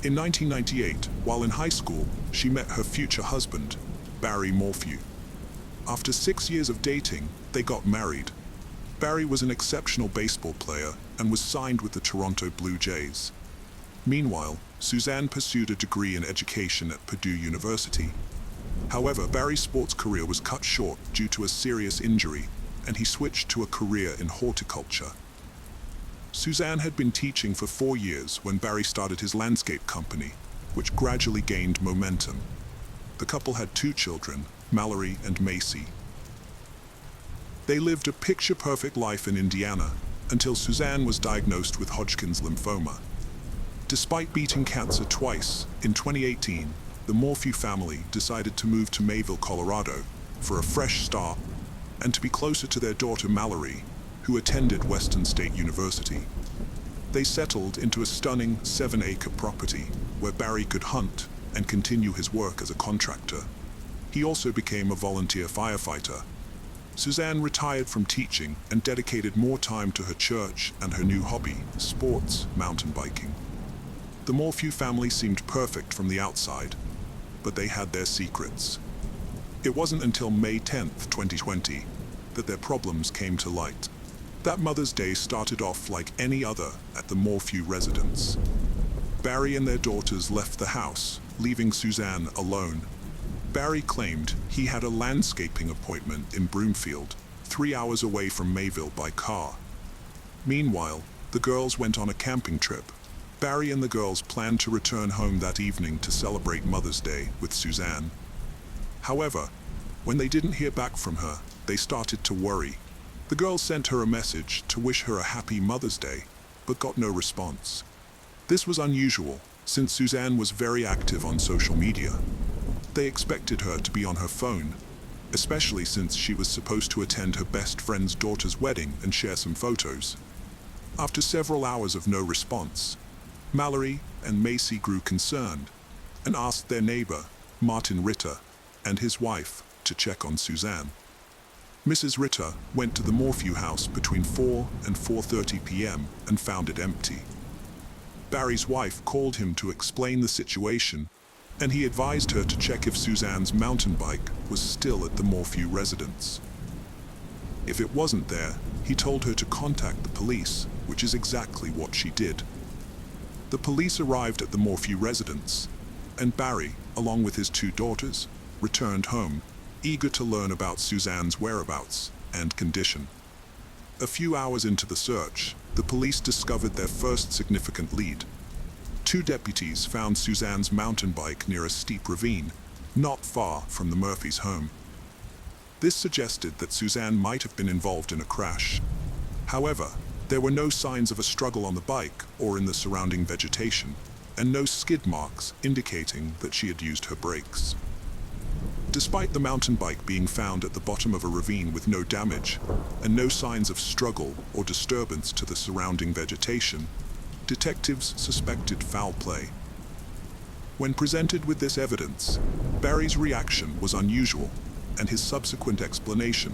In 1998, while in high school, she met her future husband, Barry Morphew. After 6 years of dating, they got married. Barry was an exceptional baseball player and was signed with the Toronto Blue Jays. Meanwhile, Suzanne pursued a degree in education at Purdue University. However, Barry's sports career was cut short due to a serious injury, and he switched to a career in horticulture. Suzanne had been teaching for 4 years when Barry started his landscape company, which gradually gained momentum. The couple had 2 children, Mallory and Macy. They lived a picture-perfect life in Indiana until Suzanne was diagnosed with Hodgkin's lymphoma. Despite beating cancer twice, in 2018, the Morphew family decided to move to Mayville, Colorado, for a fresh start and to be closer to their daughter Mallory, who attended Western State University. They settled into a stunning 7-acre property where Barry could hunt and continue his work as a contractor. He also became a volunteer firefighter. Suzanne retired from teaching and dedicated more time to her church and her new hobby, sports mountain biking. The Morphew family seemed perfect from the outside, but they had their secrets. It wasn't until May 10th, 2020, that their problems came to light. That Mother's Day started off like any other at the Morphew residence. Barry and their daughters left the house, leaving Suzanne alone. Barry claimed he had a landscaping appointment in Broomfield, 3 hours away from Mayville by car. Meanwhile, the girls went on a camping trip. Barry and the girls planned to return home that evening to celebrate Mother's Day with Suzanne. However, when they didn't hear back from her, they started to worry. The girls sent her a message to wish her a happy Mother's Day, but got no response. This was unusual, since Suzanne was very active on social media. They expected her to be on her phone, especially since she was supposed to attend her best friend's daughter's wedding and share some photos. After several hours of no response, Mallory and Macy grew concerned and asked their neighbor, Martin Ritter, and his wife to check on Suzanne. Mrs. Ritter went to the Morphew house between 4 and 4:30 p.m. and found it empty. Barry's wife called him to explain the situation, and he advised her to check if Suzanne's mountain bike was still at the Morphew residence. If it wasn't there, he told her to contact the police, which is exactly what she did. The police arrived at the Morphew residence, and Barry, along with his 2 daughters, returned home, eager to learn about Suzanne's whereabouts and condition. A few hours into the search, the police discovered their first significant lead. 2 deputies found Suzanne's mountain bike near a steep ravine, not far from the Murphys' home. This suggested that Suzanne might have been involved in a crash. However, there were no signs of a struggle on the bike or in the surrounding vegetation, and no skid marks indicating that she had used her brakes. Despite the mountain bike being found at the bottom of a ravine with no damage, and no signs of struggle or disturbance to the surrounding vegetation, detectives suspected foul play. When presented with this evidence, Barry's reaction was unusual, and his subsequent explanation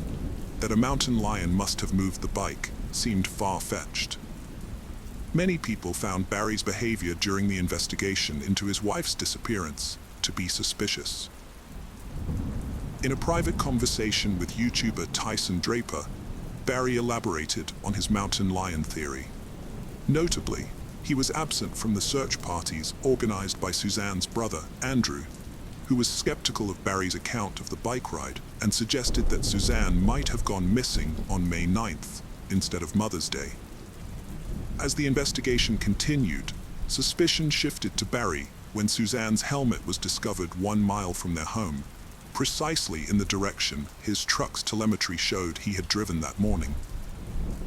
that a mountain lion must have moved the bike seemed far-fetched. Many people found Barry's behavior during the investigation into his wife's disappearance to be suspicious. In a private conversation with YouTuber Tyson Draper, Barry elaborated on his mountain lion theory. Notably, he was absent from the search parties organized by Suzanne's brother, Andrew, who was skeptical of Barry's account of the bike ride and suggested that Suzanne might have gone missing on May 9th instead of Mother's Day. As the investigation continued, suspicion shifted to Barry when Suzanne's helmet was discovered 1 mile from their home, precisely in the direction his truck's telemetry showed he had driven that morning.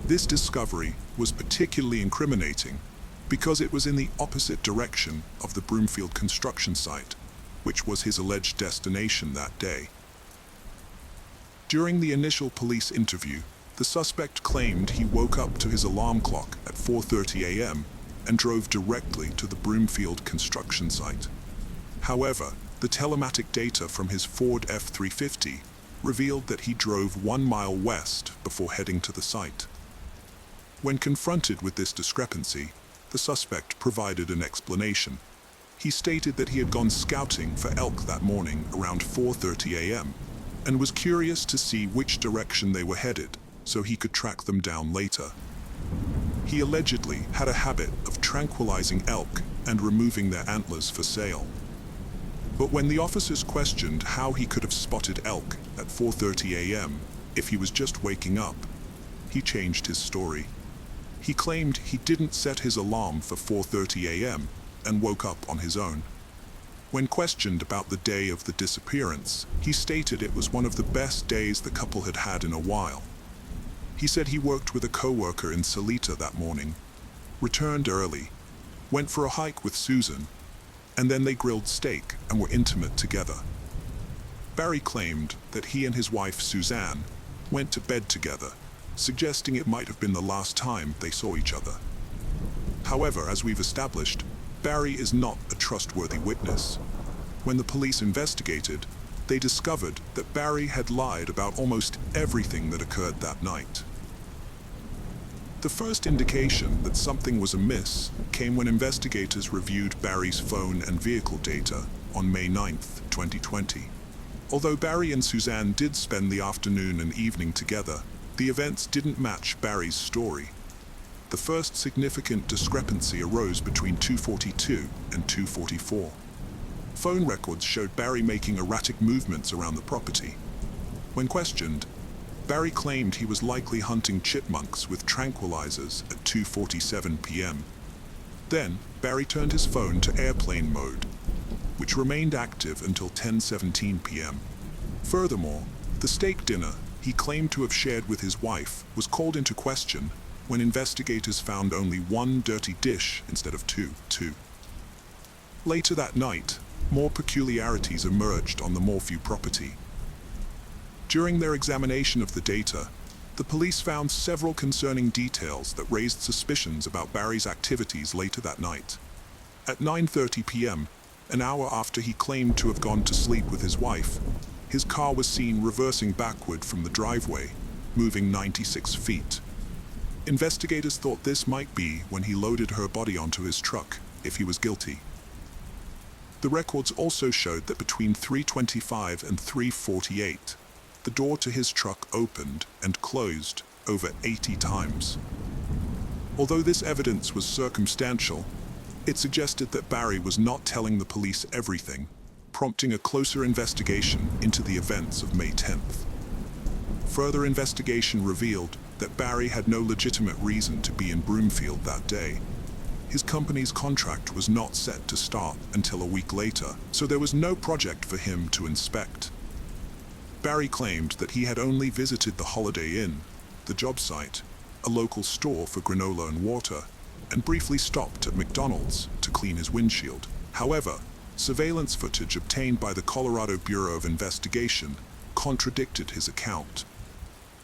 This discovery was particularly incriminating because it was in the opposite direction of the Broomfield construction site, which was his alleged destination that day. During the initial police interview, the suspect claimed he woke up to his alarm clock at 4:30 a.m. and drove directly to the Broomfield construction site. However, the telematic data from his Ford F-350 revealed that he drove 1 mile west before heading to the site. When confronted with this discrepancy, the suspect provided an explanation. He stated that he had gone scouting for elk that morning around 4:30 a.m. and was curious to see which direction they were headed so he could track them down later. He allegedly had a habit of tranquilizing elk and removing their antlers for sale. But when the officers questioned how he could have spotted elk at 4:30 a.m. if he was just waking up, he changed his story. He claimed he didn't set his alarm for 4:30 a.m. and woke up on his own. When questioned about the day of the disappearance, he stated it was one of the best days the couple had had in a while. He said he worked with a co-worker in Salita that morning, returned early, went for a hike with Susan, and then they grilled steak and were intimate together. Barry claimed that he and his wife Suzanne went to bed together, suggesting it might have been the last time they saw each other. However, as we've established, Barry is not a trustworthy witness. When the police investigated, they discovered that Barry had lied about almost everything that occurred that night. The first indication that something was amiss came when investigators reviewed Barry's phone and vehicle data on May 9, 2020. Although Barry and Suzanne did spend the afternoon and evening together, the events didn't match Barry's story. The first significant discrepancy arose between 2:42 and 2:44. Phone records showed Barry making erratic movements around the property. When questioned, Barry claimed he was likely hunting chipmunks with tranquilizers at 2:47 p.m. Then, Barry turned his phone to airplane mode, which remained active until 10:17 p.m. Furthermore, the steak dinner he claimed to have shared with his wife was called into question when investigators found only one dirty dish instead of two. Later that night, more peculiarities emerged on the Morphew property. During their examination of the data, the police found several concerning details that raised suspicions about Barry's activities later that night. At 9:30 p.m., an hour after he claimed to have gone to sleep with his wife, his car was seen reversing backward from the driveway, moving 96 feet. Investigators thought this might be when he loaded her body onto his truck, if he was guilty. The records also showed that between 3:25 and 3:48, the door to his truck opened and closed over 80 times. Although this evidence was circumstantial, it suggested that Barry was not telling the police everything, prompting a closer investigation into the events of May 10th. Further investigation revealed that Barry had no legitimate reason to be in Broomfield that day. His company's contract was not set to start until a week later, so there was no project for him to inspect. Barry claimed that he had only visited the Holiday Inn, the job site, a local store for granola and water, and briefly stopped at McDonald's to clean his windshield. However, surveillance footage obtained by the Colorado Bureau of Investigation contradicted his account.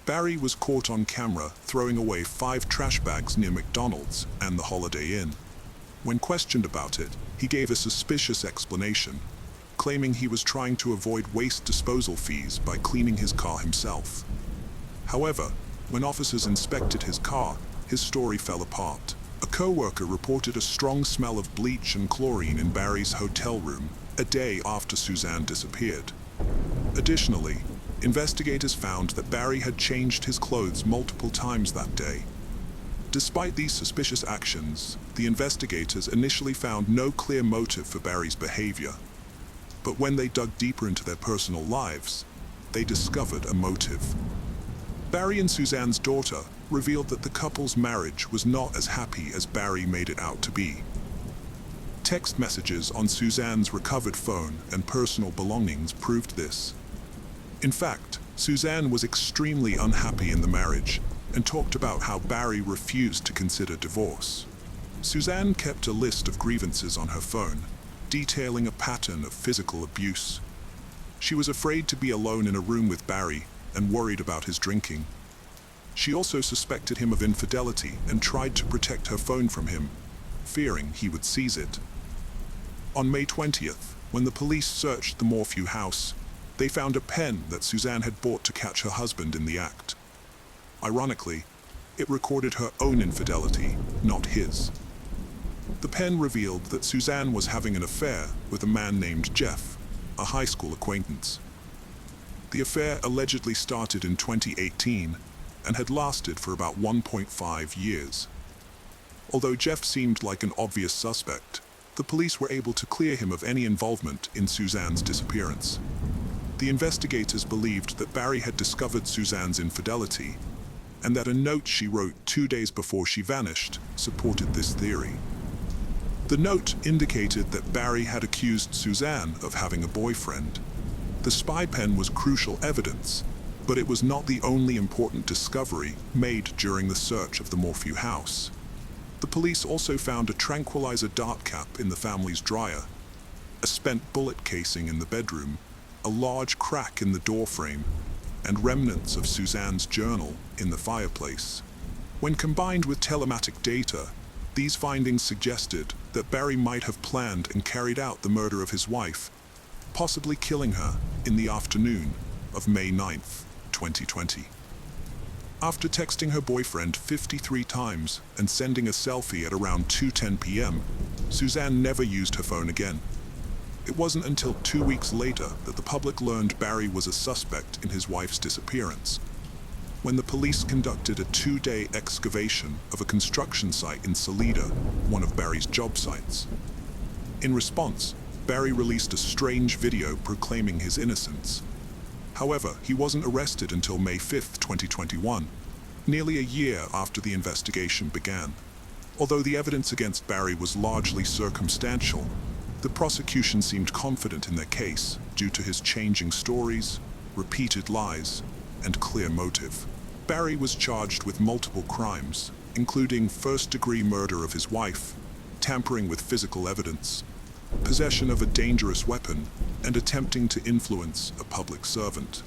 Barry was caught on camera throwing away 5 trash bags near McDonald's and the Holiday Inn. When questioned about it, he gave a suspicious explanation, claiming he was trying to avoid waste disposal fees by cleaning his car himself. However, when officers inspected his car, his story fell apart. A co-worker reported a strong smell of bleach and chlorine in Barry's hotel room a day after Suzanne disappeared. Additionally, investigators found that Barry had changed his clothes multiple times that day. Despite these suspicious actions, the investigators initially found no clear motive for Barry's behavior. But when they dug deeper into their personal lives, they discovered a motive. Barry and Suzanne's daughter revealed that the couple's marriage was not as happy as Barry made it out to be. Text messages on Suzanne's recovered phone and personal belongings proved this. In fact, Suzanne was extremely unhappy in the marriage and talked about how Barry refused to consider divorce. Suzanne kept a list of grievances on her phone, detailing a pattern of physical abuse. She was afraid to be alone in a room with Barry and worried about his drinking. She also suspected him of infidelity and tried to protect her phone from him, fearing he would seize it. On May 20th, when the police searched the Morphew house, they found a pen that Suzanne had bought to catch her husband in the act. Ironically, it recorded her own infidelity, not his. The pen revealed that Suzanne was having an affair with a man named Jeff, a high school acquaintance. The affair allegedly started in 2018 and had lasted for about 1.5 years. Although Jeff seemed like an obvious suspect, the police were able to clear him of any involvement in Suzanne's disappearance. The investigators believed that Barry had discovered Suzanne's infidelity, and that a note she wrote 2 days before she vanished supported this theory. The note indicated that Barry had accused Suzanne of having a boyfriend. The spy pen was crucial evidence, but it was not the only important discovery made during the search of the Morphew house. The police also found a tranquilizer dart cap in the family's dryer, a spent bullet casing in the bedroom, a large crack in the doorframe, and remnants of Suzanne's journal in the fireplace. When combined with telematic data, These findings suggested that Barry might have planned and carried out the murder of his wife, possibly killing her in the afternoon of May 9th, 2020. After texting her boyfriend 53 times and sending a selfie at around 2:10 p.m., Suzanne never used her phone again. It wasn't until 2 weeks later that the public learned Barry was a suspect in his wife's disappearance. When the police conducted a 2-day excavation of a construction site in Salida, one of Barry's job sites. In response, Barry released a strange video proclaiming his innocence. However, he wasn't arrested until May 5, 2021, nearly a year after the investigation began. Although the evidence against Barry was largely circumstantial, the prosecution seemed confident in their case due to his changing stories, repeated lies, and clear motive. Barry was charged with multiple crimes, including first-degree murder of his wife, tampering with physical evidence, possession of a dangerous weapon, and attempting to influence a public servant.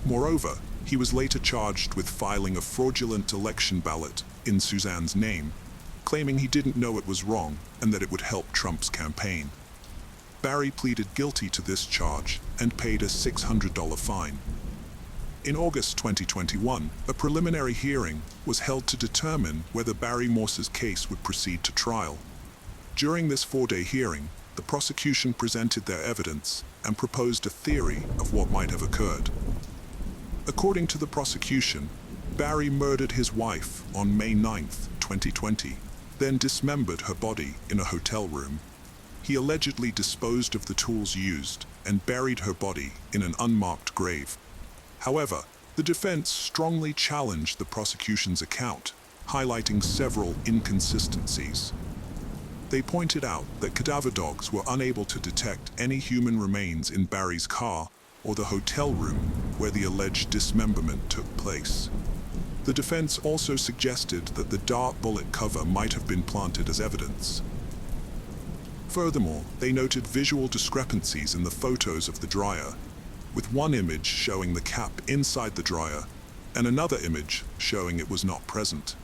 Moreover, he was later charged with filing a fraudulent election ballot in Suzanne's name, claiming he didn't know it was wrong and that it would help Trump's campaign. Barry pleaded guilty to this charge and paid a $600 fine. In August 2021, a preliminary hearing was held to determine whether Barry Morse's case would proceed to trial. During this 4-day hearing, the prosecution presented their evidence and proposed a theory of what might have occurred. According to the prosecution, Barry murdered his wife on May 9, 2020, then dismembered her body in a hotel room. He allegedly disposed of the tools used and buried her body in an unmarked grave. However, the defense strongly challenged the prosecution's account, highlighting several inconsistencies. They pointed out that cadaver dogs were unable to detect any human remains in Barry's car or the hotel room where the alleged dismemberment took place. The defense also suggested that the dart bullet cover might have been planted as evidence. Furthermore, they noted visual discrepancies in the photos of the dryer, with one image showing the cap inside the dryer and another image showing it was not present.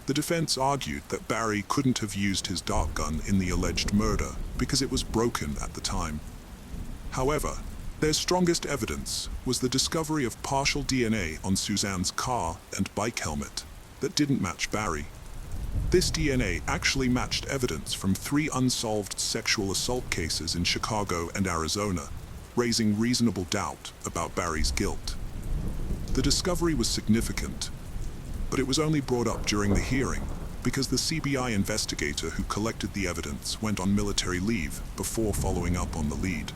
The defense argued that Barry couldn't have used his dart gun in the alleged murder because it was broken at the time. However, their strongest evidence was the discovery of partial DNA on Suzanne's car and bike helmet that didn't match Barry. This DNA actually matched evidence from 3 unsolved sexual assault cases in Chicago and Arizona, raising reasonable doubt about Barry's guilt. The discovery was significant, but it was only brought up during the hearing because the CBI investigator who collected the evidence went on military leave before following up on the lead.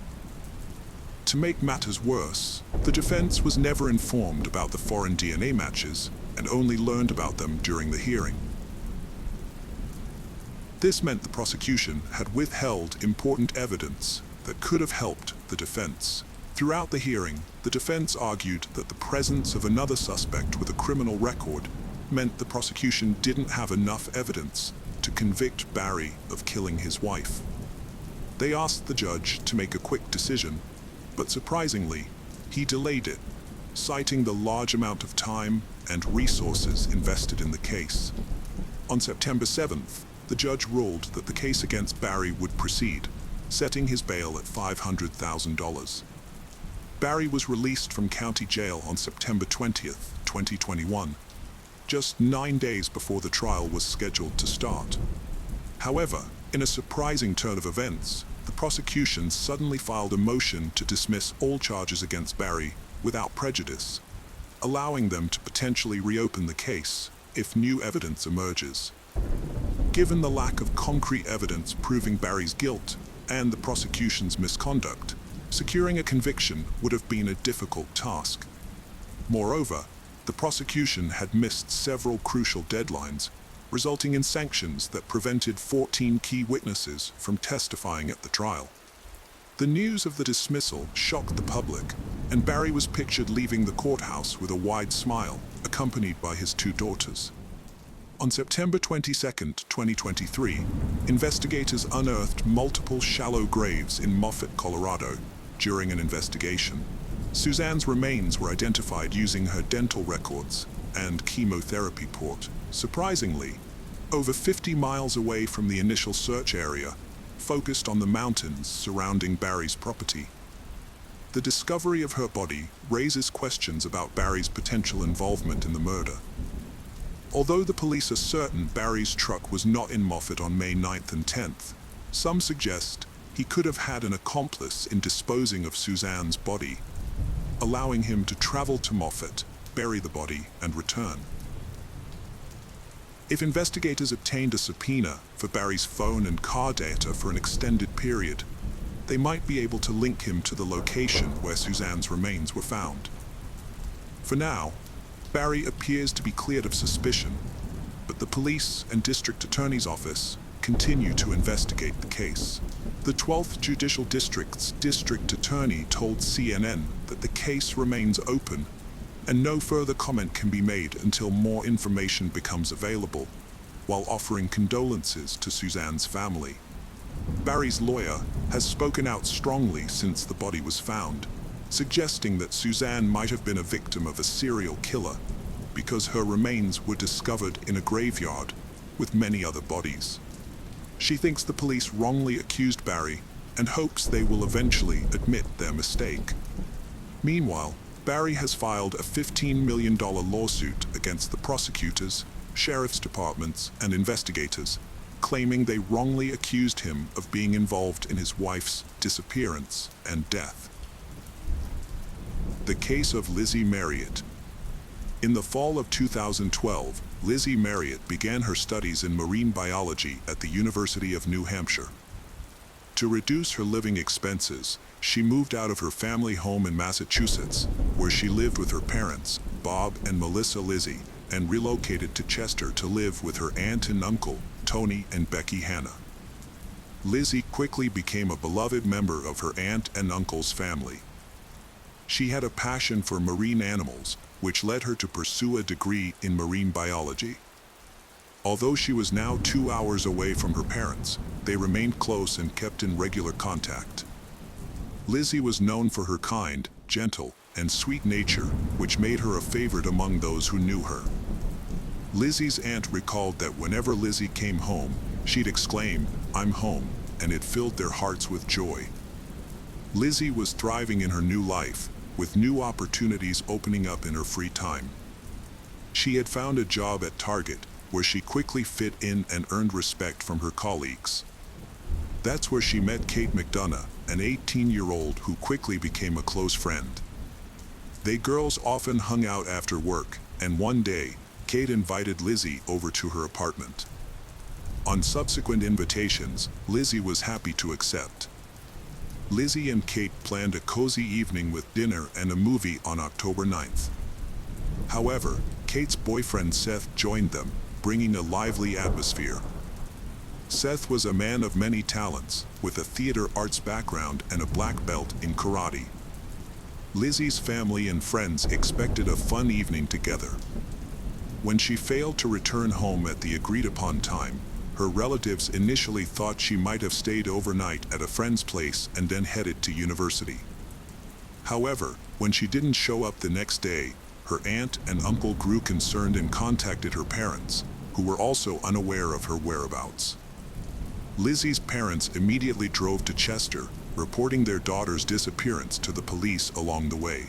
To make matters worse, the defense was never informed about the foreign DNA matches and only learned about them during the hearing. This meant the prosecution had withheld important evidence that could have helped the defense. Throughout the hearing, the defense argued that the presence of another suspect with a criminal record meant the prosecution didn't have enough evidence to convict Barry of killing his wife. They asked the judge to make a quick decision, but surprisingly, he delayed it, citing the large amount of time and resources invested in the case. On September 7th, the judge ruled that the case against Barry would proceed, setting his bail at $500,000. Barry was released from county jail on September 20th, 2021, just 9 days before the trial was scheduled to start. However, in a surprising turn of events, the prosecution suddenly filed a motion to dismiss all charges against Barry without prejudice, allowing them to potentially reopen the case if new evidence emerges. Given the lack of concrete evidence proving Barry's guilt and the prosecution's misconduct, securing a conviction would have been a difficult task. Moreover, the prosecution had missed several crucial deadlines, resulting in sanctions that prevented 14 key witnesses from testifying at the trial. The news of the dismissal shocked the public, and Barry was pictured leaving the courthouse with a wide smile, accompanied by his 2 daughters. On September 22, 2023, investigators unearthed multiple shallow graves in Moffett, Colorado, during an investigation. Suzanne's remains were identified using her dental records and chemotherapy port. Surprisingly, over 50 miles away from the initial search area, focused on the mountains surrounding Barry's property. The discovery of her body raises questions about Barry's potential involvement in the murder. Although the police are certain Barry's truck was not in Moffat on May 9th and 10th, some suggest he could have had an accomplice in disposing of Suzanne's body, allowing him to travel to Moffat, bury the body, and return. If investigators obtained a subpoena for Barry's phone and car data for an extended period, they might be able to link him to the location where Suzanne's remains were found. For now, Barry appears to be cleared of suspicion, but the police and district attorney's office continue to investigate the case. The 12th Judicial District's district attorney told CNN that the case remains open and no further comment can be made until more information becomes available, while offering condolences to Suzanne's family. Barry's lawyer has spoken out strongly since the body was found, suggesting that Suzanne might have been a victim of a serial killer because her remains were discovered in a graveyard with many other bodies. She thinks the police wrongly accused Barry and hopes they will eventually admit their mistake. Meanwhile, Barry has filed a $15 million lawsuit against the prosecutors, sheriff's departments, and investigators, claiming they wrongly accused him of being involved in his wife's disappearance and death. The case of Lizzie Marriott. In the fall of 2012, Lizzie Marriott began her studies in marine biology at the University of New Hampshire. To reduce her living expenses, she moved out of her family home in Massachusetts, where she lived with her parents, Bob and Melissa Lizzie, and relocated to Chester to live with her aunt and uncle, Tony and Becky Hanna. Lizzie quickly became a beloved member of her aunt and uncle's family. She had a passion for marine animals, which led her to pursue a degree in marine biology. Although she was now 2 hours away from her parents, they remained close and kept in regular contact. Lizzie was known for her kind, gentle, and sweet nature, which made her a favorite among those who knew her. Lizzie's aunt recalled that whenever Lizzie came home, she'd exclaim, "I'm home," and it filled their hearts with joy. Lizzie was thriving in her new life, with new opportunities opening up in her free time. She had found a job at Target, where she quickly fit in and earned respect from her colleagues. That's where she met Kate McDonough, an 18-year-old who quickly became a close friend. They girls often hung out after work, and one day, Kate invited Lizzie over to her apartment. On subsequent invitations, Lizzie was happy to accept. Lizzie and Kate planned a cozy evening with dinner and a movie on October 9th. However, Kate's boyfriend Seth joined them, bringing a lively atmosphere. Seth was a man of many talents, with a theater arts background and a black belt in karate. Lizzie's family and friends expected a fun evening together. When she failed to return home at the agreed-upon time, her relatives initially thought she might have stayed overnight at a friend's place and then headed to university. However, when she didn't show up the next day, her aunt and uncle grew concerned and contacted her parents, who were also unaware of her whereabouts. Lizzie's parents immediately drove to Chester, reporting their daughter's disappearance to the police along the way.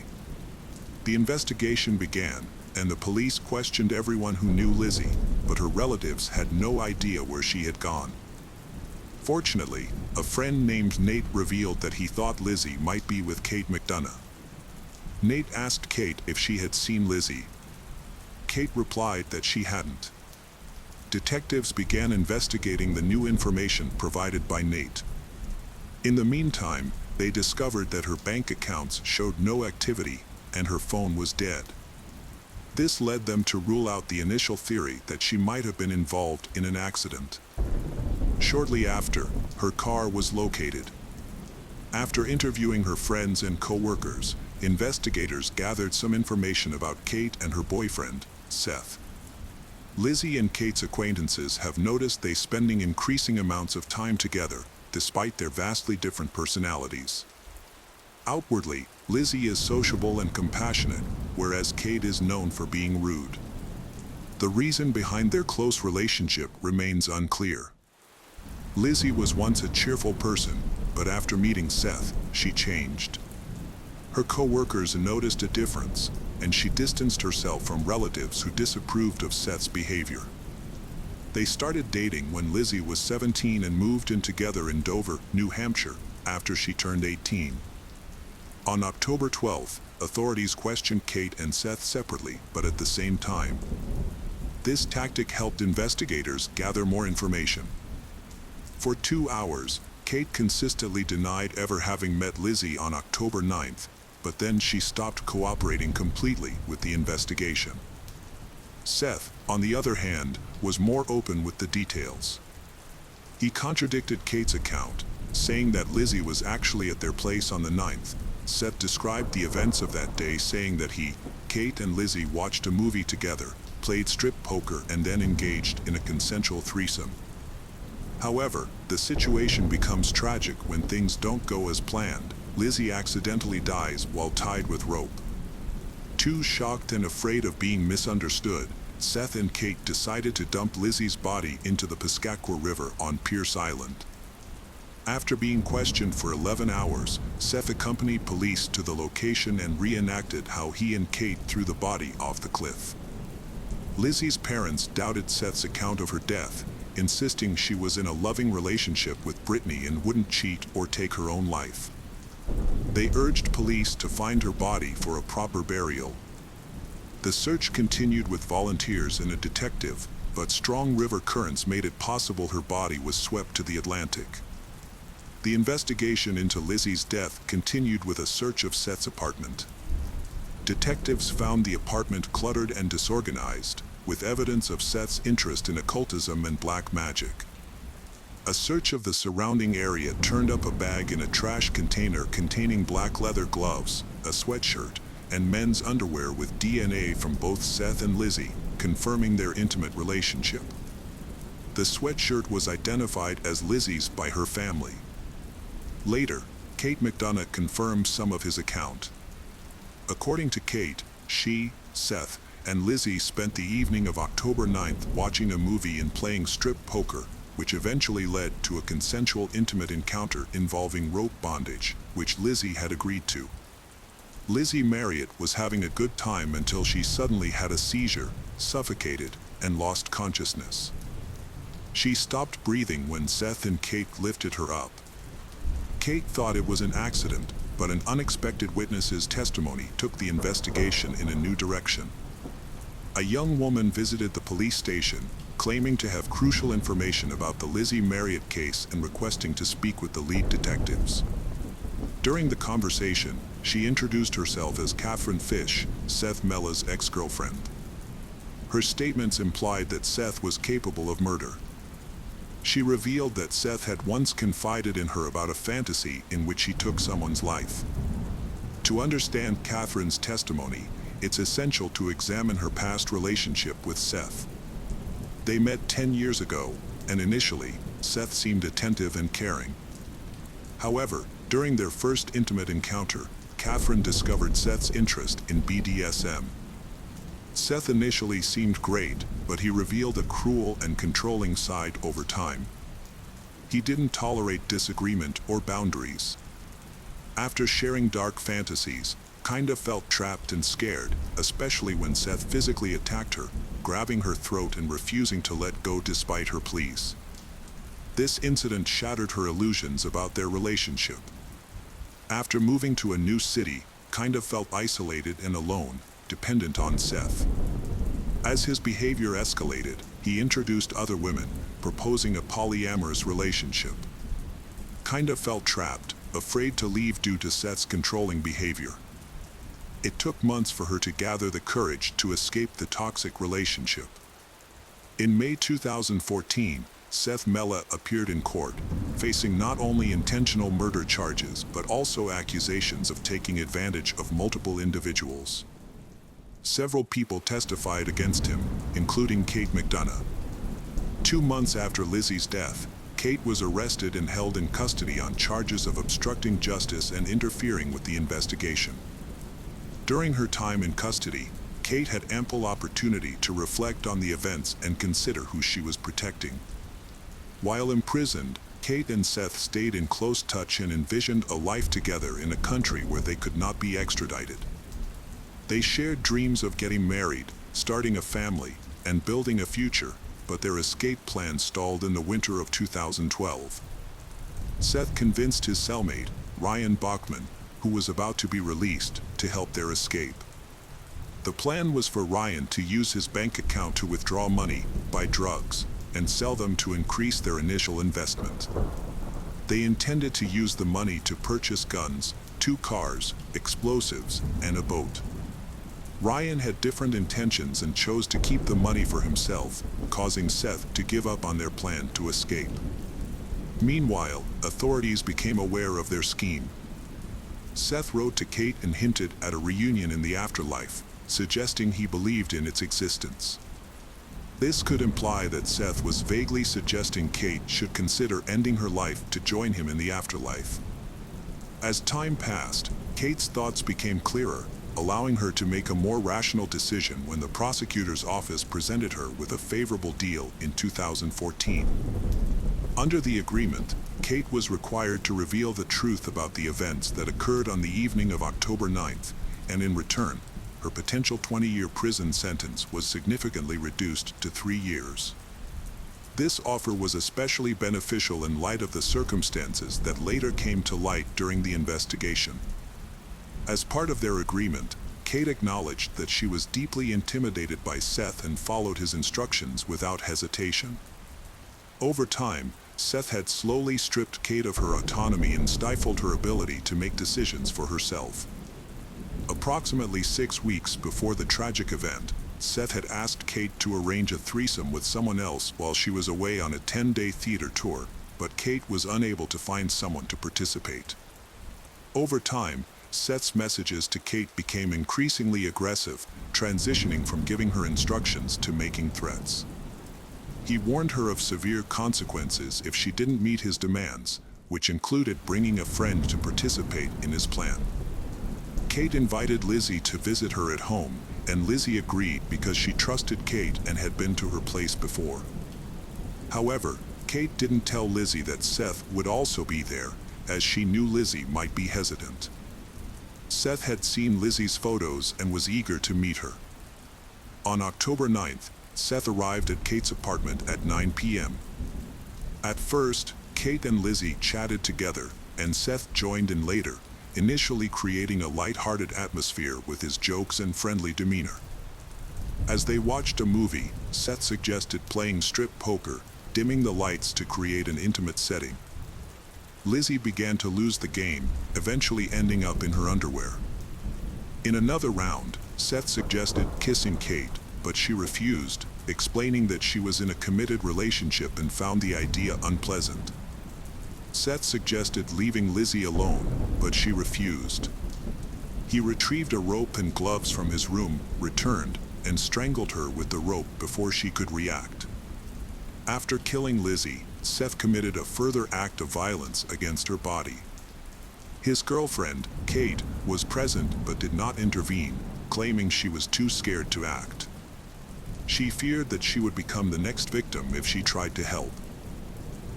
The investigation began, and the police questioned everyone who knew Lizzie, but her relatives had no idea where she had gone. Fortunately, a friend named Nate revealed that he thought Lizzie might be with Kate McDonough. Nate asked Kate if she had seen Lizzie. Kate replied that she hadn't. Detectives began investigating the new information provided by Nate. In the meantime, they discovered that her bank accounts showed no activity and her phone was dead. This led them to rule out the initial theory that she might have been involved in an accident. Shortly after, her car was located. After interviewing her friends and co-workers, investigators gathered some information about Kate and her boyfriend, Seth. Lizzie and Kate's acquaintances have noticed they spending increasing amounts of time together, despite their vastly different personalities. Outwardly, Lizzie is sociable and compassionate, whereas Kate is known for being rude. The reason behind their close relationship remains unclear. Lizzie was once a cheerful person, but after meeting Seth, she changed. Her co-workers noticed a difference, and she distanced herself from relatives who disapproved of Seth's behavior. They started dating when Lizzie was 17 and moved in together in Dover, New Hampshire, after she turned 18. On October 12th, authorities questioned Kate and Seth separately, but at the same time. This tactic helped investigators gather more information. For 2 hours, Kate consistently denied ever having met Lizzie on October 9th, but then she stopped cooperating completely with the investigation. Seth, on the other hand, was more open with the details. He contradicted Kate's account, saying that Lizzie was actually at their place on the 9th. Seth described the events of that day, saying that he, Kate and Lizzie watched a movie together, played strip poker, and then engaged in a consensual threesome. However, the situation becomes tragic when things don't go as planned. Lizzie accidentally dies while tied with rope. Too shocked and afraid of being misunderstood, Seth and Kate decided to dump Lizzie's body into the Piscataqua River on Pierce Island. After being questioned for 11 hours, Seth accompanied police to the location and reenacted how he and Kate threw the body off the cliff. Lizzie's parents doubted Seth's account of her death, insisting she was in a loving relationship with Brittany and wouldn't cheat or take her own life. They urged police to find her body for a proper burial. The search continued with volunteers and a detective, but strong river currents made it possible her body was swept to the Atlantic. The investigation into Lizzie's death continued with a search of Seth's apartment. Detectives found the apartment cluttered and disorganized, with evidence of Seth's interest in occultism and black magic. A search of the surrounding area turned up a bag in a trash container containing black leather gloves, a sweatshirt, and men's underwear with DNA from both Seth and Lizzie, confirming their intimate relationship. The sweatshirt was identified as Lizzie's by her family. Later, Kate McDonough confirmed some of his account. According to Kate, she, Seth, and Lizzie spent the evening of October 9th watching a movie and playing strip poker, which eventually led to a consensual intimate encounter involving rope bondage, which Lizzie had agreed to. Lizzie Marriott was having a good time until she suddenly had a seizure, suffocated, and lost consciousness. She stopped breathing when Seth and Kate lifted her up. Kate thought it was an accident, but an unexpected witness's testimony took the investigation in a new direction. A young woman visited the police station, claiming to have crucial information about the Lizzie Marriott case and requesting to speak with the lead detectives. During the conversation, she introduced herself as Catherine Fish, Seth Mella's ex-girlfriend. Her statements implied that Seth was capable of murder. She revealed that Seth had once confided in her about a fantasy in which he took someone's life. To understand Catherine's testimony, it's essential to examine her past relationship with Seth. They met 10 years ago, and initially, Seth seemed attentive and caring. However, during their first intimate encounter, Catherine discovered Seth's interest in BDSM. Seth initially seemed great, but he revealed a cruel and controlling side over time. He didn't tolerate disagreement or boundaries. After sharing dark fantasies, kinda felt trapped and scared, especially when Seth physically attacked her, grabbing her throat and refusing to let go despite her pleas. This incident shattered her illusions about their relationship. After moving to a new city, kinda felt isolated and alone, dependent on Seth. As his behavior escalated, he introduced other women, proposing a polyamorous relationship. Kinda felt trapped, afraid to leave due to Seth's controlling behavior. It took months for her to gather the courage to escape the toxic relationship. In May 2014, Seth Mella appeared in court, facing not only intentional murder charges but also accusations of taking advantage of multiple individuals. Several people testified against him, including Kate McDonough. 2 months after Lizzie's death, Kate was arrested and held in custody on charges of obstructing justice and interfering with the investigation. During her time in custody, Kate had ample opportunity to reflect on the events and consider who she was protecting. While imprisoned, Kate and Seth stayed in close touch and envisioned a life together in a country where they could not be extradited. They shared dreams of getting married, starting a family, and building a future, but their escape plan stalled in the winter of 2012. Seth convinced his cellmate, Ryan Bachman, who was about to be released, to help their escape. The plan was for Ryan to use his bank account to withdraw money, buy drugs, and sell them to increase their initial investment. They intended to use the money to purchase guns, 2 cars, explosives, and a boat. Ryan had different intentions and chose to keep the money for himself, causing Seth to give up on their plan to escape. Meanwhile, authorities became aware of their scheme. Seth wrote to Kate and hinted at a reunion in the afterlife, suggesting he believed in its existence. This could imply that Seth was vaguely suggesting Kate should consider ending her life to join him in the afterlife. As time passed, Kate's thoughts became clearer, allowing her to make a more rational decision when the prosecutor's office presented her with a favorable deal in 2014. Under the agreement, Kate was required to reveal the truth about the events that occurred on the evening of October 9th, and in return, her potential 20-year prison sentence was significantly reduced to 3 years. This offer was especially beneficial in light of the circumstances that later came to light during the investigation. As part of their agreement, Kate acknowledged that she was deeply intimidated by Seth and followed his instructions without hesitation. Over time, Seth had slowly stripped Kate of her autonomy and stifled her ability to make decisions for herself. Approximately 6 weeks before the tragic event, Seth had asked Kate to arrange a threesome with someone else while she was away on a 10-day theater tour, but Kate was unable to find someone to participate. Over time, Seth's messages to Kate became increasingly aggressive, transitioning from giving her instructions to making threats. He warned her of severe consequences if she didn't meet his demands, which included bringing a friend to participate in his plan. Kate invited Lizzie to visit her at home, and Lizzie agreed because she trusted Kate and had been to her place before. However, Kate didn't tell Lizzie that Seth would also be there, as she knew Lizzie might be hesitant. Seth had seen Lizzie's photos and was eager to meet her. On October 9th, Seth arrived at Kate's apartment at 9 p.m. At first, Kate and Lizzie chatted together, and Seth joined in later, initially creating a light-hearted atmosphere with his jokes and friendly demeanor. As they watched a movie, Seth suggested playing strip poker, dimming the lights to create an intimate setting. Lizzie began to lose the game, eventually ending up in her underwear. In another round, Seth suggested kissing Kate, but she refused, explaining that she was in a committed relationship and found the idea unpleasant. Seth suggested leaving Lizzie alone, but she refused. He retrieved a rope and gloves from his room, returned, and strangled her with the rope before she could react. After killing Lizzie, Seth committed a further act of violence against her body. His girlfriend, Kate, was present but did not intervene, claiming she was too scared to act. She feared that she would become the next victim if she tried to help.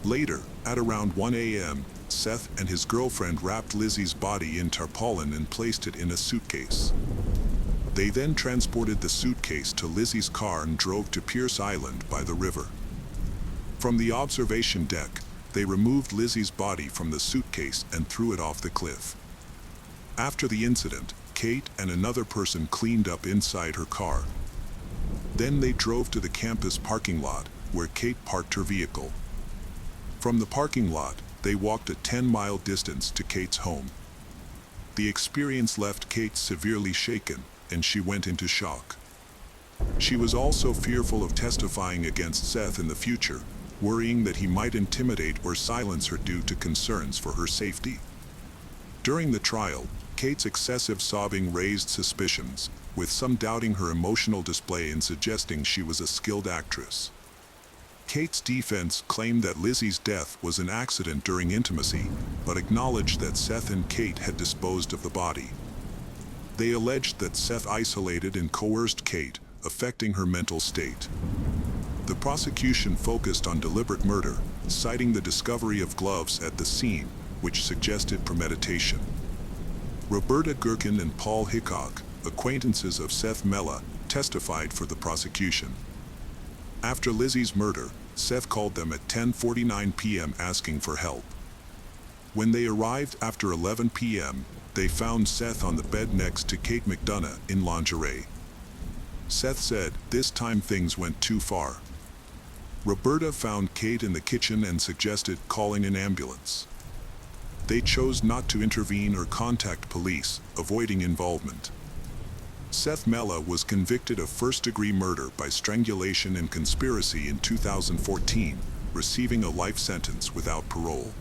Later, at around 1 a.m., Seth and his girlfriend wrapped Lizzie's body in tarpaulin and placed it in a suitcase. They then transported the suitcase to Lizzie's car and drove to Pierce Island by the river. From the observation deck, they removed Lizzie's body from the suitcase and threw it off the cliff. After the incident, Kate and another person cleaned up inside her car. Then they drove to the campus parking lot, where Kate parked her vehicle. From the parking lot, they walked a 10-mile distance to Kate's home. The experience left Kate severely shaken, and she went into shock. She was also fearful of testifying against Seth in the future, worrying that he might intimidate or silence her due to concerns for her safety. During the trial, Kate's excessive sobbing raised suspicions, with some doubting her emotional display and suggesting she was a skilled actress. Kate's defense claimed that Lizzie's death was an accident during intimacy, but acknowledged that Seth and Kate had disposed of the body. They alleged that Seth isolated and coerced Kate, affecting her mental state. The prosecution focused on deliberate murder, citing the discovery of gloves at the scene, which suggested premeditation. Roberta Gherkin and Paul Hickok, acquaintances of Seth Mella, testified for the prosecution. After Lizzie's murder, Seth called them at 10:49 p.m. asking for help. When they arrived after 11 p.m., they found Seth on the bed next to Kate McDonough in lingerie. Seth said, "This time things went too far." Roberta found Kate in the kitchen and suggested calling an ambulance. They chose not to intervene or contact police, avoiding involvement. Seth Mella was convicted of first-degree murder by strangulation and conspiracy in 2014, receiving a life sentence without parole.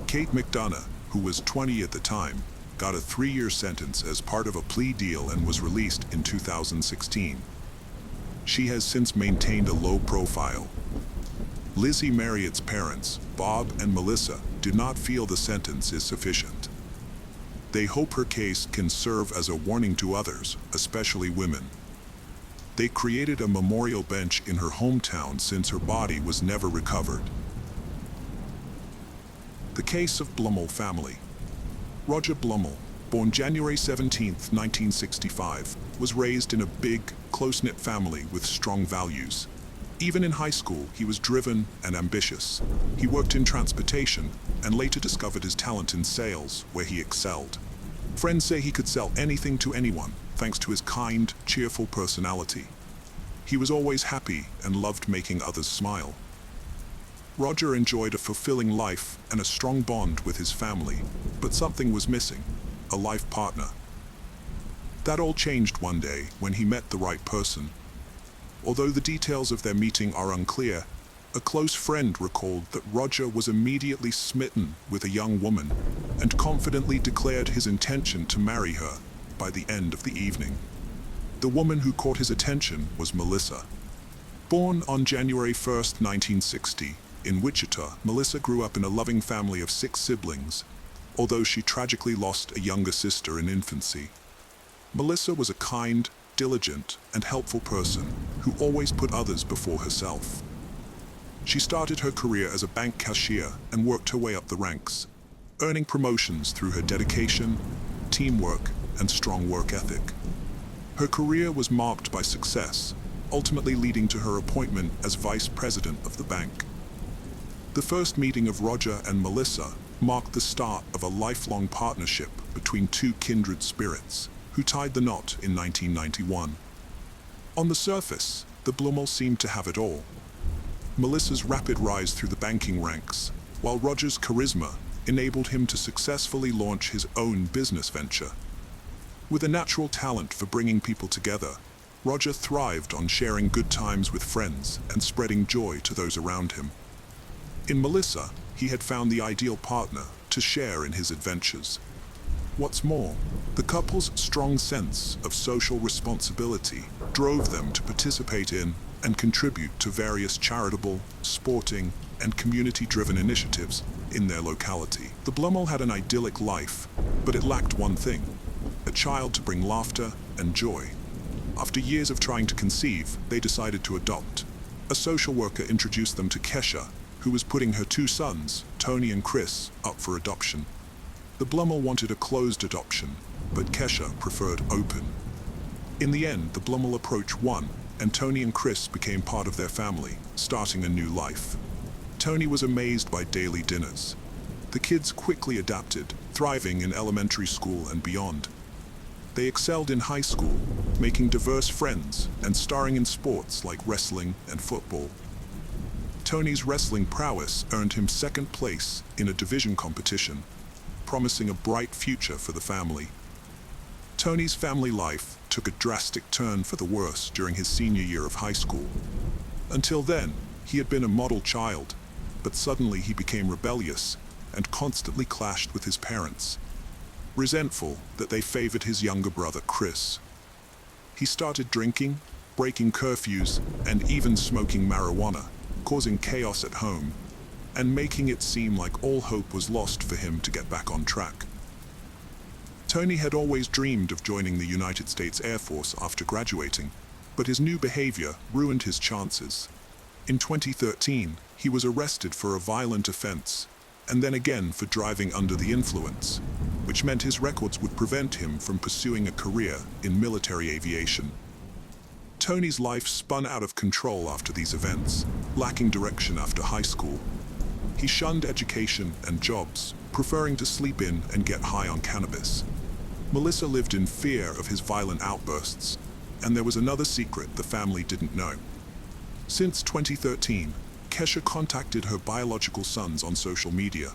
Kate McDonough, who was 20 at the time, got a 3-year sentence as part of a plea deal and was released in 2016. She has since maintained a low profile. Lizzie Marriott's parents, Bob and Melissa, do not feel the sentence is sufficient. They hope her case can serve as a warning to others, especially women. They created a memorial bench in her hometown since her body was never recovered. The case of Blumel family. Roger Blumel, born January 17, 1965, was raised in a big, close-knit family with strong values. Even in high school, he was driven and ambitious. He worked in transportation and later discovered his talent in sales, where he excelled. Friends say he could sell anything to anyone, thanks to his kind, cheerful personality. He was always happy and loved making others smile. Roger enjoyed a fulfilling life and a strong bond with his family, but something was missing: a life partner. That all changed one day when he met the right person. Although the details of their meeting are unclear, a close friend recalled that Roger was immediately smitten with a young woman and confidently declared his intention to marry her by the end of the evening. The woman who caught his attention was Melissa. Born on January 1, 1960, in Wichita, Melissa grew up in a loving family of 6 siblings, although she tragically lost a younger sister in infancy. Melissa was a kind, diligent, and helpful person who always put others before herself. She started her career as a bank cashier and worked her way up the ranks, earning promotions through her dedication, teamwork, and strong work ethic. Her career was marked by success, ultimately leading to her appointment as vice president of the bank. The first meeting of Roger and Melissa marked the start of a lifelong partnership between 2 kindred spirits, who tied the knot in 1991. On the surface, the Blumels seemed to have it all. Melissa's rapid rise through the banking ranks, while Roger's charisma enabled him to successfully launch his own business venture. With a natural talent for bringing people together, Roger thrived on sharing good times with friends and spreading joy to those around him. In Melissa, he had found the ideal partner to share in his adventures. What's more, the couple's strong sense of social responsibility drove them to participate in and contribute to various charitable, sporting, and community-driven initiatives in their locality. The Blumel had an idyllic life, but it lacked one thing: a child to bring laughter and joy. After years of trying to conceive, they decided to adopt. A social worker introduced them to Kesha, who was putting her 2 sons, Tony and Chris, up for adoption. The Blumel wanted a closed adoption, but Kesha preferred open. In the end, the Blumel approach won, and Tony and Chris became part of their family, starting a new life. Tony was amazed by daily dinners. The kids quickly adapted, thriving in elementary school and beyond. They excelled in high school, making diverse friends and starring in sports like wrestling and football. Tony's wrestling prowess earned him 2nd place in a division competition, promising a bright future for the family. Tony's family life took a drastic turn for the worse during his senior year of high school. Until then, he had been a model child, but suddenly he became rebellious and constantly clashed with his parents, resentful that they favored his younger brother, Chris. He started drinking, breaking curfews, and even smoking marijuana, causing chaos at home and making it seem like all hope was lost for him to get back on track. Tony had always dreamed of joining the United States Air Force after graduating, but his new behavior ruined his chances. In 2013, he was arrested for a violent offense, and then again for driving under the influence, which meant his records would prevent him from pursuing a career in military aviation. Tony's life spun out of control after these events, lacking direction after high school. He shunned education and jobs, preferring to sleep in and get high on cannabis. Melissa lived in fear of his violent outbursts, and there was another secret the family didn't know. Since 2013, Kesha contacted her biological sons on social media.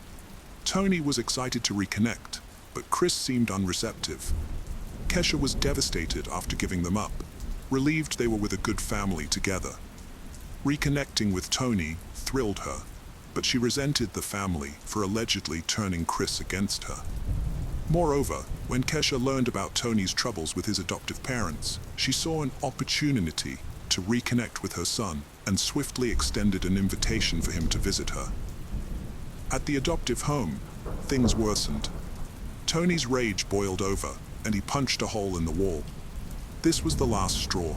Tony was excited to reconnect, but Chris seemed unreceptive. Kesha was devastated after giving them up, relieved they were with a good family together. Reconnecting with Tony thrilled her, but she resented the family for allegedly turning Chris against her. Moreover, when Kesha learned about Tony's troubles with his adoptive parents, she saw an opportunity to reconnect with her son and swiftly extended an invitation for him to visit her. At the adoptive home, things worsened. Tony's rage boiled over, and he punched a hole in the wall. This was the last straw.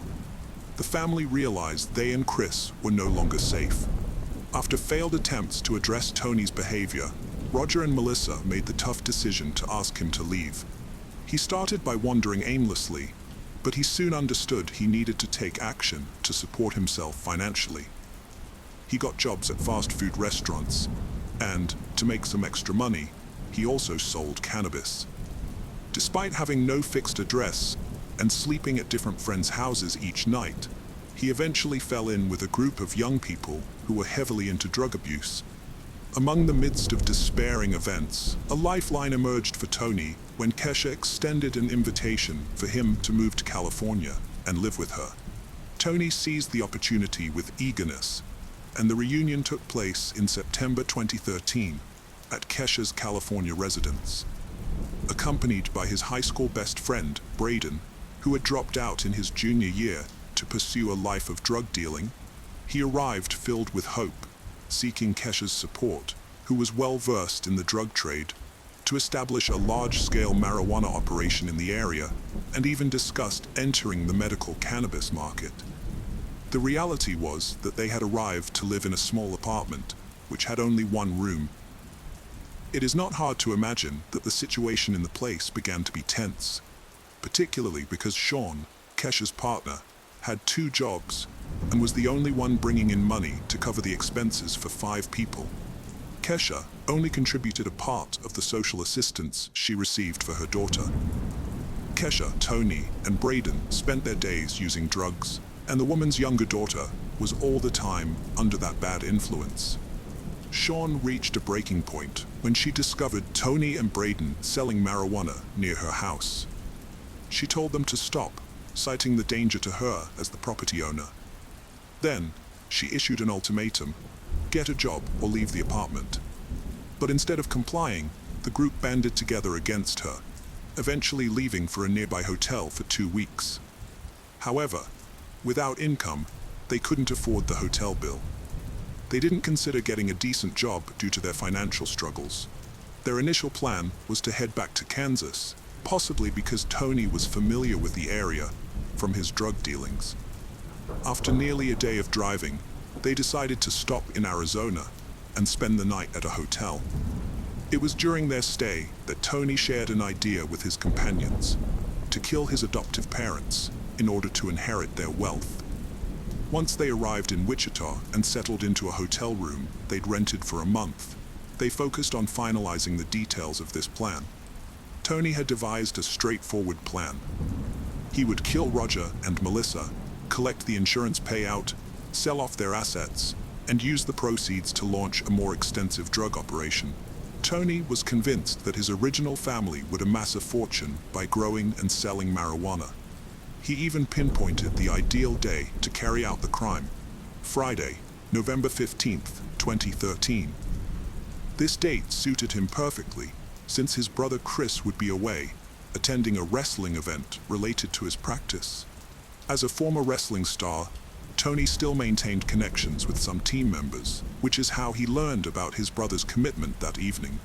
The family realized they and Chris were no longer safe. After failed attempts to address Tony's behavior, Roger and Melissa made the tough decision to ask him to leave. He started by wandering aimlessly, but he soon understood he needed to take action to support himself financially. He got jobs at fast food restaurants, and, to make some extra money, he also sold cannabis. Despite having no fixed address and sleeping at different friends' houses each night, he eventually fell in with a group of young people who were heavily into drug abuse. Among the midst of despairing events, a lifeline emerged for Tony when Kesha extended an invitation for him to move to California and live with her. Tony seized the opportunity with eagerness, and the reunion took place in September 2013 at Kesha's California residence. Accompanied by his high school best friend, Braden, who had dropped out in his junior year to pursue a life of drug dealing, he arrived filled with hope, seeking Kesha's support, who was well versed in the drug trade, to establish a large-scale marijuana operation in the area, and even discussed entering the medical cannabis market. The reality was that they had arrived to live in a small apartment, which had only one room. It is not hard to imagine that the situation in the place began to be tense, particularly because Sean, Kesha's partner, had 2 jobs and was the only one bringing in money to cover the expenses for 5 people. Kesha only contributed a part of the social assistance she received for her daughter. Kesha, Tony, and Braden spent their days using drugs, and the woman's younger daughter was all the time under that bad influence. Sean reached a breaking point when she discovered Tony and Braden selling marijuana near her house. She told them to stop, citing the danger to her as the property owner. Then, she issued an ultimatum: get a job or leave the apartment. But instead of complying, the group banded together against her, eventually leaving for a nearby hotel for 2 weeks. However, without income, they couldn't afford the hotel bill. They didn't consider getting a decent job due to their financial struggles. Their initial plan was to head back to Kansas, possibly because Tony was familiar with the area from his drug dealings. After nearly a day of driving, they decided to stop in Arizona and spend the night at a hotel. It was during their stay that Tony shared an idea with his companions to kill his adoptive parents in order to inherit their wealth. Once they arrived in Wichita and settled into a hotel room they'd rented for a month, they focused on finalizing the details of this plan. Tony had devised a straightforward plan. He would kill Roger and Melissa, collect the insurance payout, sell off their assets, and use the proceeds to launch a more extensive drug operation. Tony was convinced that his original family would amass a fortune by growing and selling marijuana. He even pinpointed the ideal day to carry out the crime: Friday, November 15th, 2013. This date suited him perfectly, since his brother Chris would be away, attending a wrestling event related to his practice. As a former wrestling star, Tony still maintained connections with some team members, which is how he learned about his brother's commitment that evening.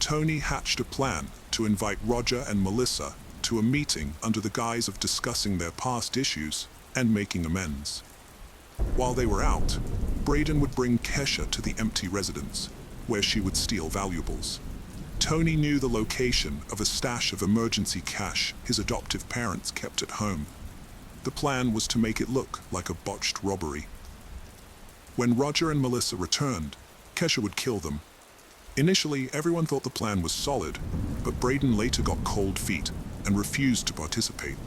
Tony hatched a plan to invite Roger and Melissa to a meeting under the guise of discussing their past issues and making amends. While they were out, Braden would bring Kesha to the empty residence, where she would steal valuables. Tony knew the location of a stash of emergency cash his adoptive parents kept at home. The plan was to make it look like a botched robbery. When Roger and Melissa returned, Kesha would kill them. Initially, everyone thought the plan was solid, but Braden later got cold feet and refused to participate.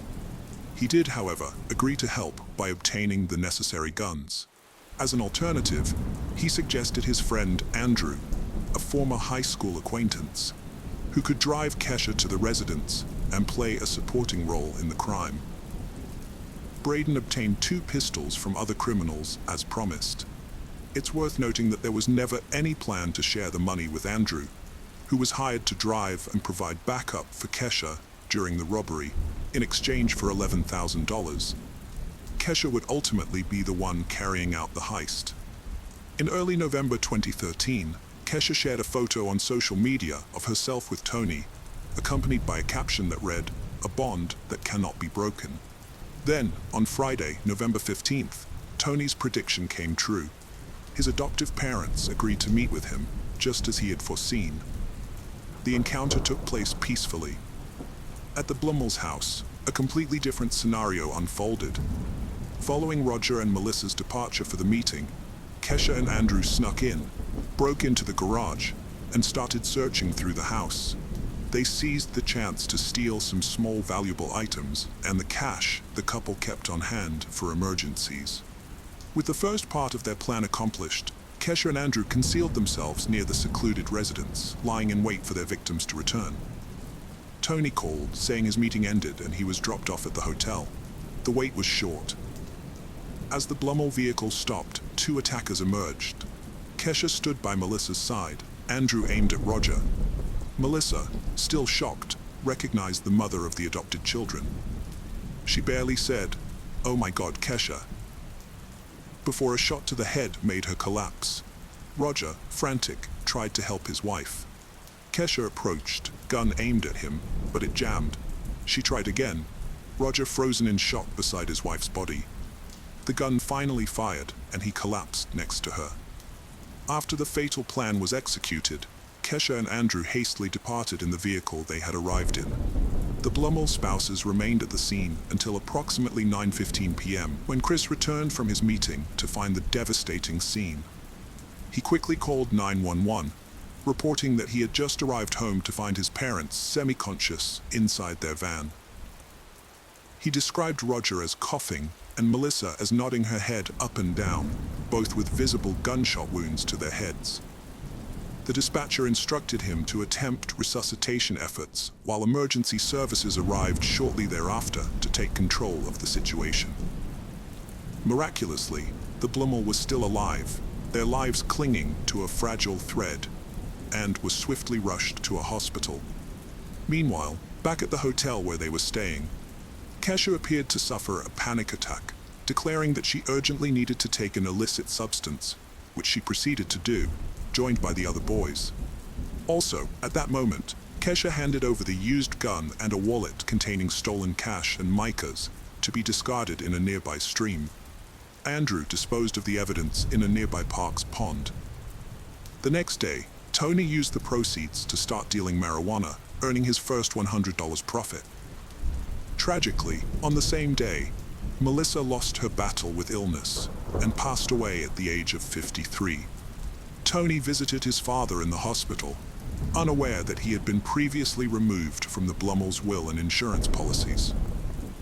He did, however, agree to help by obtaining the necessary guns. As an alternative, he suggested his friend Andrew, a former high school acquaintance, who could drive Kesha to the residence and play a supporting role in the crime. Braden obtained 2 pistols from other criminals as promised. It's worth noting that there was never any plan to share the money with Andrew, who was hired to drive and provide backup for Kesha during the robbery in exchange for $11,000. Kesha would ultimately be the one carrying out the heist. In early November 2013, Kesha shared a photo on social media of herself with Tony, accompanied by a caption that read, "A bond that cannot be broken." Then, on Friday, November 15th, Tony's prediction came true. His adoptive parents agreed to meet with him, just as he had foreseen. The encounter took place peacefully. At the Blumels' house, a completely different scenario unfolded. Following Roger and Melissa's departure for the meeting, Kesha and Andrew snuck in, broke into the garage, and started searching through the house. They seized the chance to steal some small valuable items and the cash the couple kept on hand for emergencies. With the first part of their plan accomplished, Kesha and Andrew concealed themselves near the secluded residence, lying in wait for their victims to return. Tony called, saying his meeting ended and he was dropped off at the hotel. The wait was short. As the Blumel vehicle stopped, 2 attackers emerged. Kesha stood by Melissa's side. Andrew aimed at Roger. Melissa, still shocked, recognized the mother of the adopted children. She barely said, "Oh my God, Kesha," before a shot to the head made her collapse. Roger, frantic, tried to help his wife. Kesha approached, gun aimed at him, but it jammed. She tried again. Roger frozen in shock beside his wife's body. The gun finally fired, and he collapsed next to her. After the fatal plan was executed, Kesha and Andrew hastily departed in the vehicle they had arrived in. The Blumel spouses remained at the scene until approximately 9:15 p.m. when Chris returned from his meeting to find the devastating scene. He quickly called 911, reporting that he had just arrived home to find his parents semi-conscious inside their van. He described Roger as coughing and Melissa as nodding her head up and down, both with visible gunshot wounds to their heads. The dispatcher instructed him to attempt resuscitation efforts, while emergency services arrived shortly thereafter to take control of the situation. Miraculously, the Blumel was still alive, their lives clinging to a fragile thread, and was swiftly rushed to a hospital. Meanwhile, back at the hotel where they were staying, Kesha appeared to suffer a panic attack, declaring that she urgently needed to take an illicit substance, which she proceeded to do, joined by the other boys. Also, at that moment, Kesha handed over the used gun and a wallet containing stolen cash and micas to be discarded in a nearby stream. Andrew disposed of the evidence in a nearby park's pond. The next day, Tony used the proceeds to start dealing marijuana, earning his first $100 profit. Tragically, on the same day, Melissa lost her battle with illness and passed away at the age of 53. Tony visited his father in the hospital, unaware that he had been previously removed from the Blumels' will and insurance policies.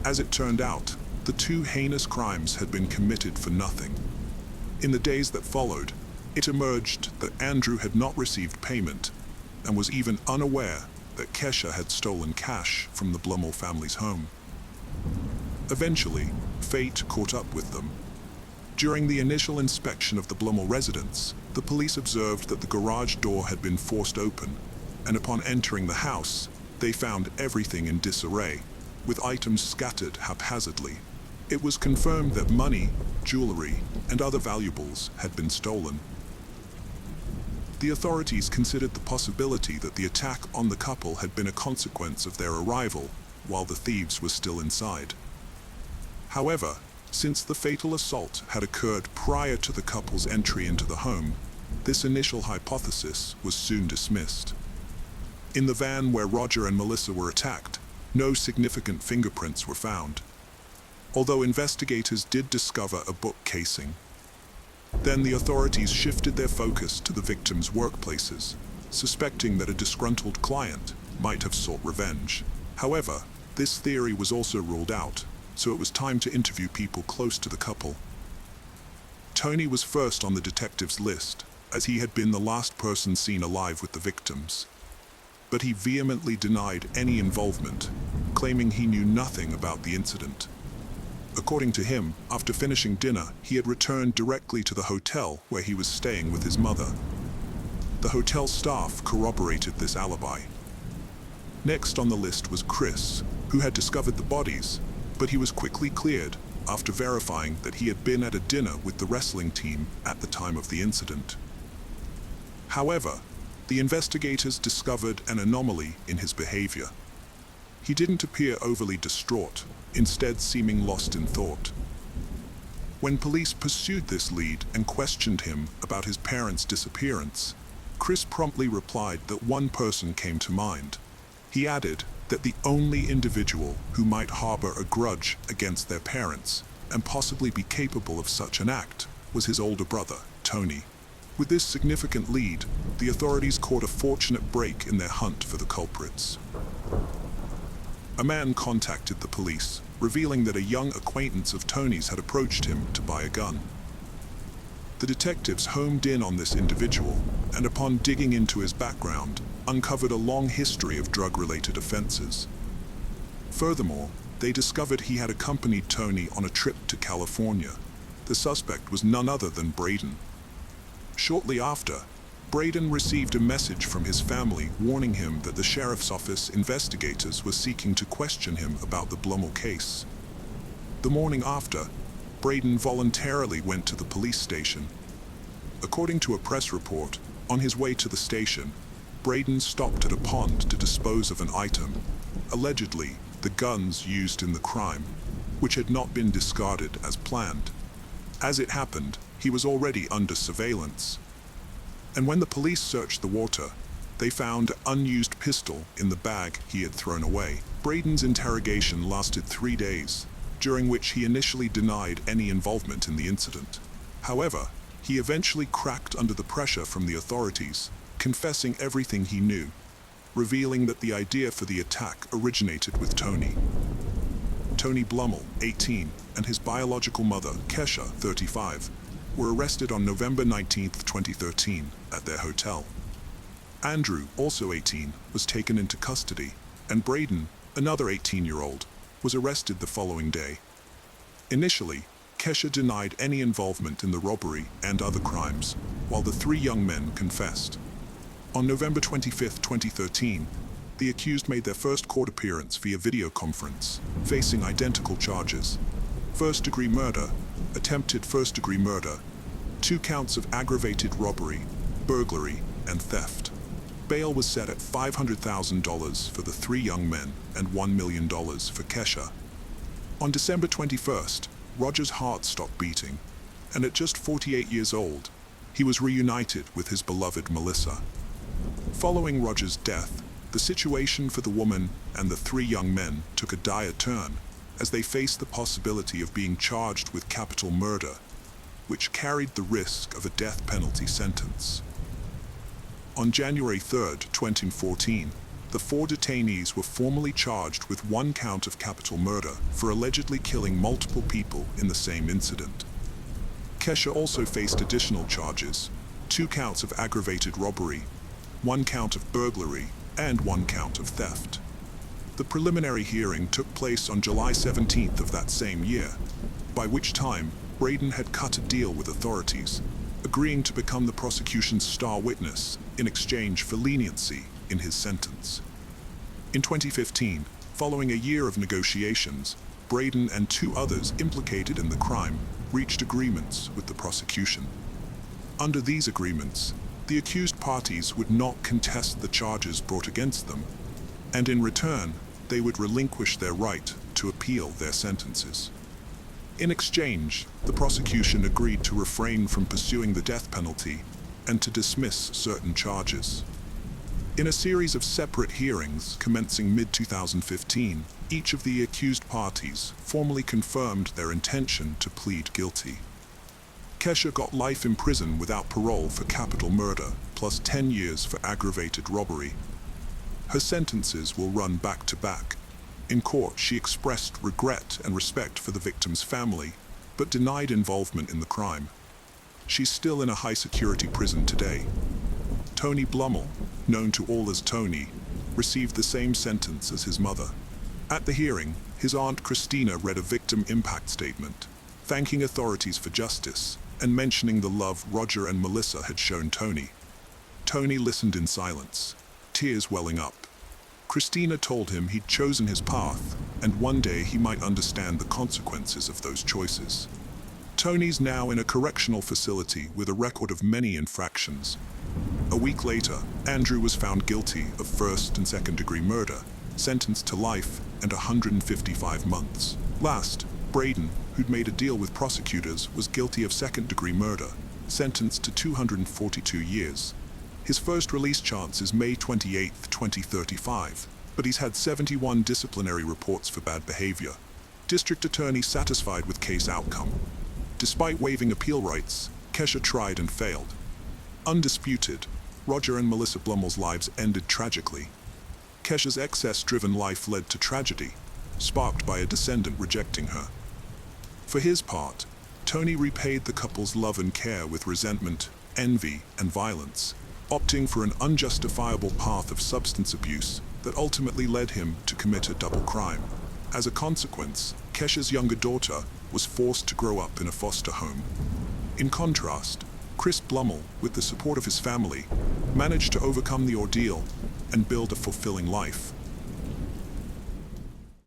As it turned out, the 2 heinous crimes had been committed for nothing. In the days that followed, it emerged that Andrew had not received payment and was even unaware that Kesha had stolen cash from the Blumel family's home. Eventually, fate caught up with them. During the initial inspection of the Blumel residence, the police observed that the garage door had been forced open, and upon entering the house, they found everything in disarray, with items scattered haphazardly. It was confirmed that money, jewelry, and other valuables had been stolen. The authorities considered the possibility that the attack on the couple had been a consequence of their arrival while the thieves were still inside. However, since the fatal assault had occurred prior to the couple's entry into the home, this initial hypothesis was soon dismissed. In the van where Roger and Melissa were attacked, no significant fingerprints were found, although investigators did discover a book casing. Then the authorities shifted their focus to the victims' workplaces, suspecting that a disgruntled client might have sought revenge. However, this theory was also ruled out, so it was time to interview people close to the couple. Tony was first on the detective's list, as he had been the last person seen alive with the victims. But he vehemently denied any involvement, claiming he knew nothing about the incident. According to him, after finishing dinner, he had returned directly to the hotel where he was staying with his mother. The hotel staff corroborated this alibi. Next on the list was Chris, who had discovered the bodies, but he was quickly cleared after verifying that he had been at a dinner with the wrestling team at the time of the incident. However, the investigators discovered an anomaly in his behavior. He didn't appear overly distraught, instead seeming lost in thought. When police pursued this lead and questioned him about his parents' disappearance, Chris promptly replied that one person came to mind. He added that the only individual who might harbor a grudge against their parents and possibly be capable of such an act was his older brother, Tony. With this significant lead, the authorities caught a fortunate break in their hunt for the culprits. A man contacted the police, revealing that a young acquaintance of Tony's had approached him to buy a gun. The detectives homed in on this individual, and upon digging into his background, uncovered a long history of drug-related offenses. Furthermore, they discovered he had accompanied Tony on a trip to California. The suspect was none other than Braden. Shortly after, Braden received a message from his family warning him that the sheriff's office investigators were seeking to question him about the Blummel case. The morning after, Braden voluntarily went to the police station. According to a press report, on his way to the station, Braden stopped at a pond to dispose of an item, allegedly the guns used in the crime, which had not been discarded as planned. As it happened, he was already under surveillance. And when the police searched the water, they found an unused pistol in the bag he had thrown away. Braden's interrogation lasted 3 days, during which he initially denied any involvement in the incident. However, he eventually cracked under the pressure from the authorities, confessing everything he knew, revealing that the idea for the attack originated with Tony. Tony Blummel, 18, and his biological mother, Kesha, 35, were arrested on November 19, 2013, at their hotel. Andrew, also 18, was taken into custody, and Braden, another 18-year-old, was arrested the following day. Initially, Kesha denied any involvement in the robbery and other crimes, while the 3 young men confessed. On November 25, 2013, the accused made their first court appearance via video conference, facing identical charges: first-degree murder, attempted first-degree murder, 2 counts of aggravated robbery, burglary, and theft. Bail was set at $500,000 for the 3 young men and $1 million for Kesha. On December 21st, Roger's heart stopped beating, and at just 48 years old, he was reunited with his beloved Melissa. Following Roger's death, the situation for the woman and the 3 young men took a dire turn, as they faced the possibility of being charged with capital murder, which carried the risk of a death penalty sentence. On January 3, 2014, the 4 detainees were formally charged with 1 count of capital murder for allegedly killing multiple people in the same incident. Kesha also faced additional charges: 2 counts of aggravated robbery, 1 count of burglary, and 1 count of theft. The preliminary hearing took place on July 17th of that same year, by which time Braden had cut a deal with authorities, agreeing to become the prosecution's star witness in exchange for leniency in his sentence. In 2015, following a year of negotiations, Braden and 2 others implicated in the crime reached agreements with the prosecution. Under these agreements, The accused parties would not contest the charges brought against them, and in return, they would relinquish their right to appeal their sentences. In exchange, the prosecution agreed to refrain from pursuing the death penalty and to dismiss certain charges. In a series of separate hearings commencing mid-2015, each of the accused parties formally confirmed their intention to plead guilty. Kesha got life in prison without parole for capital murder, plus 10 years for aggravated robbery. Her sentences will run back to back. In court, she expressed regret and respect for the victim's family, but denied involvement in the crime. She's still in a high-security prison today. Tony Blummel, known to all as Tony, received the same sentence as his mother. At the hearing, his aunt Christina read a victim impact statement, thanking authorities for justice and mentioning the love Roger and Melissa had shown Tony. Tony listened in silence, tears welling up. Christina told him he'd chosen his path, and one day he might understand the consequences of those choices. Tony's now in a correctional facility with a record of many infractions. A week later, Andrew was found guilty of first and second-degree murder, sentenced to life and 155 months. Last, Braden, who'd made a deal with prosecutors, was guilty of second-degree murder, sentenced to 242 years. His first release chance is May 28, 2035, but he's had 71 disciplinary reports for bad behavior. District Attorney satisfied with case outcome. Despite waiving appeal rights, Kesha tried and failed. Undisputed, Roger and Melissa Blummel's lives ended tragically. Kesha's excess-driven life led to tragedy, sparked by a descendant rejecting her. For his part, Tony repaid the couple's love and care with resentment, envy, and violence, opting for an unjustifiable path of substance abuse that ultimately led him to commit a double crime. As a consequence, Kesha's younger daughter was forced to grow up in a foster home. In contrast, Chris Blummel, with the support of his family, managed to overcome the ordeal and build a fulfilling life.